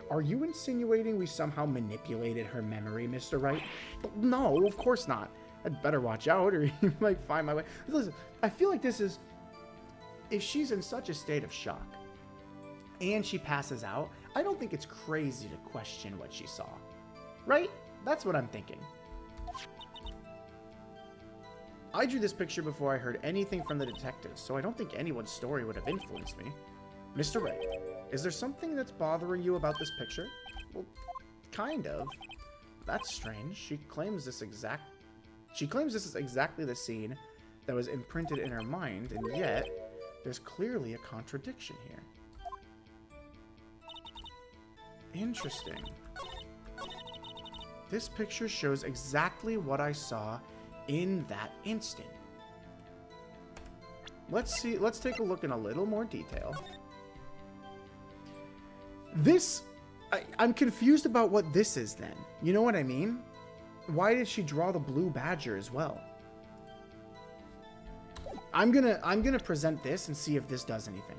Are you insinuating we somehow manipulated her memory, Mr. Wright? No, of course not. I'd better watch out or you might find my way. Listen, I feel like this is... If she's in such a state of shock and she passes out, I don't think it's crazy to question what she saw. Right? That's what I'm thinking. I drew this picture before I heard anything from the detectives, so I don't think anyone's story would have influenced me. Mr. Wright, is there something that's bothering you about this picture? Well, kind of. That's strange. She claims this is exactly the scene that was imprinted in her mind, and yet there's clearly a contradiction here. Interesting. This picture shows exactly what I saw in that instant. Let's take a look in a little more detail. I'm confused about what this is then. You know what I mean? Why did she draw the blue badger as well? I'm gonna present this and see if this does anything.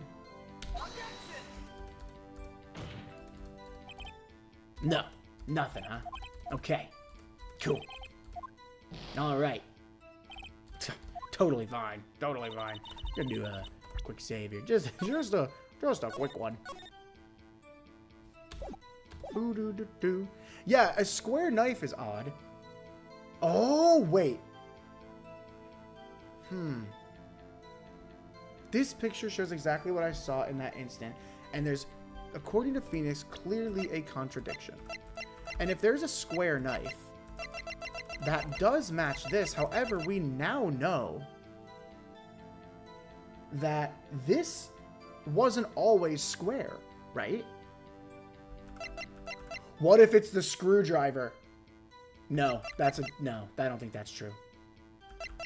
No, nothing, huh? Okay, cool. All right. Totally fine. Totally fine. Gonna do a quick save here. Just a quick one. Yeah, a square knife is odd. Oh, wait. This picture shows exactly what I saw in that instant, and there's, according to Phoenix, clearly a contradiction. And if there's a square knife, that does match this. However, we now know that this wasn't always square, right? What if it's the screwdriver? No, no, I don't think that's true.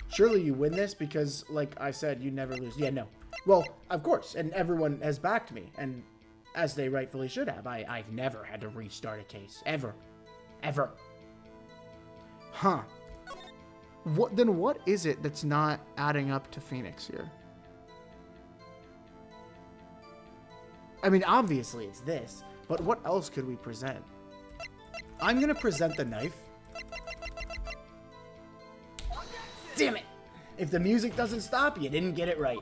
Surely you win this because, like I said, you never lose. Yeah, no. Well, of course, and everyone has backed me, and as they rightfully should have. I've never had to restart a case. Ever. Ever. Huh. What is it that's not adding up to Phoenix here? I mean, obviously it's this, but what else could we present? I'm gonna present the knife. Damn it! If the music doesn't stop, you didn't get it right.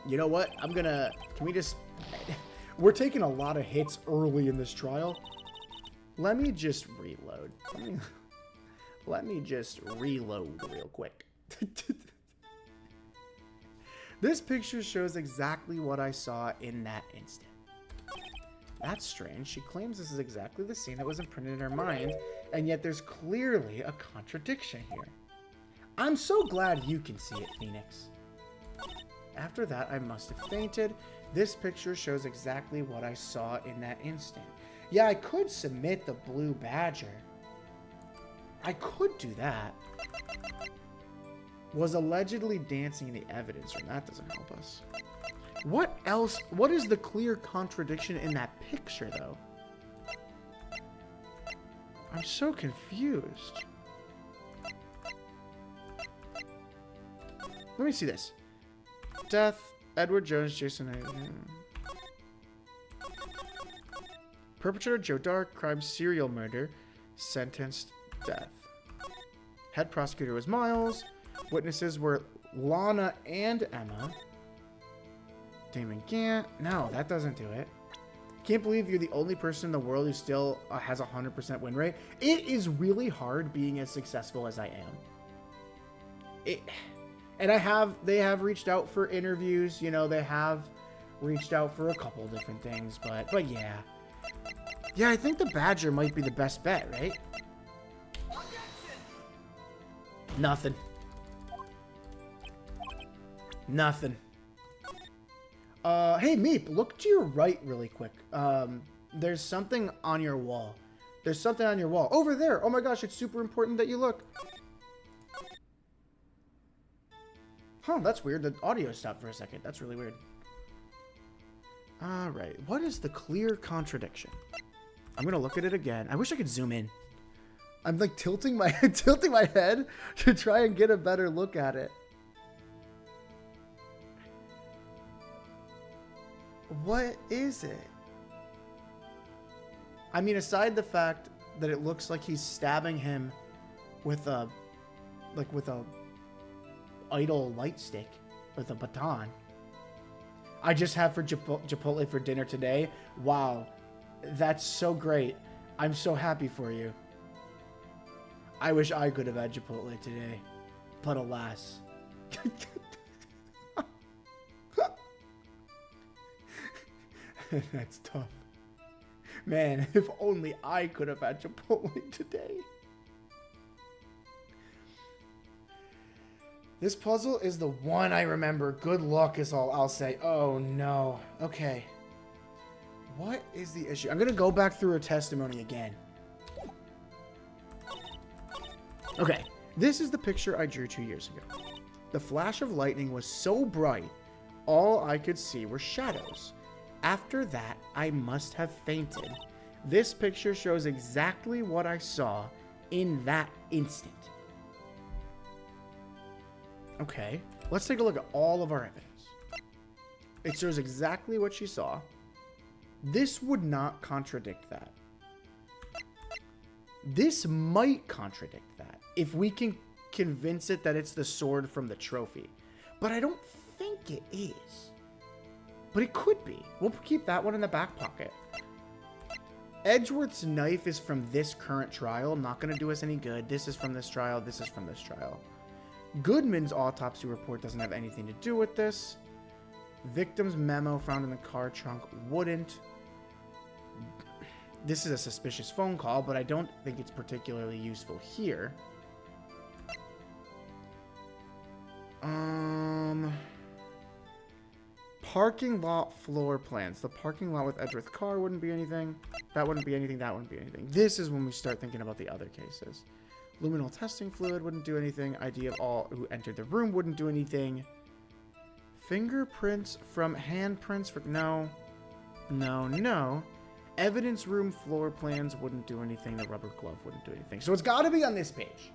You know what? Can we just... We're taking a lot of hits early in this trial. Let me just reload. Let me just reload real quick. This picture shows exactly what I saw in that instant. That's strange. She claims this is exactly the scene that was imprinted in her mind, and yet there's clearly a contradiction here. I'm so glad you can see it, Phoenix. After that, I must have fainted. This picture shows exactly what I saw in that instant. Yeah, I could submit the blue badger. I could do that. Was allegedly dancing in the evidence room. That doesn't help us. What else? What is the clear contradiction in that picture, though? I'm so confused. Let me see this. Death, Edward Jones, Jason... Perpetrator Joe Dark, crime serial murder, sentenced death. Head prosecutor was Miles. Witnesses were Lana and Emma. Damon Gant. No, that doesn't do it. Can't believe you're the only person in the world who still has a 100% win rate. It is really hard being as successful as I am. And they have reached out for interviews. You know, they have reached out for a couple different things. But yeah. Yeah, I think the Badger might be the best bet, right? Nothing. Nothing. Hey, Meep, look to your right really quick. There's something on your wall. There's something on your wall. Over there. Oh my gosh, it's super important that you look. Huh, that's weird. The audio stopped for a second. That's really weird. Alright, what is the clear contradiction? I'm gonna look at it again. I wish I could zoom in. I'm like tilting my head to try and get a better look at it. What is it? I mean, aside the fact that it looks like he's stabbing him with a idle light stick, with a baton. I just had for Chipotle for dinner today. Wow, that's so great. I'm so happy for you. I wish I could have had Chipotle today, but alas. That's tough. Man, if only I could have had Chipotle today. This puzzle is the one I remember. Good luck is all I'll say. Oh no. Okay. What is the issue? I'm going to go back through her testimony again. Okay. This is the picture I drew 2 years ago. The flash of lightning was so bright, all I could see were shadows. After that, I must have fainted. This picture shows exactly what I saw in that instant. Okay, let's take a look at all of our evidence. It shows exactly what she saw. This would not contradict that. This might contradict that if we can convince it that it's the sword from the trophy. But I don't think it is. But it could be. We'll keep that one in the back pocket. Edgeworth's knife is from this current trial. Not going to do us any good. This is from this trial. This is from this trial. Goodman's autopsy report doesn't have anything to do with this. Victim's memo found in the car trunk wouldn't. This is a suspicious phone call, but I don't think it's particularly useful here. Parking lot floor plans. The parking lot with Edgeworth's car wouldn't be anything. That wouldn't be anything. That wouldn't be anything. This is when we start thinking about the other cases. Luminal testing fluid wouldn't do anything. ID of all who entered the room wouldn't do anything. Fingerprints from handprints for... No. No, no. Evidence room floor plans wouldn't do anything. The rubber glove wouldn't do anything. So it's got to be on this page.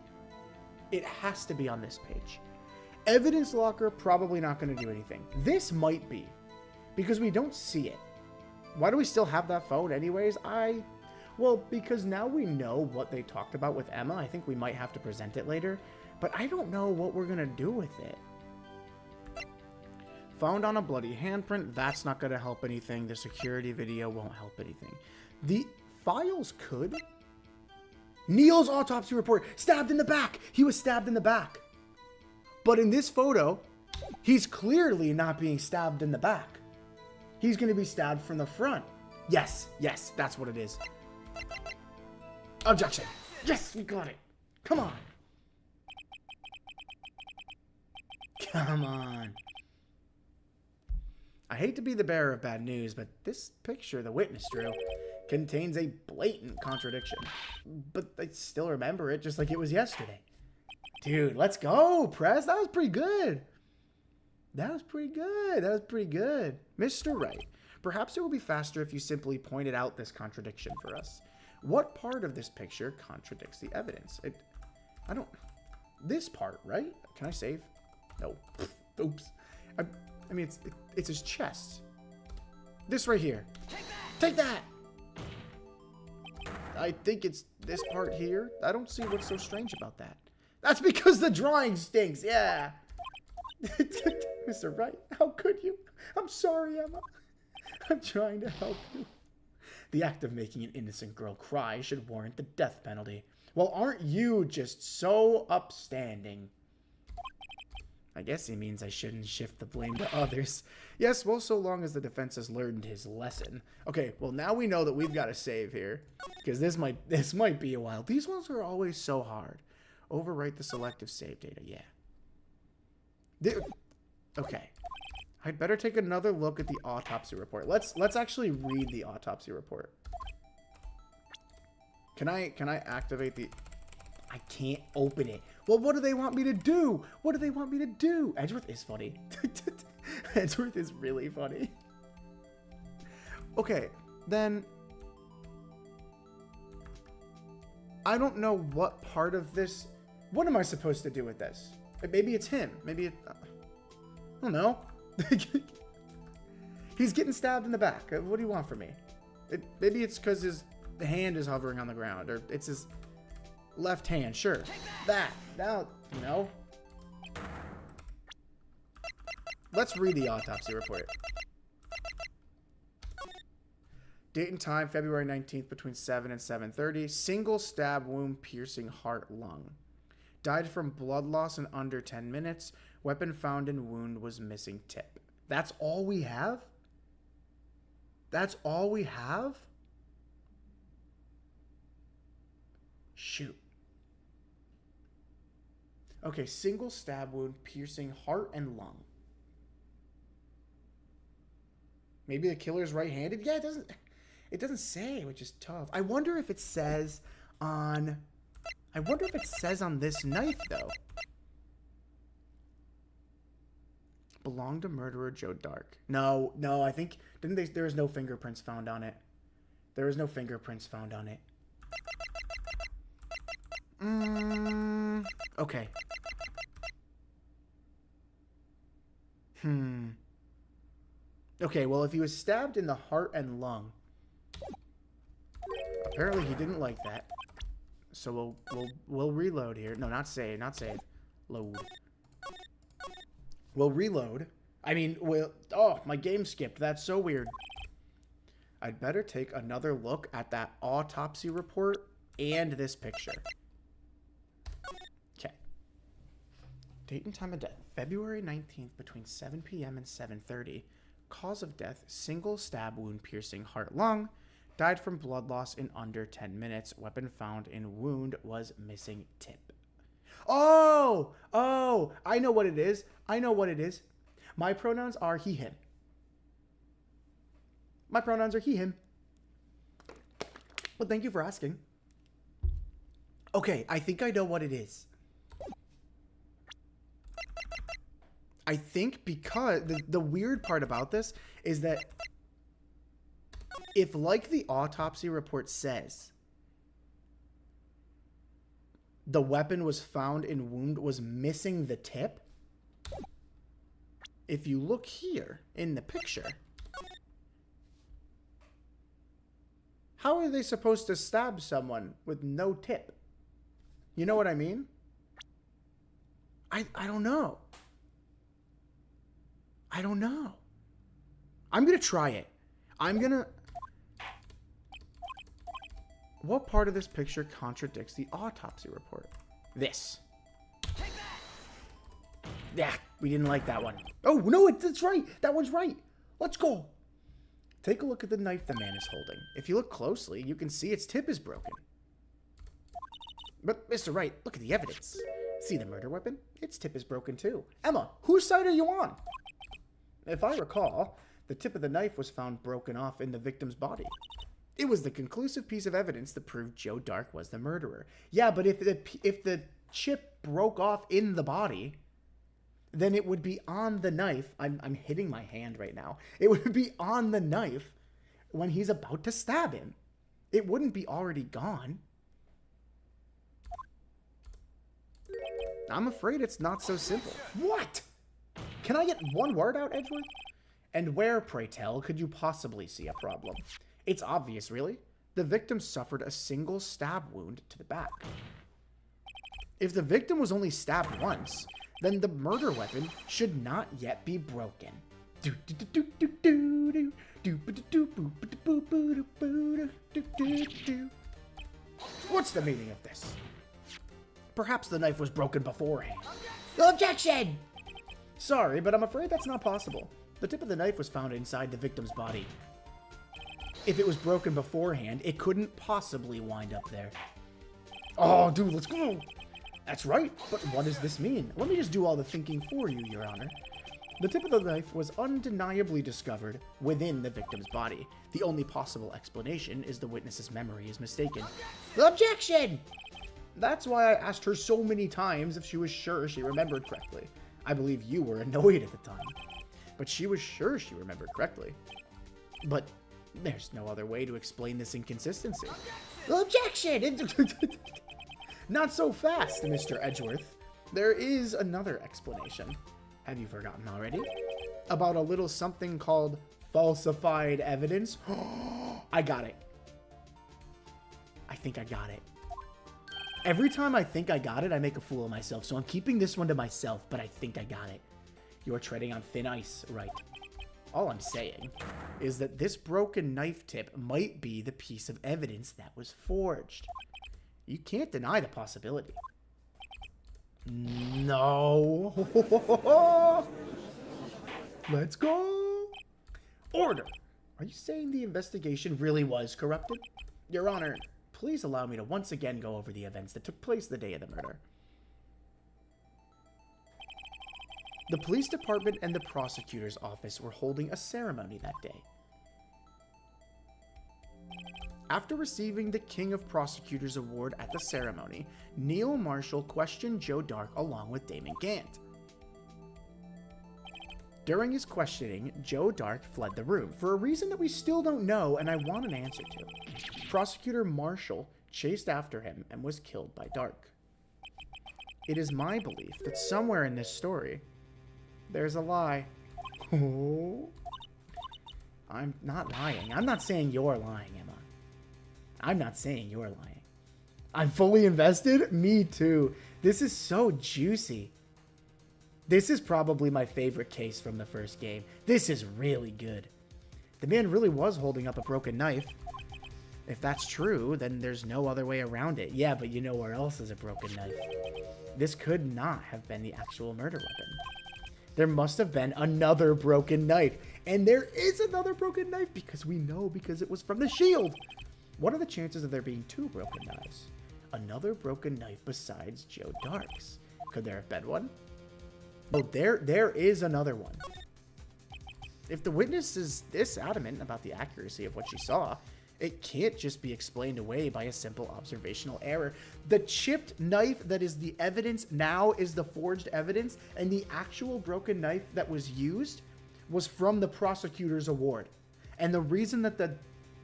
It has to be on this page. Evidence locker, probably not going to do anything. This might be. Because we don't see it. Why do we still have that phone anyways? Well, because now we know what they talked about with Emma. I think we might have to present it later. But I don't know what we're going to do with it. Found on a bloody handprint. That's not going to help anything. The security video won't help anything. The files could. Neil's autopsy report. Stabbed in the back. He was stabbed in the back. But in this photo, he's clearly not being stabbed in the back. He's going to be stabbed from the front. Yes, yes, that's what it is. Objection. Yes, we got it. Come on. Come on. I hate to be the bearer of bad news, but this picture the witness drew contains a blatant contradiction. But I still remember it just like it was yesterday. Dude, let's go, Press. That was pretty good. That was pretty good. That was pretty good. Mr. Wright, perhaps it will be faster if you simply pointed out this contradiction for us. What part of this picture contradicts the evidence? This part, right? Can I save? No. Oops. I mean, it's his chest. This right here. Take that! I think it's this part here. I don't see what's so strange about that. That's because the drawing stinks. Yeah. Mr. Wright, how could you? I'm sorry, Emma. I'm trying to help you. The act of making an innocent girl cry should warrant the death penalty. Well, aren't you just so upstanding? I guess he means I shouldn't shift the blame to others. Yes, well, so long as the defense has learned his lesson. Okay, well, now we know that we've got to save here. Because this might be a while. These ones are always so hard. Overwrite the selective save data, yeah. Okay. I'd better take another look at the autopsy report. Let's actually read the autopsy report. Can I activate the... I can't open it. Well, what do they want me to do? What do they want me to do? Edgeworth is funny. Edgeworth is really funny. Okay, then... I don't know what part of this... What am I supposed to do with this? Maybe it's him. Maybe it... I don't know. He's getting stabbed in the back. What do you want from me? Maybe it's because his hand is hovering on the ground. Or it's his left hand. Sure. That. Now, you know. Let's read the autopsy report. Date and time, February 19th between 7 and 7:30. Single stab wound piercing heart lung. Died from blood loss in under 10 minutes. Weapon found in wound was missing tip. That's all we have? That's all we have? Shoot. Okay, single stab wound piercing heart and lung. Maybe the killer's right-handed? Yeah, it doesn't say, which is tough. I wonder if it says on this knife, though. Belonged to murderer Joe Dark. No, I think... There was no fingerprints found on it. There was no fingerprints found on it. Okay. Okay, well, if he was stabbed in the heart and lung... Apparently he didn't like that. So we'll reload here. No, not save. Load. We'll reload. I mean, oh, my game skipped. That's so weird. I'd better take another look at that autopsy report and this picture. Okay. Date and time of death. February 19th between 7 p.m. and 7:30. Cause of death, single stab wound piercing heart lung. Died from blood loss in under 10 minutes. Weapon found in wound was missing tip. Oh, I know what it is. My pronouns are he, him. My pronouns are he, him. Well, thank you for asking. Okay, I think I know what it is. I think because the weird part about this is that if, like the autopsy report says, the weapon was found in wound was missing the tip, if you look here in the picture, how are they supposed to stab someone with no tip? You know what I mean? I don't know. I don't know. I'm going to try it. I'm going to... What part of this picture contradicts the autopsy report? This. Yeah, we didn't like that one. Oh, no, it's right. That one's right. Let's go. Take a look at the knife the man is holding. If you look closely, you can see its tip is broken. But, Mr. Wright, look at the evidence. See the murder weapon? Its tip is broken too. Emma, whose side are you on? If I recall, the tip of the knife was found broken off in the victim's body. It was the conclusive piece of evidence that proved Joe Dark was the murderer. Yeah, but if the chip broke off in the body, then it would be on the knife. I'm hitting my hand right now. It would be on the knife when he's about to stab him. It wouldn't be already gone. I'm afraid it's not so simple. What? Can I get one word out, Edgeworth? And where, pray tell, could you possibly see a problem? It's obvious, really. The victim suffered a single stab wound to the back. If the victim was only stabbed once, then the murder weapon should not yet be broken. What's the meaning of this? Perhaps the knife was broken beforehand. Objection! Sorry, but I'm afraid that's not possible. The tip of the knife was found inside the victim's body. If it was broken beforehand, it couldn't possibly wind up there. Oh, dude, let's go! That's right, but what does this mean? Let me just do all the thinking for you, Your Honor. The tip of the knife was undeniably discovered within the victim's body. The only possible explanation is the witness's memory is mistaken. Objection! That's why I asked her so many times if she was sure she remembered correctly. I believe you were annoyed at the time. But she was sure she remembered correctly. But there's no other way to explain this inconsistency. Objection! Not so fast, Mr. Edgeworth. There is another explanation. Have you forgotten already? About a little something called falsified evidence? I got it. I think I got it. Every time I think I got it, I make a fool of myself, so I'm keeping this one to myself, but I think I got it. You're treading on thin ice, right? All I'm saying is that this broken knife tip might be the piece of evidence that was forged. You can't deny the possibility. No. Let's go. Order. Are you saying the investigation really was corrupted? Your Honor, please allow me to once again go over the events that took place the day of the murder. The police department and the prosecutor's office were holding a ceremony that day. After receiving the King of Prosecutors Award at the ceremony, Neil Marshall questioned Joe Dark along with Damon Gant. During his questioning, Joe Dark fled the room for a reason that we still don't know and I want an answer to. Prosecutor Marshall chased after him and was killed by Dark. It is my belief that somewhere in this story, there's a lie. Oh. I'm not lying. I'm not saying you're lying, Emma. I'm not saying you're lying. I'm fully invested? Me too. This is so juicy. This is probably my favorite case from the first game. This is really good. The man really was holding up a broken knife. If that's true, then there's no other way around it. Yeah, but you know where else is a broken knife? This could not have been the actual murder weapon. There must have been another broken knife. And there is another broken knife because we know because it was from the shield. What are the chances of there being two broken knives? Another broken knife besides Joe Dark's. Could there have been one? Oh, there is another one. If the witness is this adamant about the accuracy of what she saw, it can't just be explained away by a simple observational error. The chipped knife that is the evidence now is the forged evidence, and the actual broken knife that was used was from the prosecutor's award. And the reason that the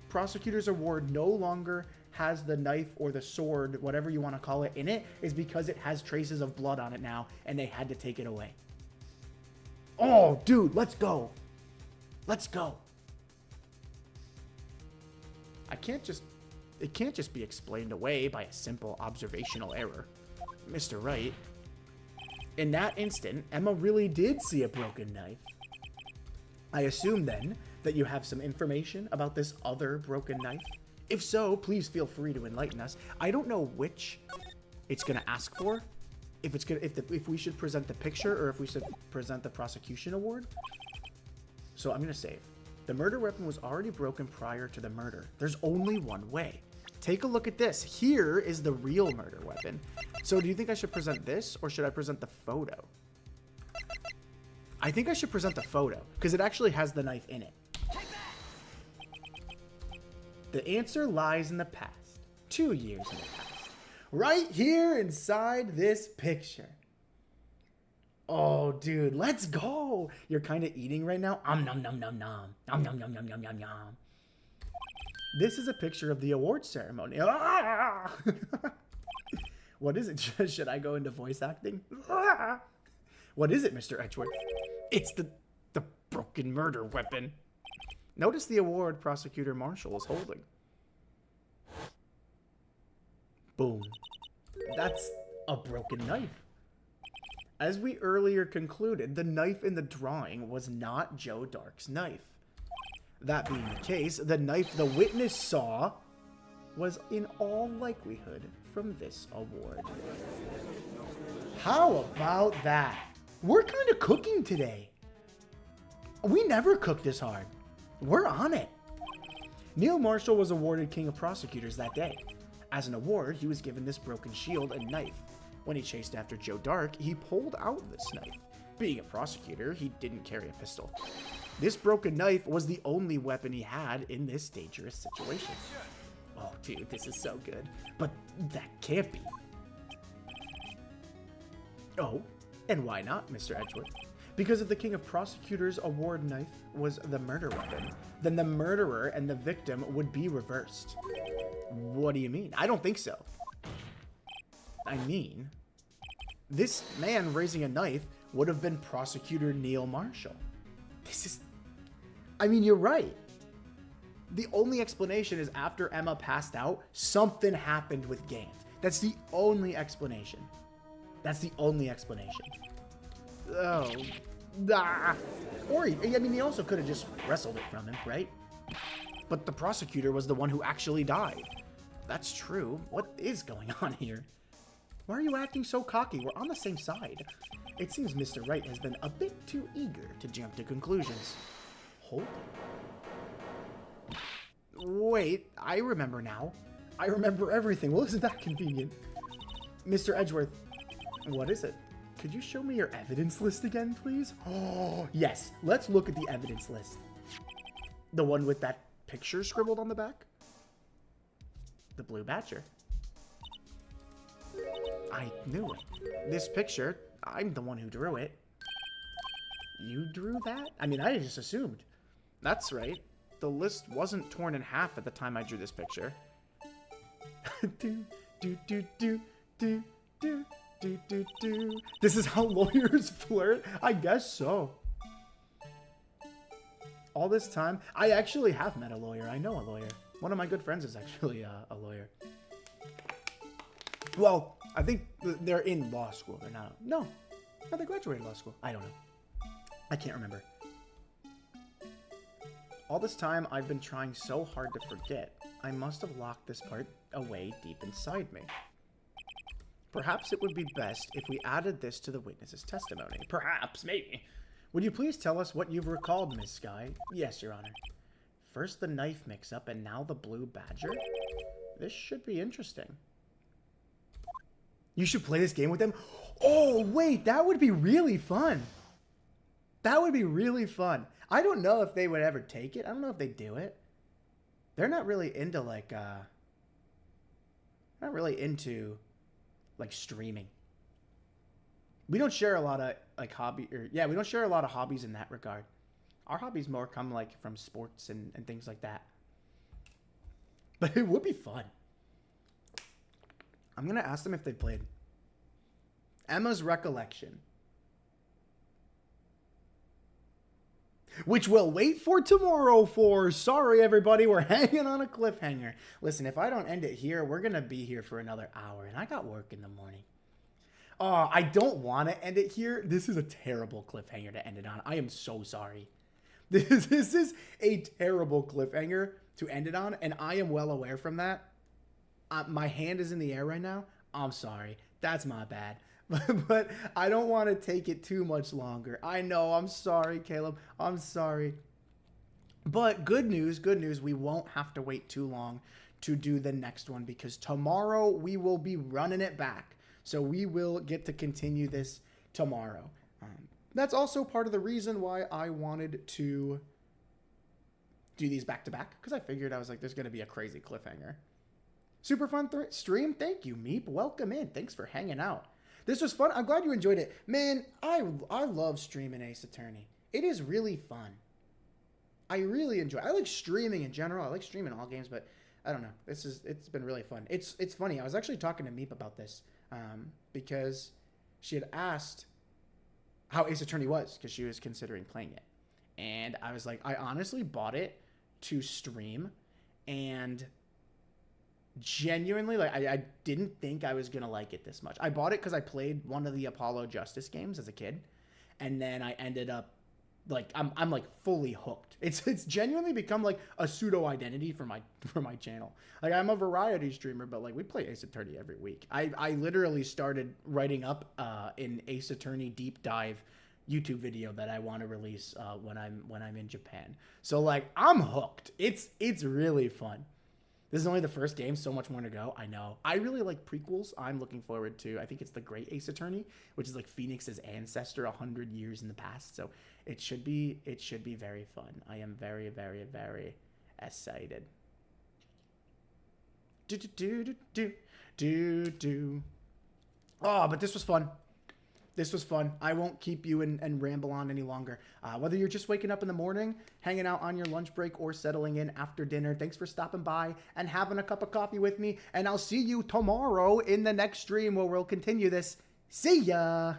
prosecutor's award no longer has the knife or the sword, whatever you want to call it, in it is because it has traces of blood on it now, and they had to take it away. Oh, dude, let's go. Let's go. It can't just be explained away by a simple observational error. Mr. Wright, in that instant, Emma really did see a broken knife. I assume then that you have some information about this other broken knife. If so, please feel free to enlighten us. I don't know which it's gonna ask for. If we should present the picture or if we should present the prosecution award. So I'm gonna save. The murder weapon was already broken prior to the murder. There's only one way. Take a look at this. Here is the real murder weapon. So do you think I should present this or should I present the photo? I think I should present the photo because it actually has the knife in it. The answer lies in the past. 2 years in the past. Right here inside this picture. Oh, dude, let's go. You're kind of eating right now. Nom nom nom nom. Nom nom nom nom nom nom nom. This is a picture of the award ceremony. Ah! What is it? Should I go into voice acting? Ah! What is it, Mr. Edgeworth? It's the broken murder weapon. Notice the award Prosecutor Marshall is holding. Boom. That's a broken knife. As we earlier concluded, the knife in the drawing was not Joe Dark's knife. That being the case, the knife the witness saw was in all likelihood from this award. How about that? We're kind of cooking today. We never cook this hard. We're on it. Neil Marshall was awarded King of Prosecutors that day. As an award, he was given this broken shield and knife. When he chased after Joe Dark, he pulled out this knife. Being a prosecutor, he didn't carry a pistol. This broken knife was the only weapon he had in this dangerous situation. Oh, dude, this is so good. But that can't be. Oh, and why not, Mr. Edgeworth? Because if the King of Prosecutors award knife was the murder weapon, then the murderer and the victim would be reversed. What do you mean? I don't think so. I mean, this man raising a knife would have been Prosecutor Neil Marshall. This is... I mean, you're right. The only explanation is after Emma passed out, something happened with Gant. That's the only explanation. That's the only explanation. Oh. Ah. Or, I mean, he also could have just wrestled it from him, right? But the prosecutor was the one who actually died. That's true. What is going on here? Why are you acting so cocky? We're on the same side. It seems Mr. Wright has been a bit too eager to jump to conclusions. Hold on. Wait, I remember now. I remember everything. Well, isn't that convenient? Mr. Edgeworth, what is it? Could you show me your evidence list again, please? Oh, yes. Let's look at the evidence list. The one with that picture scribbled on the back? The Blue Badger. I knew it. This picture, I'm the one who drew it. You drew that? I mean, I just assumed. That's right. The list wasn't torn in half at the time I drew this picture. do, do, do, do, do, do, do, do, do. This is how lawyers flirt? I guess so. All this time, I actually have met a lawyer. I know a lawyer. One of my good friends is actually a lawyer. Well, I think they're in law school. They're not. No, they graduated law school. I don't know. I can't remember. All this time, I've been trying so hard to forget. I must have locked this part away deep inside me. Perhaps it would be best if we added this to the witness's testimony. Perhaps, maybe. Would you please tell us what you've recalled, Miss Skye? Yes, Your Honor. First the knife mix-up and now the Blue Badger? This should be interesting. You should play this game with them? Oh, wait, that would be really fun. That would be really fun. I don't know if they would ever take it. I don't know if they do it. They're not really into, like, streaming. We don't share a lot of, like, we don't share a lot of hobbies in that regard. Our hobbies more come, like, from sports and things like that. But it would be fun. I'm going to ask them if they played. Emma's recollection. Which we'll wait for tomorrow for. Sorry, everybody. We're hanging on a cliffhanger. Listen, if I don't end it here, we're going to be here for another hour. And I got work in the morning. Oh, I don't want to end it here. This is a terrible cliffhanger to end it on. I am so sorry. This is a terrible cliffhanger to end it on, and I am well aware from that. My hand is in the air right now. I'm sorry. That's my bad. But I don't want to take it too much longer. I know. I'm sorry, Caleb. I'm sorry. But good news. We won't have to wait too long to do the next one because tomorrow we will be running it back. So we will get to continue this tomorrow. That's also part of the reason why I wanted to do these back to back because I figured I was like, there's going to be a crazy cliffhanger. Super fun stream. Thank you, Meep. Welcome in. Thanks for hanging out. This was fun. I'm glad you enjoyed it. Man, I love streaming Ace Attorney. It is really fun. I really enjoy it. I like streaming in general. I like streaming all games, but I don't know. It's been really fun. It's funny. I was actually talking to Meep about this because she had asked how Ace Attorney was because she was considering playing it. And I was like, I honestly bought it to stream and genuinely, like, I didn't think I was going to like it this much. I bought it because I played one of the Apollo Justice games as a kid. And then I ended up, like, I'm like fully hooked. It's genuinely become like a pseudo identity for my channel. Like I'm a variety streamer, but like we play Ace Attorney every week. I literally started writing up an Ace Attorney deep dive YouTube video that I want to release when I'm in Japan. So like I'm hooked. It's really fun. This is only the first game, so much more to go. I know. I really like prequels. I'm looking forward to, I think it's The Great Ace Attorney, which is like Phoenix's ancestor 100 years in the past. So it should be very fun. I am very, very, very excited. Oh, but this was fun. This was fun. I won't keep you and ramble on any longer. Whether you're just waking up in the morning, hanging out on your lunch break, or settling in after dinner, thanks for stopping by and having a cup of coffee with me. And I'll see you tomorrow in the next stream where we'll continue this. See ya!